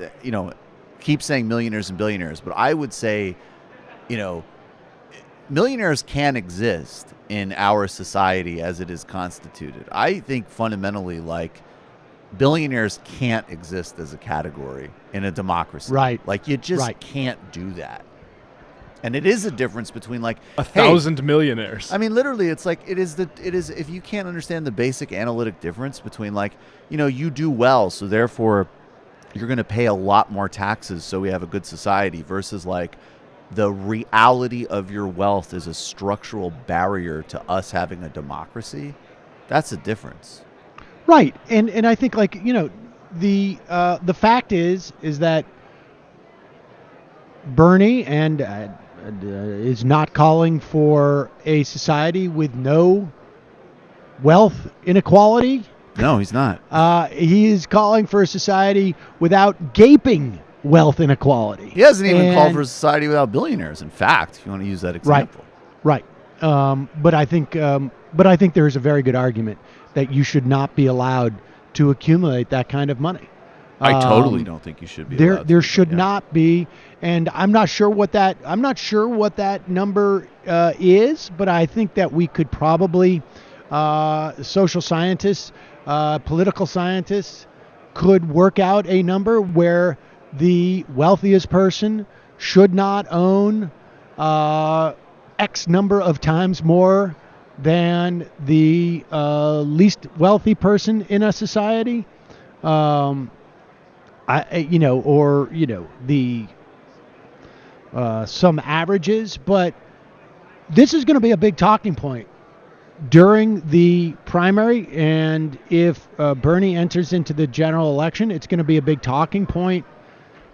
keep saying millionaires and billionaires, but I would say, millionaires can exist in our society as it is constituted. I think fundamentally, like, billionaires can't exist as a category in a democracy. Right. Like, you just can't do that. And it is a difference between, like, 1,000 millionaires. I mean, literally, it's like it is if you can't understand the basic analytic difference between, like, you do well, so therefore you're going to pay a lot more taxes so we have a good society, versus like the reality of your wealth is a structural barrier to us having a democracy. That's a difference. Right. And I think, like, the fact is that Bernie is not calling for a society with no wealth inequality. No, he's not. He is calling for a society without gaping wealth inequality. He hasn't even called for a society without billionaires. In fact, if you want to use that example. Right. But I think there is a very good argument that you should not be allowed to accumulate that kind of money. I totally don't think you should be allowed there to, should not be, and I'm not sure what that number is, but I think that we could probably, social scientists, political scientists, could work out a number where the wealthiest person should not own X number of times more than the least wealthy person in a society. Some averages, but this is going to be a big talking point during the primary, and if Bernie enters into the general election, it's going to be a big talking point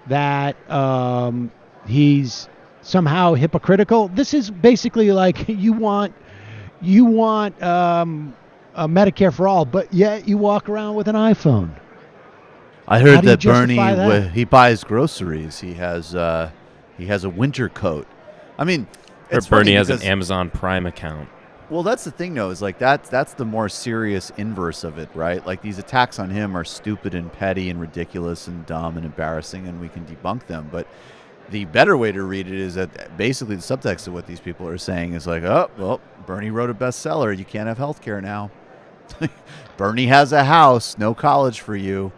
that he's somehow hypocritical. This is basically like you want a Medicare for all, but yet you walk around with an iPhone. I heard that Bernie, he buys groceries. He has a winter coat. I mean, or Bernie has an Amazon Prime account. Well, that's the thing, though, is like that's the more serious inverse of it, right? Like, these attacks on him are stupid and petty and ridiculous and dumb and embarrassing, and we can debunk them. But the better way to read it is that basically the subtext of what these people are saying is like, oh, well, Bernie wrote a bestseller. You can't have health care now. Bernie has a house. No college for you.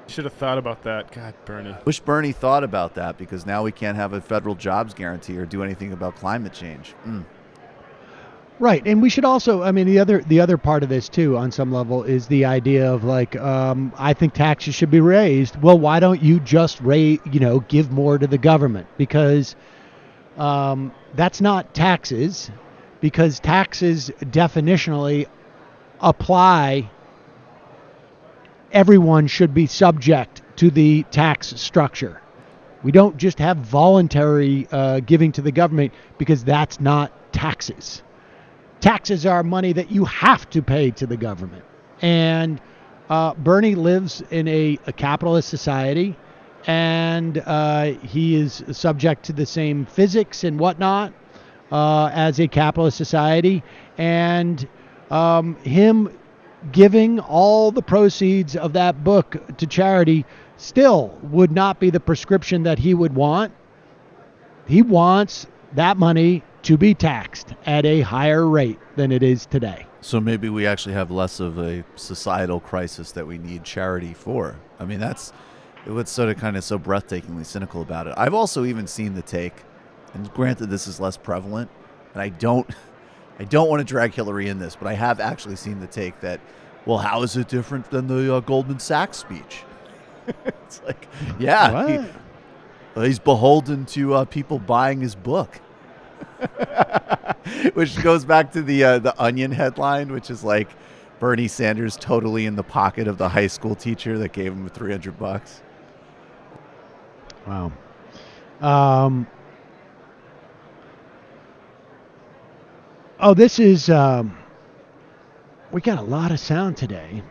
Should have thought about that. God, Bernie. Wish Bernie thought about that, because now we can't have a federal jobs guarantee or do anything about climate change. Right, and we should also, I mean, the other part of this too, on some level, is the idea of like, I think taxes should be raised. Well, why don't you just give more to the government? Because that's not taxes, because taxes definitionally apply. Everyone should be subject to the tax structure. We don't just have voluntary giving to the government, because that's not taxes. Taxes are money that you have to pay to the government. And Bernie lives in a capitalist society, and he is subject to the same physics and whatnot as a capitalist society. And him giving all the proceeds of that book to charity still would not be the prescription that he would want. He wants that money to be taxed at a higher rate than it is today. So maybe we actually have less of a societal crisis that we need charity for. I mean, that's what's sort of kind of so breathtakingly cynical about it. I've also even seen the take, and granted this is less prevalent, and I don't want to drag Hillary in this, but I have actually seen the take that, well, how is it different than the Goldman Sachs speech? It's like, yeah, he's beholden to people buying his book. Which goes back to the Onion headline, which is like Bernie Sanders totally in the pocket of the high school teacher that gave him $300. Wow. This is we got a lot of sound today.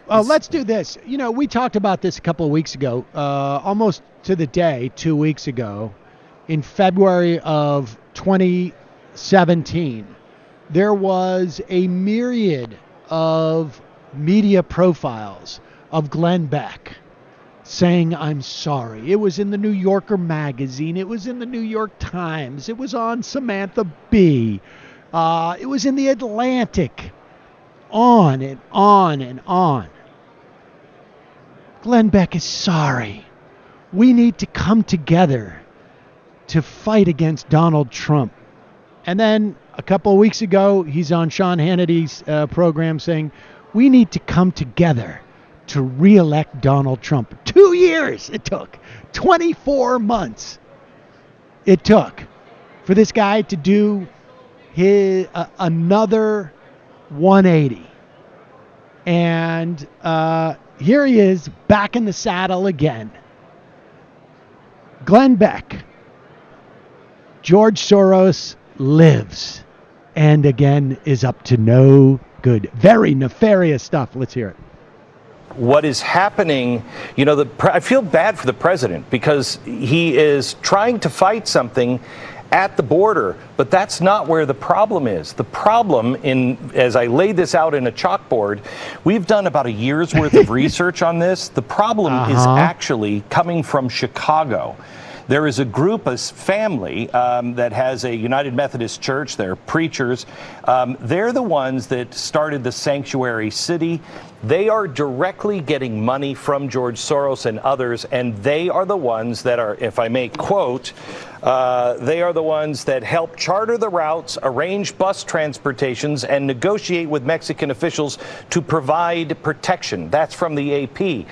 Let's do this. We talked about this a couple of weeks ago, almost to the day, 2 weeks ago, in February of 2017. There was a myriad of media profiles of Glenn Beck saying, I'm sorry. It was in the New Yorker magazine. It was in the New York Times. It was on Samantha Bee. It was in the Atlantic. On and on and on. Glenn Beck is sorry. We need to come together to fight against Donald Trump. And then a couple of weeks ago, he's on Sean Hannity's program saying, we need to come together to re-elect Donald Trump. 2 years it took. 24 months it took for this guy to do his another 180. And here he is back in the saddle again. Glenn Beck. George Soros lives and again is up to no good. Very nefarious stuff. Let's hear it. What is happening, I feel bad for the president because he is trying to fight something at the border, but that's not where the problem is. The problem, as I laid this out in a chalkboard, we've done about a year's worth of research on this. The problem is actually coming from Chicago. There is a group, a family that has a United Methodist Church. They're preachers. They're the ones that started the sanctuary city. They are directly getting money from George Soros and others, and they are the ones that are, if I may quote, they are the ones that help charter the routes, arrange bus transportations, and negotiate with Mexican officials to provide protection. That's from the AP.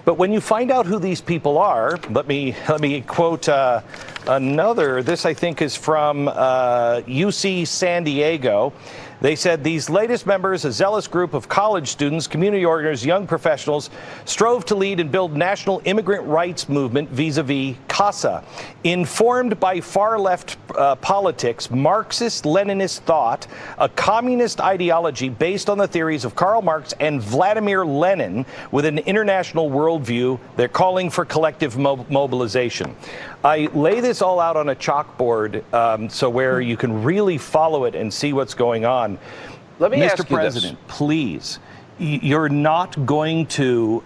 But when you find out who these people are, let me quote another. This, I think, is from UC San Diego. They said these latest members, a zealous group of college students, community organizers, young professionals, strove to lead and build national immigrant rights movement vis-a-vis CASA. Informed by far-left politics, Marxist-Leninist thought, a communist ideology based on the theories of Karl Marx and Vladimir Lenin with an international worldview, they're calling for collective mobilization. I lay this all out on a chalkboard so where you can really follow it and see what's going on. Let me ask Mr. you President, please, you're not going to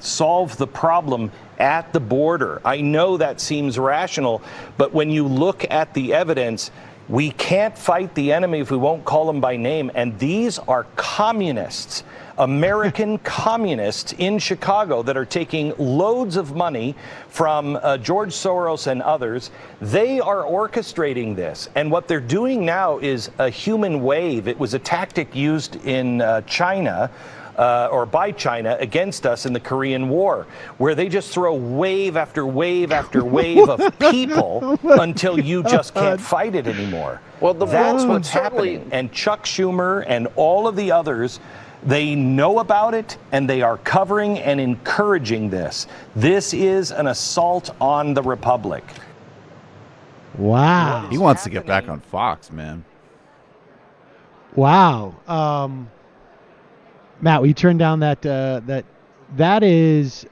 solve the problem at the border. I know that seems rational, but when you look at the evidence, we can't fight the enemy if we won't call them by name. And these are communists, American communists in Chicago that are taking loads of money from George Soros and others. They are orchestrating this. And what they're doing now is a human wave. It was a tactic used in China or by China against us in the Korean War, where they just throw wave after wave after wave of people until you just can't fight it anymore. Well, that's what's happening. And Chuck Schumer and all of the others, they know about it, and they are covering and encouraging this. This is an assault on the Republic. Wow. He wants to get back on Fox, man. Wow. Matt, will you turn down that that is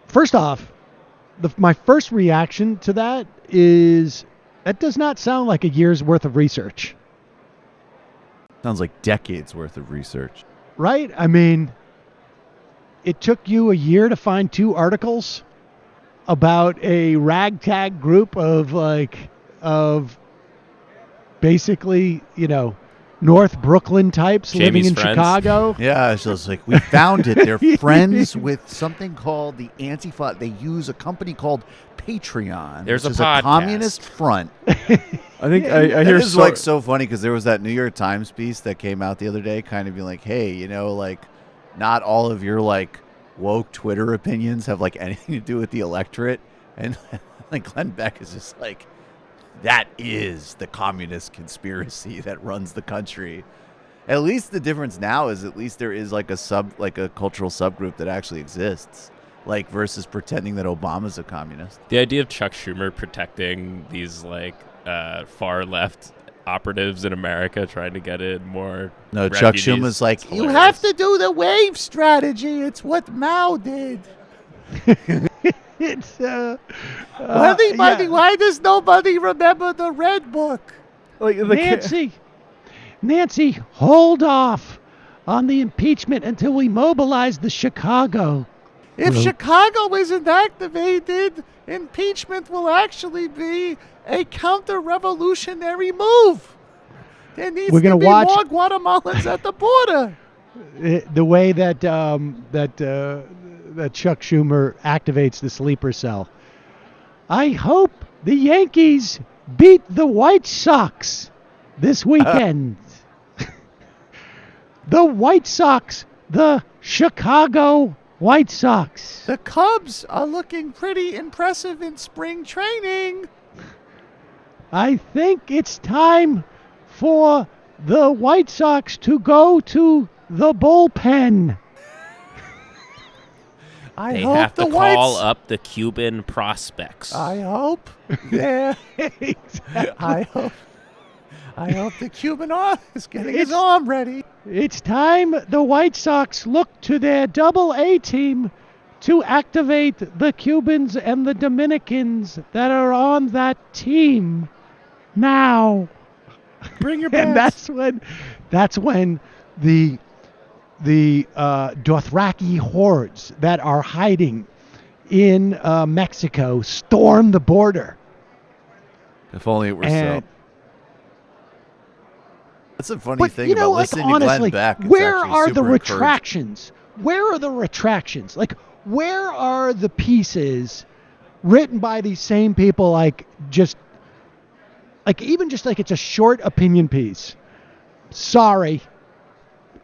first off, my first reaction to that is that does not sound like a year's worth of research. Sounds like decades worth of research. Right? I mean, it took you a year to find 2 articles about a ragtag group of basically, North Brooklyn types living in Chicago. Yeah, it's just like, we found it. They're friends with something called the Antifa. They use a company called Patreon. There's which is a a communist front. I think I hear it's like so funny because there was that New York Times piece that came out the other day, kind of being like, hey, not all of your woke Twitter opinions have anything to do with the electorate, and Glenn Beck is just like, that is the communist conspiracy that runs the country. At least the difference now is at least there is a cultural subgroup that actually exists, versus pretending that Obama's a communist. The idea of Chuck Schumer protecting these far left operatives in America trying to get in more. No, Chuck refugees. Schumer's like, It's you hilarious. have to do the wave strategy. It's what Mao did. It's Why does nobody remember the Red Book? Nancy, hold off on the impeachment until we mobilize the Chicago. If Chicago isn't activated, impeachment will actually be a counter-revolutionary move. There needs We're to gonna be watch- more Guatemalans at the border. The way that that Chuck Schumer activates the sleeper cell. I hope the Yankees beat the White Sox this weekend. The White Sox, the Chicago White Sox. The Cubs are looking pretty impressive in spring training. I think it's time for the White Sox to go to the bullpen. They have to call up the Cuban prospects. I hope they're. I hope the Cuban is getting his arm ready. It's time the White Sox look to their Double-A team to activate the Cubans and the Dominicans that are on that team now. Bring your And bats. that's when the Dothraki hordes that are hiding in Mexico storm the border. If only it were so. And- That's a funny But thing you know, about like listening to honestly, Glenn Beck. It's where actually are the super encouraging. retractions? Where are the retractions? Like, where are the pieces written by these same people? Like, even just like it's a short opinion piece. Sorry,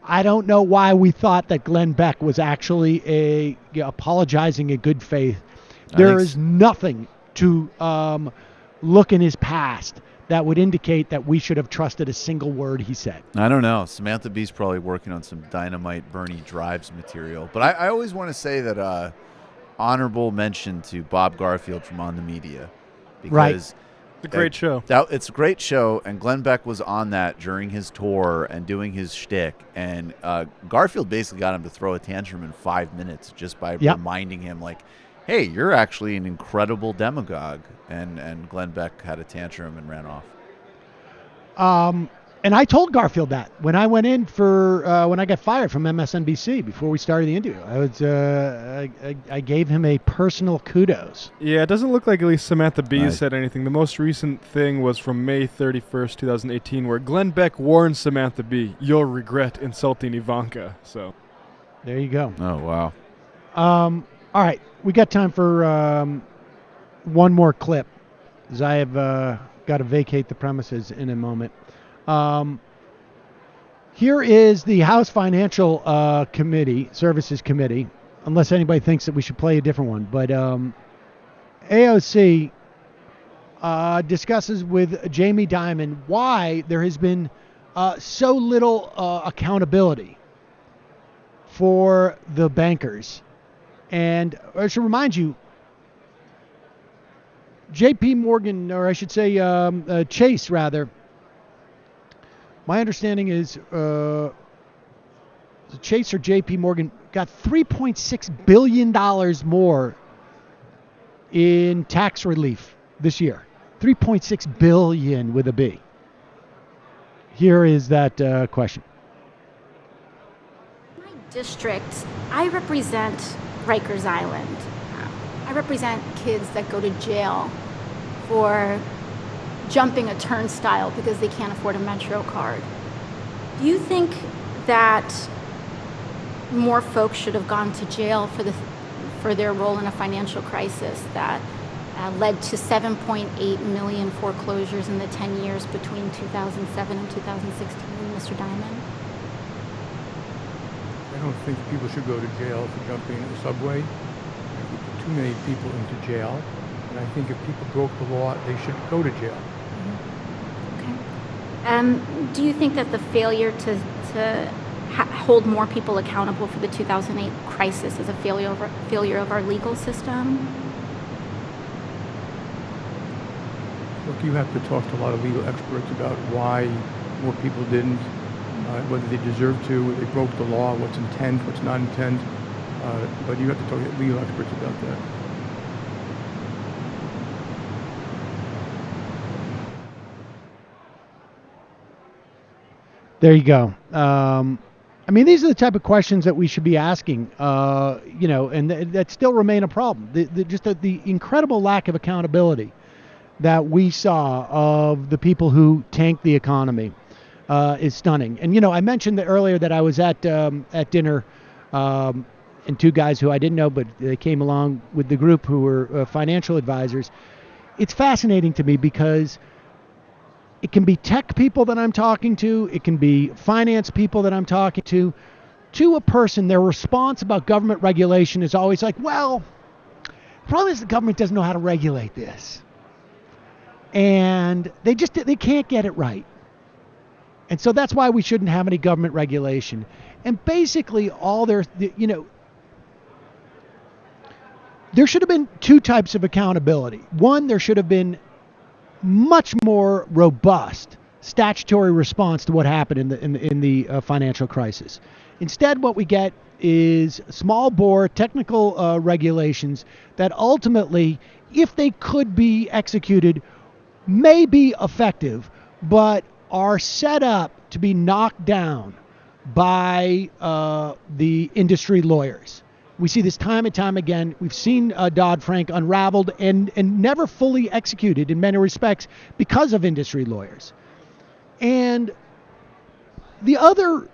I don't know why we thought that Glenn Beck was actually apologizing in good faith. There is nothing to look in his past that would indicate that we should have trusted a single word he said. I don't know. Samantha Bee's probably working on some dynamite Bernie Drives material. But I always want to say that honorable mention to Bob Garfield from On the Media. Because Right. It's a great show. It's a great show, and Glenn Beck was on that during his tour and doing his shtick. And Garfield basically got him to throw a tantrum in 5 minutes just by reminding him, like, hey, you're actually an incredible demagogue. And Glenn Beck had a tantrum and ran off. And I told Garfield that when I went in for when I got fired from MSNBC before we started the interview. I gave him a personal kudos. Yeah, it doesn't look like at least Samantha Bee Right. said anything. The most recent thing was from May 31st, 2018, where Glenn Beck warned Samantha Bee, "You'll regret insulting Ivanka." So there you go. Oh, wow. All right, we got time for one more clip, because I have got to vacate the premises in a moment. Here is the House Financial Services Committee, unless anybody thinks that we should play a different one. But AOC discusses with Jamie Dimon why there has been so little accountability for the bankers. And I should remind you, J.P. Morgan, or I should say Chase, rather. My understanding is Chase or J.P. Morgan got $3.6 billion more in tax relief this year. $3.6 billion with a B. Here is that question. My district, I represent Rikers Island. I represent kids that go to jail for jumping a turnstile because they can't afford a Metro card. Do you think that more folks should have gone to jail for their role in a financial crisis that led to 7.8 million foreclosures in the 10 years between 2007 and 2016, Mr. Dimon? I don't think people should go to jail for jumping a subway. I think there are too many people into jail. And I think if people broke the law, they should go to jail. Do you think that the failure to hold more people accountable for the 2008 crisis is a failure of our legal system? Look, you have to talk to a lot of legal experts about why more people didn't, whether they deserve to, whether they broke the law, what's intent, what's not intent. But you have to talk to legal experts about that. There you go. I mean, these are the type of questions that we should be asking, and that still remain a problem. The incredible lack of accountability that we saw of the people who tanked the economy is stunning. And, I mentioned earlier that I was at dinner, and two guys who I didn't know, but they came along with the group who were financial advisors. It's fascinating to me because it can be tech people that I'm talking to. It can be finance people that I'm talking to. To a person, their response about government regulation is always like, well, the problem is the government doesn't know how to regulate this. And they can't get it right. And so that's why we shouldn't have any government regulation. And basically there should have been two types of accountability. One, there should have been much more robust statutory response to what happened in the financial crisis. Instead, what we get is small bore technical regulations that ultimately, if they could be executed, may be effective, but are set up to be knocked down by the industry lawyers. We see this time and time again. We've seen Dodd-Frank unraveled and never fully executed in many respects because of industry lawyers. And the other,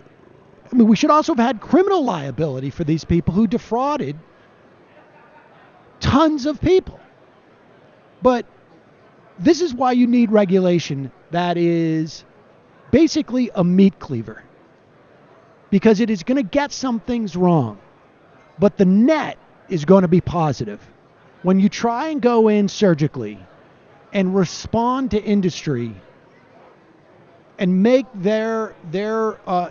we should also have had criminal liability for these people who defrauded tons of people. But this is why you need regulation that is basically a meat cleaver, because it is going to get some things wrong. But the net is going to be positive. When you try and go in surgically and respond to industry and make their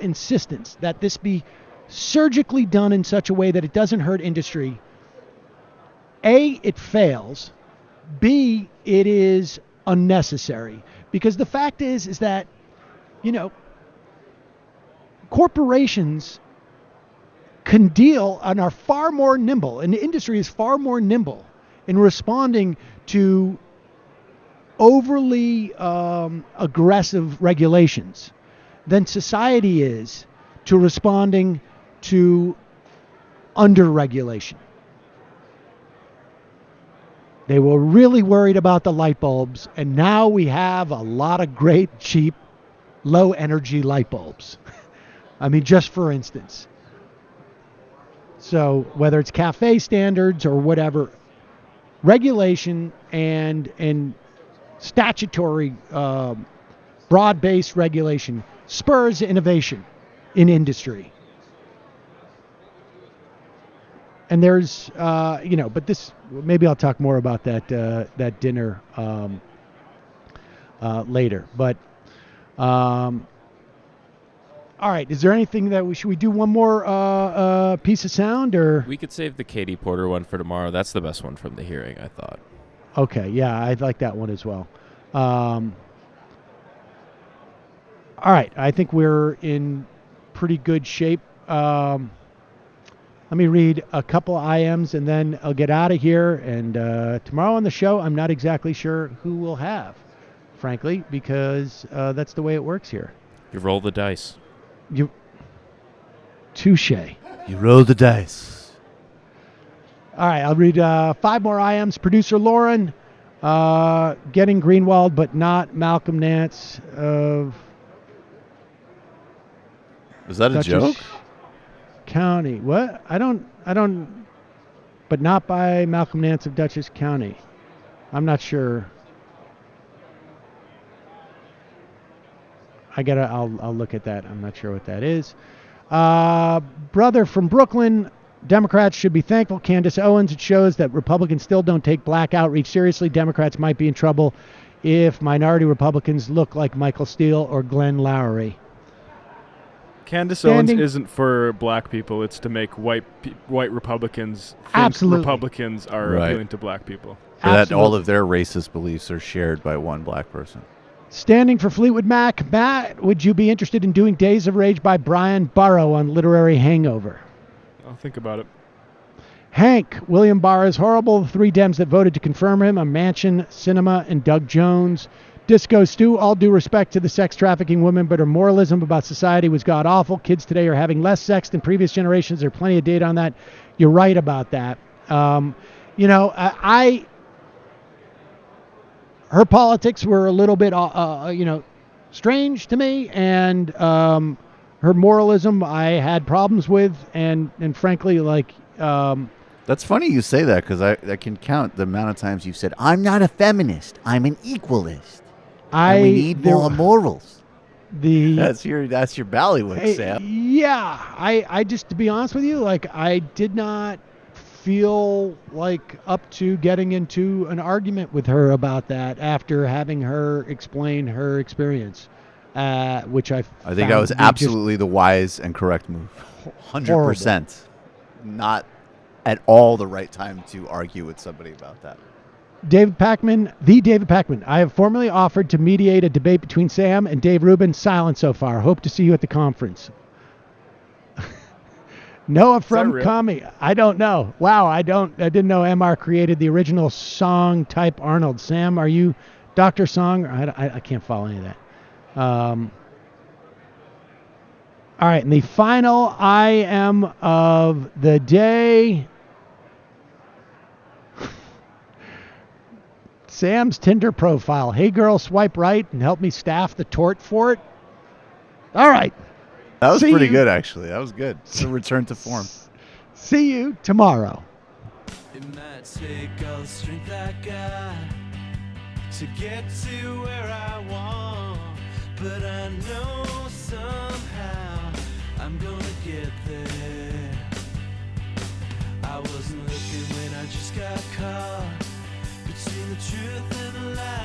insistence that this be surgically done in such a way that it doesn't hurt industry, A, it fails. B, it is unnecessary. Because the fact is that, corporations can deal and are far more nimble, and the industry is far more nimble in responding to overly aggressive regulations than society is to responding to under-regulation. They were really worried about the light bulbs, and now we have a lot of great, cheap, low-energy light bulbs. I mean, just for instance. So whether it's cafe standards or whatever, regulation and statutory broad-based regulation spurs innovation in industry. And there's, but this, maybe I'll talk more about that dinner later. But all right, is there anything that should we do one more piece of sound, or we could save the Katie Porter one for tomorrow? That's the best one from the hearing, I thought. Okay, yeah, I'd like that one as well. All right, I think we're in pretty good shape. Let me read a couple IMs and then I'll get out of here. And tomorrow on the show, I'm not exactly sure who we'll have, frankly, because that's the way it works here. You roll the dice. Touche. You roll the dice. All right, I'll read 5 more IMs. Producer Lauren, getting Greenwald, but not Malcolm Nance of. Was that a joke? County. What? I don't, but not by Malcolm Nance of Dutchess County. I'm not sure. I'll look at that. I'm not sure what that is. Brother from Brooklyn, Democrats should be thankful. Candace Owens, it shows that Republicans still don't take black outreach seriously. Democrats might be in trouble if minority Republicans look like Michael Steele or Glenn Lowry. Candace Owens isn't for black people. It's to make white Republicans think Absolutely. Republicans are appealing to black people. Or that all Absolutely. of their racist beliefs are shared by one black person. Standing for Fleetwood Mac, Matt, would you be interested in doing Days of Rage by Brian Burrow on Literary Hangover? I'll think about it. Hank, William Barr is horrible. The 3 Dems that voted to confirm him are Manchin, Cinema, and Doug Jones. Disco Stew, all due respect to the sex trafficking women, but her moralism about society was god-awful. Kids today are having less sex than previous generations. There's plenty of data on that. You're right about that. Her politics were a little bit, strange to me, and her moralism I had problems with, and frankly, That's funny you say that, because I can count the amount of times you've said, I'm not a feminist, I'm an equalist. And we need more morals. That's your ballywick, Sam. Yeah, I just, to be honest with you, I did not feel like up to getting into an argument with her about that after having her explain her experience, which I think that was absolutely the wise and correct move. 100%. Not at all the right time to argue with somebody about that. David Packman, I have formally offered to mediate a debate between Sam and Dave Rubin. Silent so far. Hope to see you at the conference. Noah from Kami. I don't know. Wow, I didn't know MR created the original song type Arnold. Sam, are you Dr. Song? I can't follow any of that. All right, and the final IM of the day. Sam's Tinder profile. Hey, girl, swipe right and help me staff the tort fort. All right. That was pretty good, actually. That was good. It's a return to form. See you tomorrow. It might take all the strength I got to get to where I want, but I know somehow I'm gonna get there. I wasn't looking when I just got caught between the truth and the lie.